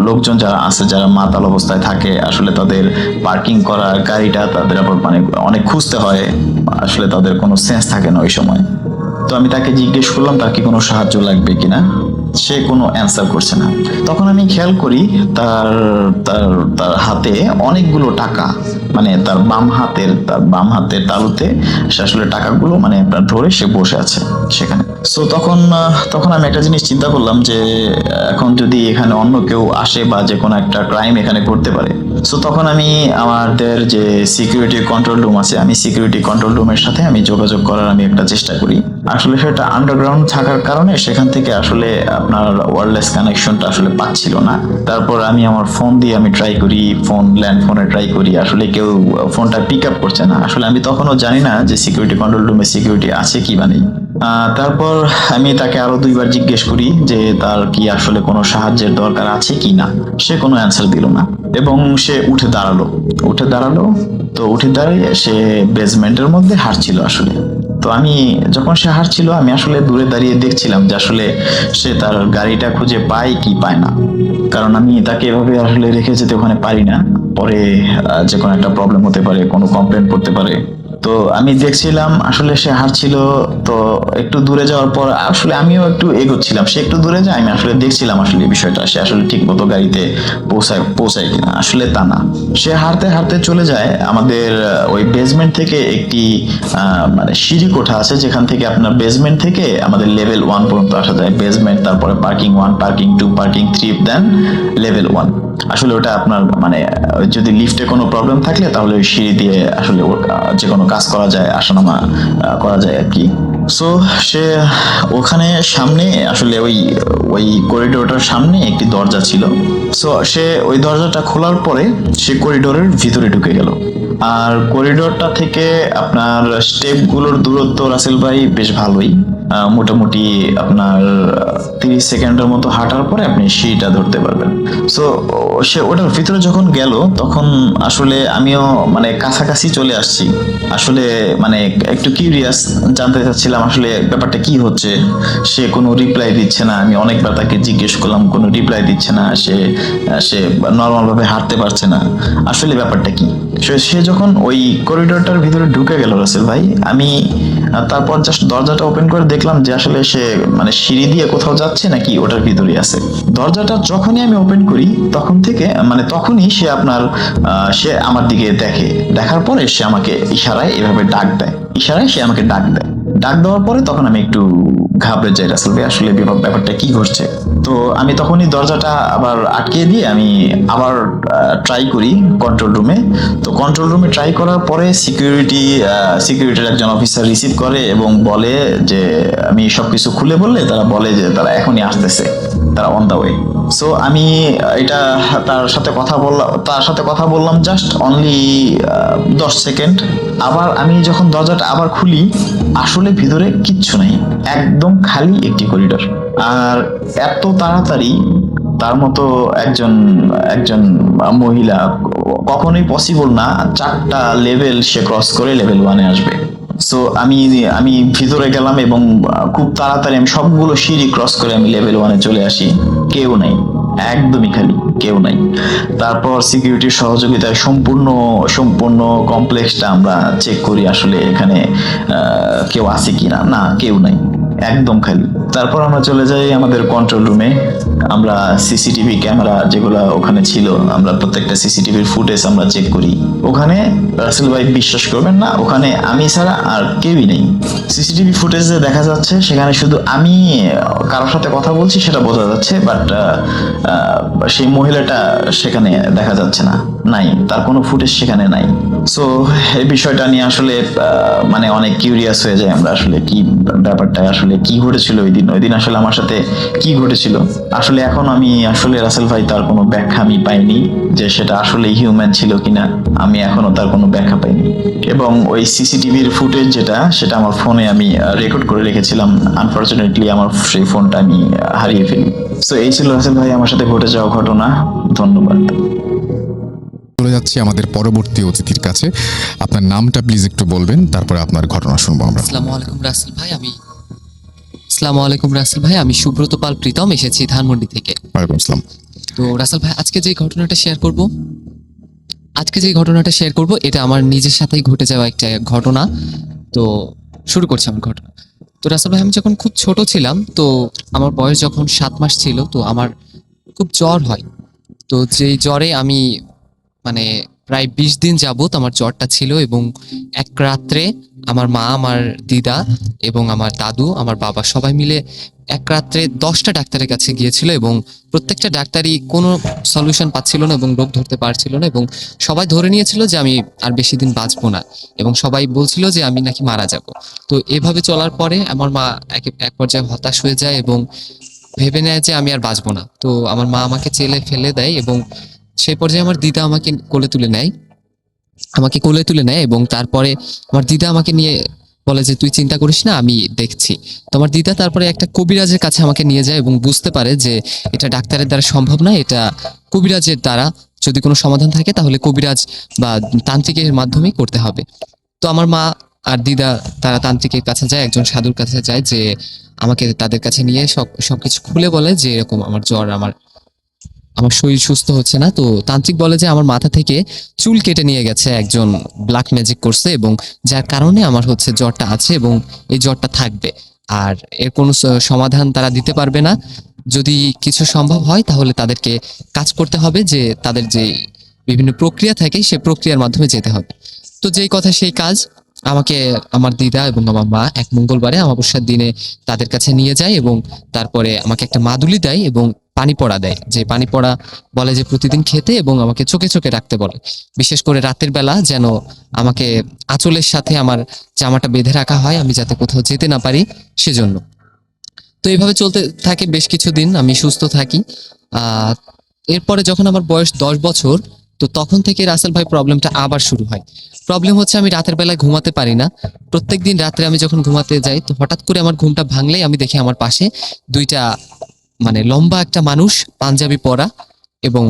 লোকজন যারা আছে, যারা মাতাল অবস্থায় থাকে, আসলে তাদের পার্কিং করা গাড়িটা তাদের আবার মানে অনেক খুঁজতে হয়, আসলে তাদের কোনো সেন্স থাকে না ওই সময়। তো আমি তাকে জিজ্ঞেস করলাম তার কি কোনো সাহায্য লাগবে কিনা। সে কোনো অ্যান্সার করছে না। তখন আমি খেয়াল করি তার তার তার হাতে অনেকগুলো টাকা, মানে তার বাম হাতের তালুতে সে আসলে টাকাগুলো মানে আপনার ধরে সে বসে আছে সেখানে। সো তখন আমি একটা জিনিস চিন্তা করলাম যে এখন যদি এখানে অন্য কেউ আসে বা যে কোনো একটা ক্রাইম এখানে করতে পারে। সো তখন আমি আমাদের যে সিকিউরিটি কন্ট্রোল রুম আছে, আমি সিকিউরিটি কন্ট্রোল রুমের সাথে আমি যোগাযোগ করার আমি একটা চেষ্টা করি। আসলে সেটা আন্ডারগ্রাউন্ড থাকার কারণে সেখান থেকে আসলে আপনার ওয়্যারলেস কানেকশনটা আসলে পাচ্ছিল না। তারপর আমি আমার ফোন দিয়ে আমি ট্রাই করি, ল্যান্ড ফোনে ট্রাই করি, আসলে কেউ ফোনটা পিক আপ করছে না। আসলে আমি তখনও জানি না যে সিকিউরিটি কন্ট্রোল রুমে সিকিউরিটি আছে কি বা নেই। তারপর আমি তাকে আরো 2বার জিজ্ঞেস করি যে তার কি আসলে কোনো সাহায্যের দরকার আছে কি না। সে কোনো অ্যান্সার দিল না এবং সে উঠে দাঁড়ালো। তো উঠে দাঁড়িয়ে সে বেসমেন্টের মধ্যে হাঁটছিল আসলে। তো আমি যখন সে হাঁটছিল আমি আসলে দূরে দাঁড়িয়ে দেখছিলাম যে আসলে সে তার গাড়িটা খুঁজে পায় কি পায় না, কারণ আমি তাকে এভাবে আসলে রেখে যেতে ওখানে পারি না। পরে যে কোনো একটা প্রবলেম হতে পারে, কোনো কমপ্লেন করতে পারে। তো আমি দেখছিলাম আসলে সে হাঁটছিল। তো একটু দূরে যাওয়ার পর আসলে আমিও একটু এগোচ্ছিলাম, সে একটু দূরে যায়, আমি আসলে দেখছিলাম আসলে এই বিষয়টা সে আসলে ঠিক মতো গাড়িতে পৌঁছায় কিনা। আসলে তা না, সে হাঁটতে হাঁটতে চলে যায় আমাদের ওই বেসমেন্ট থেকে একটি মানে সিঁড়ি কোঠা আছে, যেখান থেকে আপনার বেসমেন্ট থেকে আমাদের লেভেল 1 পর্যন্ত আসা যায়। বেসমেন্ট, তারপরে পার্কিং 1, পার্কিং 2, পার্কিং 3, দেন লেভেল 1। আসলে ওটা আপনার মানে যদি লিফটে কোনো প্রবলেম থাকলে তাহলে ওই সিঁড়ি দিয়ে আসলে যে কোনো কাজ করা যায়, আসানামা করা যায় আর কি। সো সে ওখানে সামনে আসলে ওই করিডোরটার সামনে একটি দরজা ছিল। সো সে ওই দরজাটা খোলার পরে সে করিডোরের ভিতরে ঢুকে গেল। আর করিডোরটা থেকে আপনার স্টেপগুলোর দূরত্ব রাসেল ভাই বেশ ভালোই, মোটামুটি আপনার 30 সেকেন্ডের মতো হাঁটার পরে আপনি সিঁড়িটা ধরতে পারবেন। সো সে ওটার ভিতরে যখন গেল তখন আসলে আমিও মানে কাছাকাছি চলে আসছি, আসলে মানে একটু কিউরিয়াস, জানতে চাচ্ছিলাম আসলে ব্যাপারটা কি হচ্ছে। সে কোনো রিপ্লাই দিচ্ছে না, আমি অনেকবার তাকে জিজ্ঞেস করলাম, কোনো রিপ্লাই দিচ্ছে না, সে সে নর্মাল ভাবে হাঁটতে পারছে না, আসলে ব্যাপারটা কি। সে যখন ওই করিডোরটার ভিতরে ঢুকে গেল রাসেল ভাই, আমি তারপর জাস্ট দরজাটা ওপেন করে দেখলাম যে আসলে সে মানে সিঁড়ি দিয়ে কোথাও যাচ্ছে নাকি ওটার ভিতরেই আছে। দরজাটা যখনই আমি ওপেন করি তখন থেকে মানে তখনই সে আপনার সে আমার দিকে দেখে, দেখার পরে সে আমাকে ইশারায় এভাবে ডাক দেয়, ইশারায় সে আমাকে ডাক দেয়। ডাক দেওয়ার পরে তখন আমি একটু ঘাবড়ে যাই, রাসেল ভাই আসলে ব্যাপারটা কি ঘটছে। তো আমি তখনই দরজাটা আবার আটকে দিয়ে আমি আবার ট্রাই করি কন্ট্রোল রুমে। তো কন্ট্রোল রুমে ট্রাই করার পরে সিকিউরিটির একজন অফিসার রিসিভ করে এবং বলে যে আমি সবকিছু খুলে বললে তারা বলে যে তারা এখনই আসতেছে, তারা অন দা ওয়ে। সো আমি এটা তার সাথে কথা বললাম জাস্ট অনলি 10 সেকেন্ড। আবার আমি যখন দরজাটা আবার খুলি আসলে ভিতরে কিচ্ছু নাই, একদম খালি একটি করিডোর। আর এত তাড়াতাড়ি তার মতো একজন একজন মহিলা কখনোই পসিবল না, 4টা লেভেল সে ক্রস করে লেভেল 1-এ আসবে। সো আমি ভিতরে গেলাম এবং খুব তাড়াতাড়ি আমি সবগুলো সিঁড়ি ক্রস করে আমি লেভেল 1-এ চলে আসি। কেউ নাই, একদমই খালি, কেউ নাই। তারপর সিকিউরিটির সহযোগিতায় সম্পূর্ণ কমপ্লেক্সটা আমরা চেক করি আসলে এখানে কেউ আছে কিনা, না কেউ নাই, একদম খালি। তারপর আমরা চলে যাই আমাদের কন্ট্রোল রুমে। আমরা সিসিটিভি ক্যামেরা যেগুলো ওখানে ছিল, আমরা প্রত্যেকটা সিসিটিভির ফুটেজ আমরা চেক করি। ওখানে রাসেল ভাই বিশ্বাস করবেন না, ওখানে আমি ছাড়া আর কেউই নেই। সিসিটিভি ফুটেজে দেখা যাচ্ছে সেখানে শুধু আমি কারোর সাথে কথা বলছি সেটা বোঝা যাচ্ছে, বাট সেই মহিলাটা সেখানে দেখা যাচ্ছে না, নাই, তার কোনো ফুটেজ সেখানে নাই। সো এই বিষয়টা নিয়ে আসলে মানে অনেক কিউরিয়াস হয়ে যায় আমরা, আসলে কি ব্যাপারটা, আসলে কি ঘটেছিল ওই দিন আসলে আমার সাথে কি ঘটেছিল। আসলে এখন আমি আসলে রাসেল ভাই তার কোনো ব্যাখ্যা আমি পাইনি যে সেটা আসলে হিউম্যান ছিল কিনা, আমি এখনো তার কোনো ব্যাখ্যা পাইনি। এবং ওই সিসিটিভির ফুটেজ সেটা আমার ফোনে আমি রেকর্ড করে রেখেছিলাম, আনফরচুনেটলি আমার সেই ফোনটা আমি হারিয়ে ফেলি। সো এই ছিল রাসেল ভাই আমার সাথে ঘটে যাওয়া ঘটনা। ধন্যবাদ। চলে যাচ্ছি আমাদের পরবর্তী অতিথির কাছে। আপনার নামটা প্লিজ একটু বলবেন, তারপরে আপনার ঘটনা শুনবো আমরা। আসসালামু আলাইকুম রাসেল ভাই, আমি সুব্রত পাল প্রীতম, এসেছি ধানমন্ডি থেকে। ওয়ালাইকুম আসসালাম। তো রাসেল ভাই, আজকে যে ঘটনাটা শেয়ার করব এটা আমার নিজের সাথেই ঘটে যাওয়া একটা ঘটনা। তো শুরু করছি আমার ঘটনা। তো রাসেল ভাই, আমি যখন খুব ছোট ছিলাম, তো আমার বয়স যখন 7 মাস ছিল, তো আমার খুব জ্বর হয়। তো যেই জ্বরে আমি মানে প্রায় 20 দিন যাবত আমার জ্বরটা ছিল, এবং এক রাত্রে আমার মা, আমার দিদা এবং আমার দাদু, আমার বাবা সবাই মিলে এক রাত্রে 10টা ডাক্তারের কাছে গিয়েছিল, এবং প্রত্যেকটা ডাক্তারই কোনো সলিউশন পাচ্ছিল না এবং রোগ ধরতে পারছিল না, এবং সবাই ধরে নিয়েছিল যে আমি আর বেশি দিন বাঁচবো না, এবং সবাই বলছিল যে আমি নাকি মারা যাব। তো এভাবে চলার পরে আমার মা এক পর্যায়ে হতাশ হয়ে যায় এবং ভেবে নেয় যে আমি আর বাঁচবো না। তো আমার মা আমাকে চেলে ফেলে দেয়, এবং সেই পর্যায়ে আমার দিদা আমাকে কোলে তুলে নেয় এবং তারপরে আমার দিদা আমাকে নিয়ে বলে যে তুই চিন্তা করিস না, আমি দেখছি। তো আমার দিদা তারপরে একটা কবিরাজের কাছে আমাকে নিয়ে যায় এবং বুঝতে পারে যে এটা ডাক্তারের দ্বারা সম্ভব না, এটা কবিরাজের দ্বারা যদি কোনো সমাধান থাকে তাহলে কবিরাজ বা তান্ত্রিকের মাধ্যমেই করতে হবে। তো আমার মা আর দিদা তারা তান্ত্রিকের কাছে যায়, একজন সাধুর কাছে যায়, যে আমাকে তাদের কাছে নিয়ে সবকিছু খুলে বলে যে এরকম আমার জ্বর, আমার শরীর সুস্থ হচ্ছে না। তো তান্ত্রিক বলে যে আমার মাথা থেকে চুল কেটে নিয়ে গেছে, একজন ব্ল্যাক ম্যাজিক করছে, এবং যার কারণে আমার হচ্ছে জ্বরটা আছে এবং এই জ্বরটা থাকবে, আর এর কোনো সমাধান তারা দিতে পারবে না। যদি কিছু সম্ভব হয় তাহলে তাদেরকে কাজ করতে হবে, যে তাদের যে বিভিন্ন প্রক্রিয়া থাকে সেই প্রক্রিয়ার মাধ্যমে যেতে হবে। তো যেই কথা সেই কাজ, আমাকে আমার দিদা এবং আমার মা এক মঙ্গলবারে অমাবস্যার দিনে তাদের কাছে নিয়ে যায়, এবং তারপরে আমাকে একটা মাদুলি দেয় এবং পানি পড়া দেয়, যে পানি পড়া বলে যে প্রতিদিন খেতে, এবং আমাকে চোখে চোখে রাখতে বলে, বিশেষ করে রাতের বেলা যেন আমাকে আঁচলের সাথে আমার জামাটা বেঁধে রাখা হয়, আমি যাতে কোথাও যেতে না পারি সেজন্য। তো এইভাবে চলতে থাকে বেশ কিছুদিন, আমি সুস্থ থাকি। এরপরে যখন আমার বয়স 10 বছর, তো তখন থেকে রাসেল ভাই প্রবলেমটা আবার শুরু হয়। প্রবলেম হচ্ছে আমি রাতের বেলায় ঘুমাতে পারি না। প্রত্যেকদিন রাত্রে আমি যখন ঘুমাতে যাই তো হঠাৎ করে আমার ঘুমটা ভাঙলেই আমি দেখি আমার পাশে দুইটা মানে লম্বা একটা মানুষ, পাঞ্জাবি পরা এবং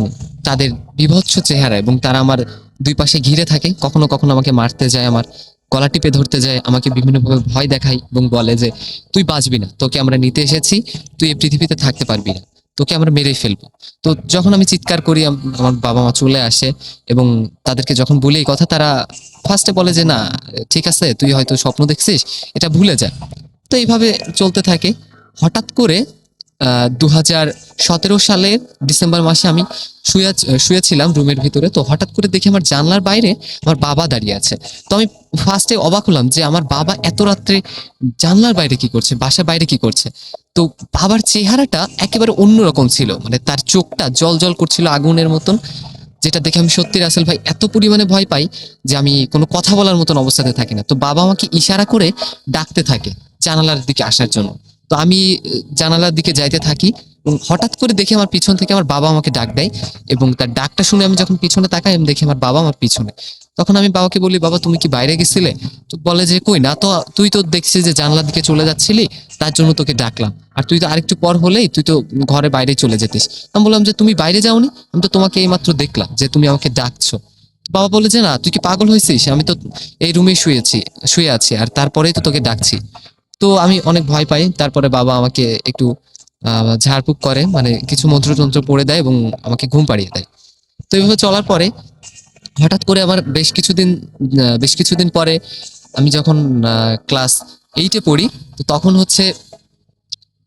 তাদের বিভৎস চেহারা, এবং তারা আমার দুই পাশে ঘিরে থাকে। কখনো কখনো আমাকে মারতে যায়, আমার গলা টিপে ধরতে যায়, আমাকে বিভিন্নভাবে ভয় দেখায় এবং বলে যে তুই বাঁচবি না, তোকে আমরা নিতে এসেছি, তুই এই পৃথিবীতে থাকতে পারবি না, তোকে আমরা মেরেই ফেলবো। তো যখন আমি চিৎকার করি আমার বাবা মা চলে আসে এবং তাদেরকে যখন বলি এই কথা, তারা ফার্স্টে বলে যে না ঠিক আছে, তুই হয়তো স্বপ্ন দেখছিস, এটা ভুলে যা। তো এইভাবে চলতে থাকে। হঠাৎ করে 2017 সালের ডিসেম্বর মাসে আমি শুয়েছিলাম রুমের ভিতরে। তো হঠাৎ করে দেখি আমার জানলার বাইরে আমার বাবা দাঁড়িয়ে আছে। তো আমি ফার্স্টে অবাক হলাম যে আমার বাবা এত রাত্রে জানলার বাইরে কি করছে, বাসার বাইরে কি করছে। তো বাবার চেহারাটা একেবারে অন্যরকম ছিল, মানে তার চোখটা জল জল করছিল আগুনের মতন, যেটা দেখে আমি সত্যি রাসেল ভাই এত পরিমাণে ভয় পাই যে আমি কোনো কথা বলার মতন অবস্থাতে থাকি না। তো বাবা আমাকে ইশারা করে ডাকতে থাকে জানালার দিকে আসার জন্য। তো আমি জানালার দিকে যাইতে থাকি এবং হঠাৎ করে দেখি আমার পিছন থেকে আমার বাবা আমাকে ডাক দেয়, এবং তার ডাকটা শুনে আমি যখন পিছনে তাকাই আমি দেখি আমার বাবা আমার পিছনে। তখন আমি বাবাকে বলি, বাবা তুমি কি বাইরে গেছিলে? তো বলে যে কই না তো, তুই তো দেখছিস যে জানলার দিকে চলে যাচ্ছিলি, তার জন্য তোকে ডাকলাম, আর তুই তো আরেকটু পর হলেই তুই তো ঘরে বাইরে চলে যেতিস। আমি বললাম যে তুমি বাইরে যাওনি, আমি তো তোমাকে এইমাত্র দেখলাম যে তুমি আমাকে ডাকছো। বাবা বলে যে না তুই কি পাগল হয়েছিস, আমি তো এই রুমে শুয়ে আছি আর তারপরেই তো তোকে ডাকছি। তো আমি অনেক ভয় পাই। তারপরে বাবা আমাকে একটু ঝাড়ফুঁক করে, মানে কিছু মন্ত্রতন্ত্র পড়ে দেয় এবং আমাকে ঘুম পাড়িয়ে দেয়। তো এইভাবে চলার পরে হঠাৎ করে আমার বেশ কিছুদিন পরে আমি যখন ক্লাস 8-এ পড়ি, তো তখন হচ্ছে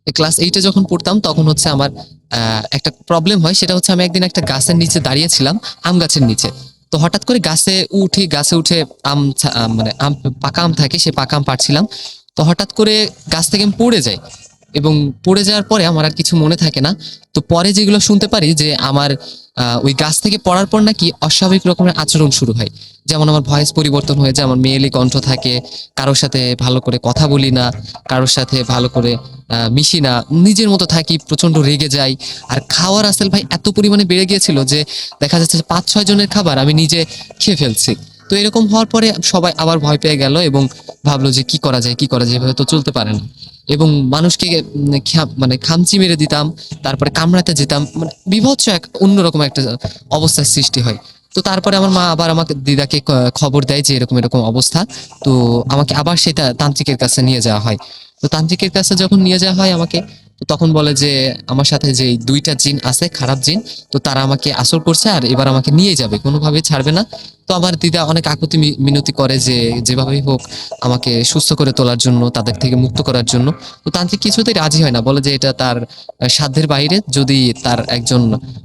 ক্লাস 8-এ যখন পড়তাম তখন হচ্ছে আমার একটা প্রবলেম হয়। সেটা হচ্ছে আমি একদিন একটা গাছের নিচে দাঁড়িয়েছিলাম, আম গাছের নিচে। তো হঠাৎ করে গাছে উঠে মানে পাকা আম থাকে, সে পাকা আম পাড়ছিলাম। তো হঠাৎ করে গাছ থেকে আমি পড়ে যাই, এবং পড়ে যাওয়ার পরে আমার আর কিছু মনে থাকে না। তো পরে যেগুলো শুনতে পারি যে আমার ওই গাছ থেকে পড়ার পর নাকি অস্বাভাবিক রকমের আচরণ শুরু হয়। যেমন আমার ভয়েস পরিবর্তন হয়ে যায়, আমার মেয়েলি কণ্ঠ থাকে, কারোর সাথে ভালো করে কথা বলি না, কারোর সাথে ভালো করে মিশি না, নিজের মতো থাকি, প্রচন্ড রেগে যাই। আর খাওয়ার আসল ভাই এত পরিমাণে বেড়ে গিয়েছিল যে দেখা যাচ্ছে 5-6 জনের খাবার আমি নিজে খেয়ে ফেলছি। তো এরকম হওয়ার পরে সবাই আবার ভয় পেয়ে গেল এবং ভাবলো যে কি করা যায়, এভাবে তো চলতে পারে না। এবং মানুষকে মানে খামচি মেরে দিতাম, তারপরে কামড়াতে যেতাম, মানে বিভৎস এক অন্যরকম একটা অবস্থার সৃষ্টি হয়। তো তারপরে আমার মা আবার আমাকে দিদাকে খবর দেয় যে এরকম এরকম অবস্থা। তো আমাকে আবার সেটা তান্ত্রিকের কাছে নিয়ে যাওয়া হয়। তো তান্ত্রিকের কাছে যখন নিয়ে যাওয়া হয় আমাকে, তো তখন বলে যে আমার সাথে যে 2টা জিন আছে, খারাপ জিন, তো তারা আমাকে আসর করছে আর এবার আমাকে নিয়ে যাবে, কোনোভাবেই ছাড়বে না। তো আমার দিদা অনেক আকুতি মিনতি করে যে যেভাবেই হোক আমাকে সুস্থ করে তোলার জন্য, তাদের থেকে মুক্ত করার জন্য। তো তান্ত্রিক কিছুতেই রাজি হয় না, বলে যে এটা তার সাধ্যের বাইরে, যদি তার একজন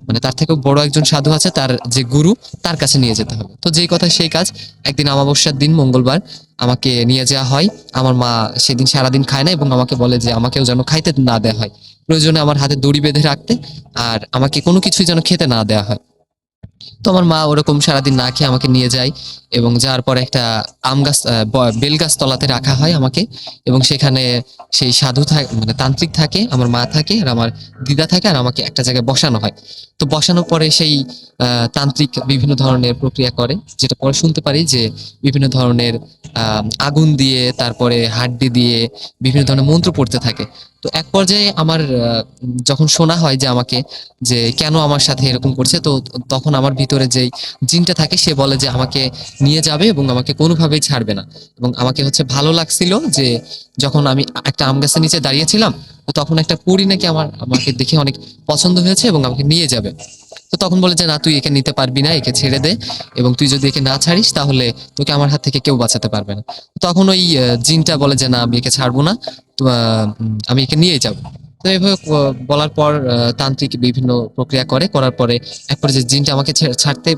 মানে তার থেকেও বড় একজন সাধু আছে, তার যে গুরু, তার কাছে নিয়ে যেতে হবে। তো যেই কথা সেই কাজ, একদিন অমাবস্যার দিন মঙ্গলবার আমাকে নিয়ে যাওয়া হয়। আমার মা সেদিন সারাদিন খায় না এবং আমাকে বলে যে আমাকেও যেন খাইতে না দেওয়া হয়, প্রয়োজনে আমার হাতে দড়ি বেঁধে রাখতে, আর আমাকে কোনো কিছুই যেন খেতে না দেওয়া হয়। তো আমার মা ওরকম সারাদিন না খেয়ে আমাকে নিয়ে যায় এবং যাওয়ার পর একটা আম গাছ বেল গাছ তলাতে রাখা হয় আমাকে, এবং সেখানে সেই সাধু থাকে, মানে তান্ত্রিক থাকে, আমার মা থাকে আর আমার দিদা থাকে, আর আমাকে একটা জায়গায় বসানো হয়। তো বসানোর পরে সেই তান্ত্রিক বিভিন্ন ধরনের প্রক্রিয়া করে, যেটা পরে শুনতে পারি যে বিভিন্ন ধরনের আগুন দিয়ে, তারপরে হাড্ডি দিয়ে বিভিন্ন ধরনের মন্ত্র পড়তে থাকে। তো এক পর্যায়ে আমার যখন শোনা হয় যে আমাকে, যে কেন আমার সাথে এরকম করছে, তো তখন আমার ভিতরে যেই জিনটা থাকে সে বলে যে আমাকে নিয়ে যাবে এবং আমাকে কোনোভাবেই ছাড়বে না। এবং আমাকে হচ্ছে ভালো লাগছিল যে যখন আমি একটা আম গাছের নিচে দাঁড়িয়েছিলাম, তো তখন একটা পরী নাকি আমাকে দেখে অনেক পছন্দ হয়েছে এবং আমাকে নিয়ে যাবে। তো তখন বলে যে না তুই একে নিতে পারবি না, একে ছেড়ে দে, এবং তুই যদি একে না ছাড়িস তাহলে তোকে আমার হাত থেকে কেউ বাঁচাতে পারবে না। তখন ওই জিনটা বলে যে না আমি একে ছাড়বো না, তো আমি একে নিয়ে যাবো। তো এইভাবে বলার পর তান্ত্রিক বিভিন্ন প্রক্রিয়া করার পরে এক পর্যায়ে জিনটা আমাকে ছাড়তে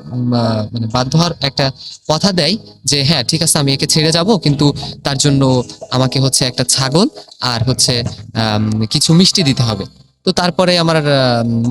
মানে বাধ্য হওয়ার একটা কথা দেয় যে হ্যাঁ ঠিক আছে আমি একে ছেড়ে যাব, কিন্তু তার জন্য আমাকে হচ্ছে একটা ছাগল আর হচ্ছে কিছু মিষ্টি দিতে হবে। তো তারপরে আমার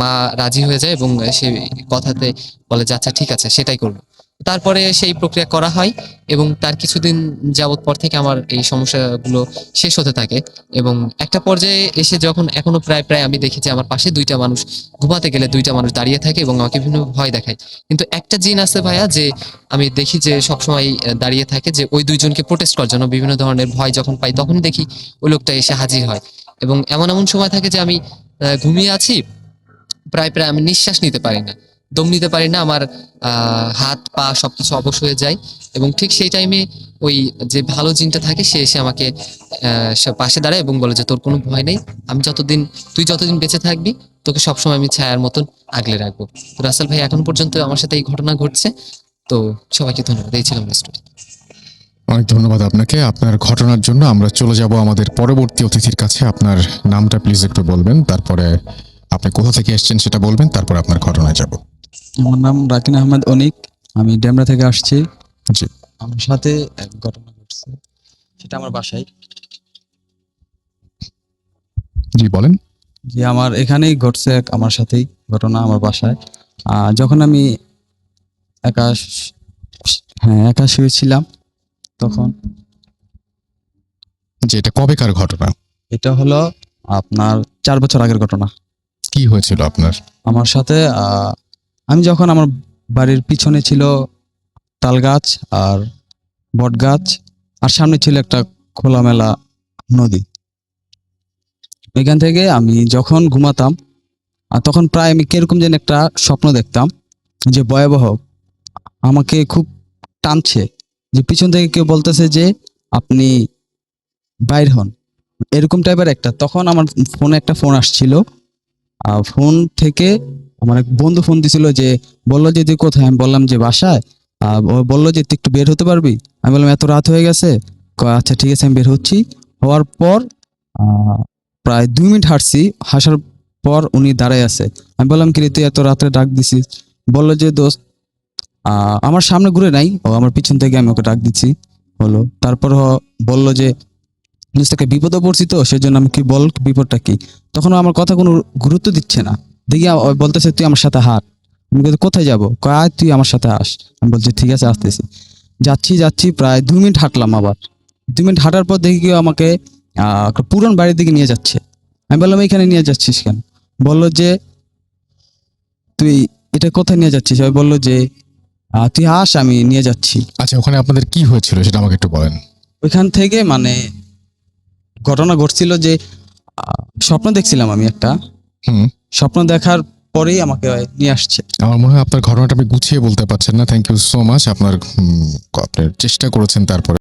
মা রাজি হয়ে যায় এবং সে কথাতে বলে যে আচ্ছা ঠিক আছে সেটাই করবো। তারপরে সেই প্রক্রিয়া করা হয় এবং তার কিছুদিন যাবত পর থেকে আমার এই সমস্যাগুলো শেষ হতে থাকে এবং একটা পর্যায়ে এসে যখন এখনো প্রায় প্রায় আমি দেখি যে আমার পাশে দুইটা মানুষ, ঘুমাতে গেলে দুইটা মানুষ দাঁড়িয়ে থাকে এবং আমাকে বিভিন্ন ভয় দেখায়, কিন্তু একটা জিন আছে ভাইয়া যে আমি দেখি যে সবসময় দাঁড়িয়ে থাকে, যে ওই দুইজনকে প্রোটেস্ট করার জন্য বিভিন্ন ধরনের ভয় যখন পাই তখন দেখি ওই লোকটা এসে হাজির হয়। এবং এমন এমন সময় থাকে যে আমি ঘুমিয়ে আছি, প্রায় প্রায় আমি নিঃশ্বাস নিতে পারি না, দম নিতে পারি না, আমার হাত পা সবকিছু অবশ হয়ে যায় এবং ঠিক সেই টাইমে ওই যে ভালো জিনটা থাকে সে এসে আমাকে সে পাশে দাঁড়ায় এবং বলে যে তোর কোনো ভয় নেই, তুই যতদিন বেঁচে থাকবি তোকে সবসময় আমি ছায়ার মতন আগলে রাখবো। তো রাসেল ভাই এখন পর্যন্ত আমার সাথে এই ঘটনা ঘটছে। তো সবাইকে ধন্যবাদ, এই ছিল আমার স্টোরি। অনেক ধন্যবাদ আপনাকে আপনার ঘটনার জন্য। আমরা চলে যাব আমাদের পরবর্তী অতিথির কাছে। আপনার নামটা প্লিজ একটু বলবেন, তারপরে আপনি কোথা থেকে এসেছেন সেটা বলবেন, তারপর আপনার ঘটনায় যাব। আমার নাম রাকিন আহমেদ অনিক, আমি ডেমরা থেকে আসছি। জি। আমার সাথে এক ঘটনা ঘটছে, সেটা আমার বাসায়। জি বলেন। যে আমার এখানেই ঘটছে আমার সাথেই ঘটনা, আমার বাসায়। যখন আমি একা শুয়েছিলাম তখন। যে এটা কবেকার ঘটনা? এটা হলো আপনার 4 বছর আগের ঘটনা। কি হয়েছিল আপনার? আমার সাথে আমি যখন আমার বাড়ির পিছনে ছিল তাল গাছ আর বট গাছ, আর সামনে ছিল একটা খোলামেলা নদী। ওইখান থেকে আমি যখন ঘুমাতাম তখন প্রায় আমি কিরকম যেন একটা স্বপ্ন দেখতাম যে ভয়াবহ, আমাকে খুব টানছে, যে পিছন থেকে কেউ বলতেছে যে আপনি বাইর হন, এরকম টাইপের একটা। তখন আমার ফোনে একটা ফোন আসছিল, ফোন থেকে আমার এক বন্ধু ফোন দিছিল, যে বললো যে তুই কোথায়? আমি বললাম যে বাসায়। ও বললো যে তুই একটু বের হতে পারবি? আমি বললাম এত রাত হয়ে গেছে। আচ্ছা ঠিক আছে, আমি বের হচ্ছি। হওয়ার পর প্রায় 2 মিনিট হাসার পর উনি দাঁড়ায় আছে। আমি বললাম কি রে, তুই এত রাত্রে ডাক দিছিস? বললো যে দোস্ত, আমার সামনে ঘুরে নাই, ও আমার পিছন থেকে আমি ওকে ডাক দিচ্ছি। হলো তারপর বললো যে নিজটাকে বিপদে পড়ছি, তো সেজন্য আমি কি বল বিপদটা কি। তখন আমার কথা কোনো গুরুত্ব দিচ্ছে না, দেখি বলতেছে তুই আমার সাথে হাঁট। আমি বলছি কোথায় যাবো? কয় তুই আমার সাথে আস। আমি বলছি ঠিক আছে আসতেছি। যাচ্ছি প্রায় 2 মিনিট হাঁটলাম। আবার 2 মিনিট হাঁটার পর দেখি কেউ আমাকে একটা পুরান বাড়ির দিকে নিয়ে যাচ্ছে। আমি বললাম এখানে নিয়ে যাচ্ছিস কেন? বললো যে তুই এটা কোথায় নিয়ে যাচ্ছিস? আমি বললো যে তুই আস, আমি নিয়ে যাচ্ছি। আচ্ছা, ওখানে আপনাদের কি হয়েছিল সেটা আমাকে একটু বলেন। ওইখান থেকে মানে ঘটনা ঘটছিল যে স্বপ্ন দেখছিলাম আমি একটা। স্বপ্ন দেখার পরেই আমাকে নিয়ে আসছে। আমার মনে হয় আপনার ঘটনাটা আপনি গুছিয়ে বলতে পারছেন না। Thank you so much. আপনার চেষ্টা করেছেন তারপরে